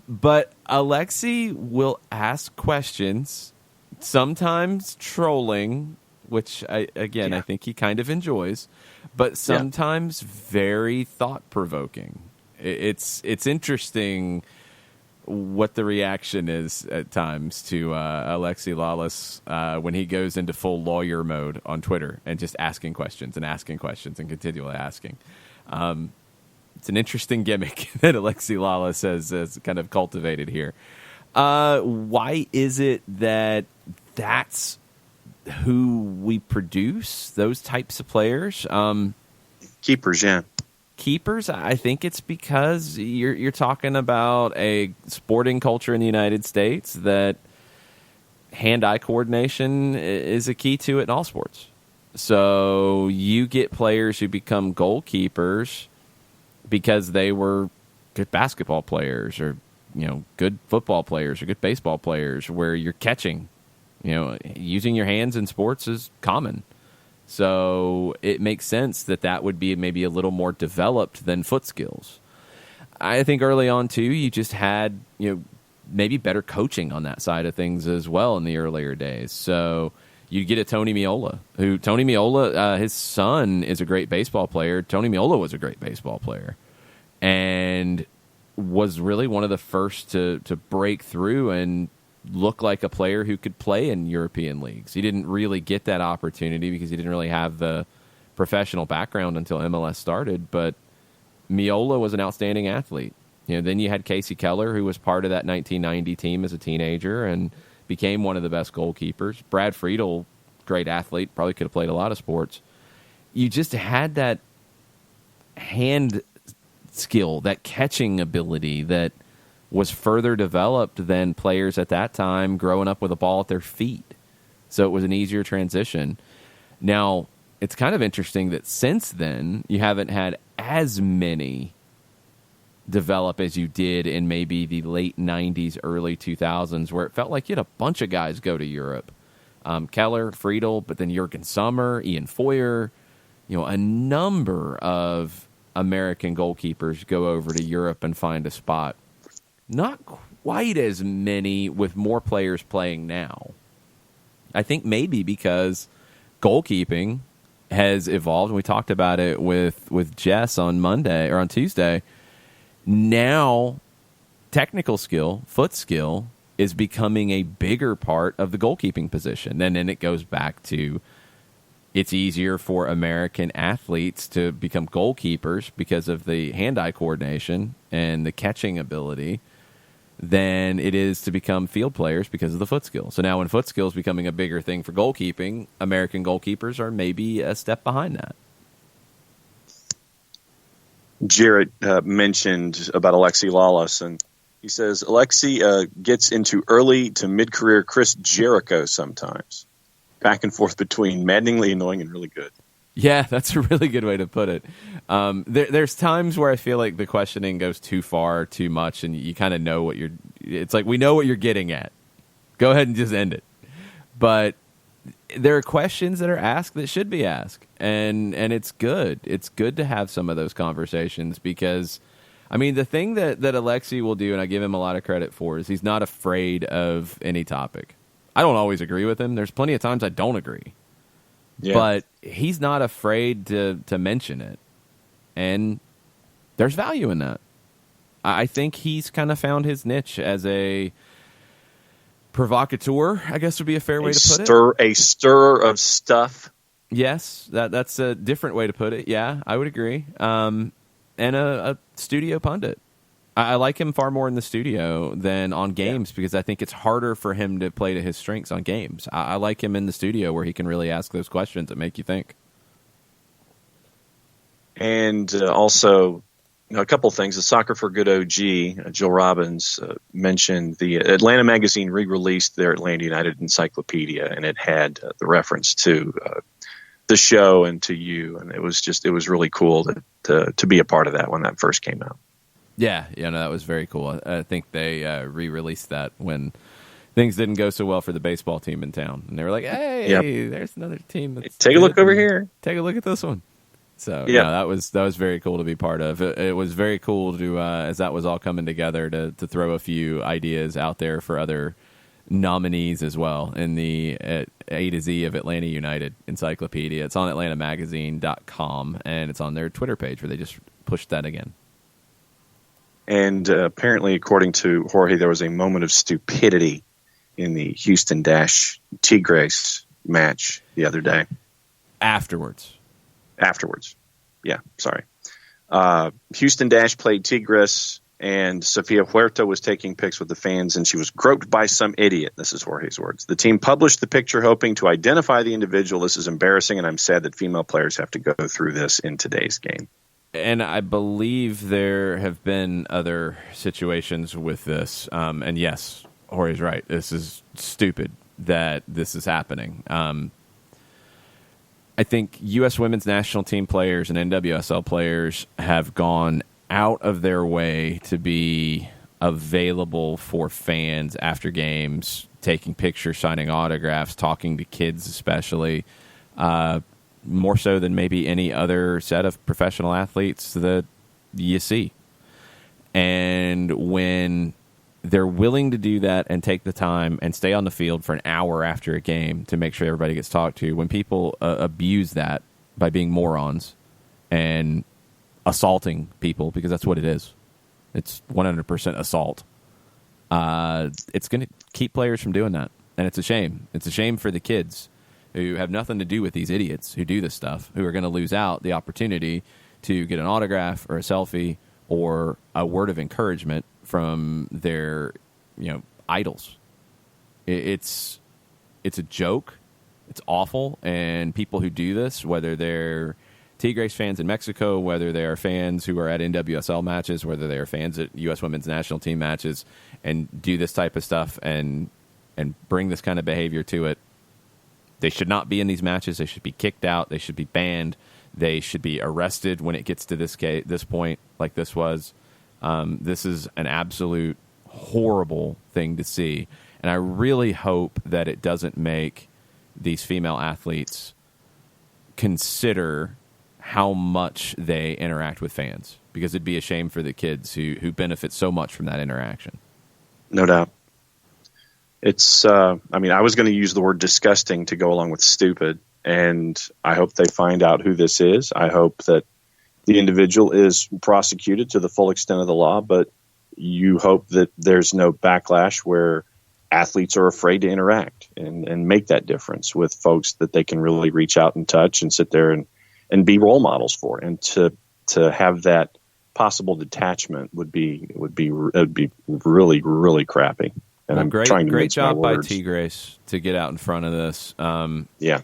But Alexi will ask questions, sometimes trolling, which, I think he kind of enjoys, but sometimes very thought-provoking. It's interesting what the reaction is at times to Alexi Lawless when he goes into full lawyer mode on Twitter and just asking questions and continually asking. It's an interesting gimmick that Alexi Lawless has kind of cultivated here. Why is it that that's who we produce, those types of players? Keepers, yeah. Keepers, I think it's because you're talking about a sporting culture in the United States that hand-eye coordination is a key to it in all sports. So you get players who become goalkeepers because they were good basketball players or good football players or good baseball players where you're catching. Using your hands in sports is common. So it makes sense that would be maybe a little more developed than foot skills. I think early on, too, you just had, maybe better coaching on that side of things as well in the earlier days. So you get a Tony Miola, his son is a great baseball player. Tony Miola was a great baseball player and was really one of the first to break through and look like a player who could play in European leagues. He didn't really get that opportunity because he didn't really have the professional background until MLS started, but Miola was an outstanding athlete. Then you had Casey Keller, who was part of that 1990 team as a teenager and became one of the best goalkeepers. Brad Friedel, great athlete, probably could have played a lot of sports. You just had that hand skill, that catching ability that was further developed than players at that time growing up with a ball at their feet. So it was an easier transition. Now, it's kind of interesting that since then, you haven't had as many develop as you did in maybe the late 90s, early 2000s, where it felt like you had a bunch of guys go to Europe. Keller, Friedel, but then Jürgen Sommer, Ian Foyer, a number of American goalkeepers go over to Europe and find a spot. Not quite as many with more players playing now. I think maybe because goalkeeping has evolved, and we talked about it with Jess on Monday or on Tuesday. Now, technical skill, foot skill, is becoming a bigger part of the goalkeeping position. And then it goes back to it's easier for American athletes to become goalkeepers because of the hand-eye coordination and the catching ability than it is to become field players because of the foot skill. So now when foot skill is becoming a bigger thing for goalkeeping, American goalkeepers are maybe a step behind that. Jarrett mentioned about Alexi Lawless, and he says Alexi gets into early to mid-career Chris Jericho sometimes. Back and forth between maddeningly annoying and really good. Yeah, that's a really good way to put it. There's times where I feel like the questioning goes too far, too much, and you kind of know what you're... It's like, we know what you're getting at. Go ahead and just end it. But there are questions that are asked that should be asked, and it's good. It's good to have some of those conversations because, I mean, the thing that Alexi will do, and I give him a lot of credit for, is he's not afraid of any topic. I don't always agree with him. There's plenty of times I don't agree. Yeah. But he's not afraid to mention it. And there's value in that. I think he's kind of found his niche as a provocateur, I guess would be a fair way to put it. A stirrer of stuff. Yes, that's a different way to put it. Yeah, I would agree. And a studio pundit. I like him far more in the studio than on games because I think it's harder for him to play to his strengths on games. I like him in the studio where he can really ask those questions that make you think. And also, a couple things. The Soccer for Good OG, Jill Robbins, mentioned the Atlanta Magazine re-released their Atlanta United Encyclopedia, and it had the reference to the show and to you. And it was really cool to be a part of that when that first came out. Yeah, that was very cool. I think they re-released that when things didn't go so well for the baseball team in town. And they were like, hey, there's another team. That's take a look over here. Take a look at this one. So, that was very cool to be part of. It was very cool to, as that was all coming together, to throw a few ideas out there for other nominees as well in the A to Z of Atlanta United Encyclopedia. It's on atlantamagazine.com, and it's on their Twitter page where they just pushed that again. And apparently, according to Jorge, there was a moment of stupidity in the Houston Dash Tigres match the other day. Afterwards. Yeah, sorry. Houston Dash played Tigres, and Sofia Huerta was taking pics with the fans, and she was groped by some idiot. This is Jorge's words. The team published the picture hoping to identify the individual. This is embarrassing, and I'm sad that female players have to go through this in today's game. And I believe there have been other situations with this. And yes, Jorge's right. This is stupid that this is happening. I think U.S. women's national team players and NWSL players have gone out of their way to be available for fans after games, taking pictures, signing autographs, talking to kids especially. More so than maybe any other set of professional athletes that you see. And when they're willing to do that and take the time and stay on the field for an hour after a game to make sure everybody gets talked to, when people abuse that by being morons and assaulting people, because that's what it is. It's 100% assault. It's going to keep players from doing that. And it's a shame. It's a shame for the kids who have nothing to do with these idiots who do this stuff, who are going to lose out the opportunity to get an autograph or a selfie or a word of encouragement from their, idols. It's a joke. It's awful. And people who do this, whether they're Tigres fans in Mexico, whether they are fans who are at NWSL matches, whether they are fans at U.S. Women's National Team matches, and do this type of stuff and bring this kind of behavior to it, they should not be in these matches. They should be kicked out. They should be banned. They should be arrested when it gets to this point, like this was. This is an absolute horrible thing to see, and I really hope that it doesn't make these female athletes consider how much they interact with fans, because it'd be a shame for the kids who benefit so much from that interaction. No doubt. It's, I was going to use the word disgusting to go along with stupid, and I hope they find out who this is. I hope that the individual is prosecuted to the full extent of the law, but you hope that there's no backlash where athletes are afraid to interact and make that difference with folks that they can really reach out and touch and sit there and be role models for. And to have that possible detachment would be really, really crappy. And I'm trying to great job by Tigres to get out in front of this. Yeah.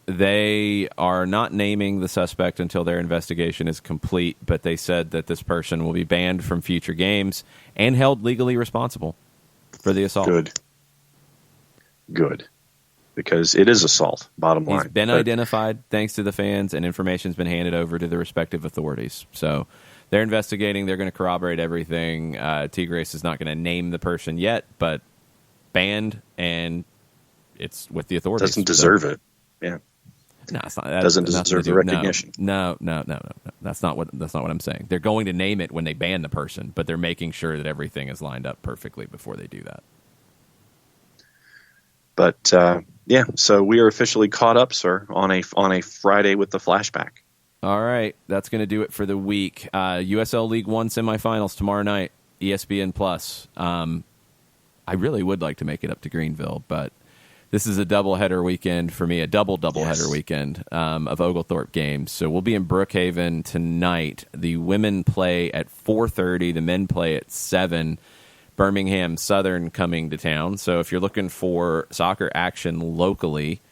They are not naming the suspect until their investigation is complete, but they said that this person will be banned from future games and held legally responsible for the assault. Good. Because it is assault, bottom line. He's been identified thanks to the fans, and information's been handed over to the respective authorities. So they're investigating. They're going to corroborate everything. Tigres is not going to name the person yet, but banned, and it's with the authorities. Doesn't deserve it. Yeah. No, it's not. Doesn't deserve the recognition. No. That's not what I'm saying. They're going to name it when they ban the person, but they're making sure that everything is lined up perfectly before they do that. But so we are officially caught up, sir, on a Friday with the flashback. All right, that's going to do it for the week. USL League One semifinals tomorrow night, ESPN Plus. I really would like to make it up to Greenville, but this is a doubleheader weekend for me, a doubleheader weekend of Oglethorpe games. So we'll be in Brookhaven tonight. The women play at 4:30. The men play at 7. Birmingham Southern coming to town. So if you're looking for soccer action locally,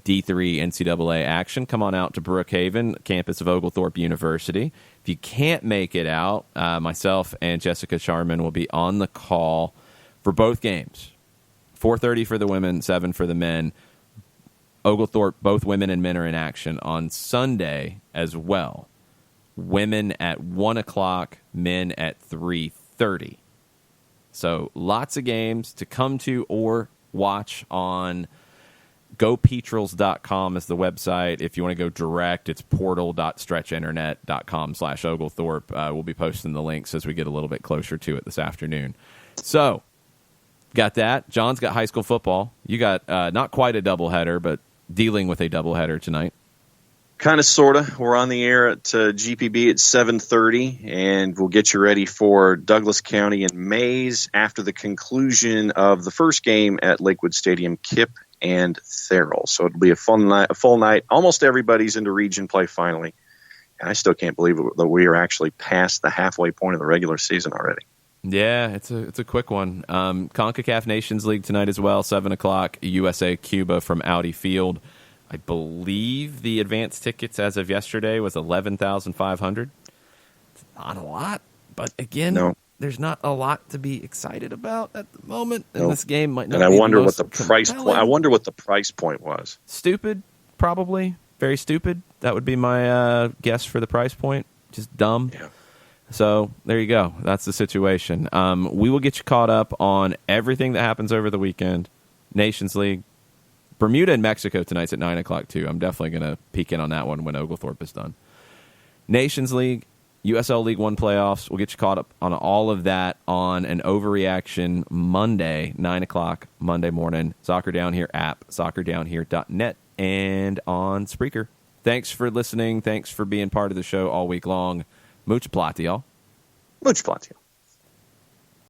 D3 NCAA action, come on out to Brookhaven, campus of Oglethorpe University. If you can't make it out, myself and Jessica Sharman will be on the call for both games. 4:30 for the women, 7 for the men. Oglethorpe, both women and men are in action on Sunday as well. Women at 1 o'clock, men at 3:30. So lots of games to come to or watch on gopetrels.com is the website. If you want to go direct, it's portal.stretchinternet.com/Oglethorpe. We'll be posting the links as we get a little bit closer to it this afternoon. So, got that. John's got high school football. You got not quite a doubleheader, but dealing with a doubleheader tonight. Kind of, sort of. We're on the air at GPB at 7:30, and we'll get you ready for Douglas County and Mays after the conclusion of the first game at Lakewood Stadium, Kip and Therrell. So it'll be a full night. Almost everybody's into region play finally, and I still can't believe that we are actually past the halfway point of the regular season already. Yeah, it's a quick one. Concacaf Nations League tonight as well, 7 o'clock, USA Cuba from Audi Field. I believe the advance tickets as of yesterday was 11,500. It's not a lot, but again, there's not a lot to be excited about at the moment. And this game might not be. And I wonder the most what the price point. I wonder what the price point was. Stupid, probably very stupid. That would be my guess for the price point. Just dumb. Yeah. So there you go. That's the situation. We will get you caught up on everything that happens over the weekend. Nations League. Bermuda and Mexico tonight's at 9 o'clock, too. I'm definitely going to peek in on that one when Oglethorpe is done. Nations League, USL League One playoffs. We'll get you caught up on all of that on an Overreaction Monday, 9 o'clock, Monday morning. Soccer Down Here app, soccerdownhere.net, and on Spreaker. Thanks for listening. Thanks for being part of the show all week long. Much plata, y'all. Much plata.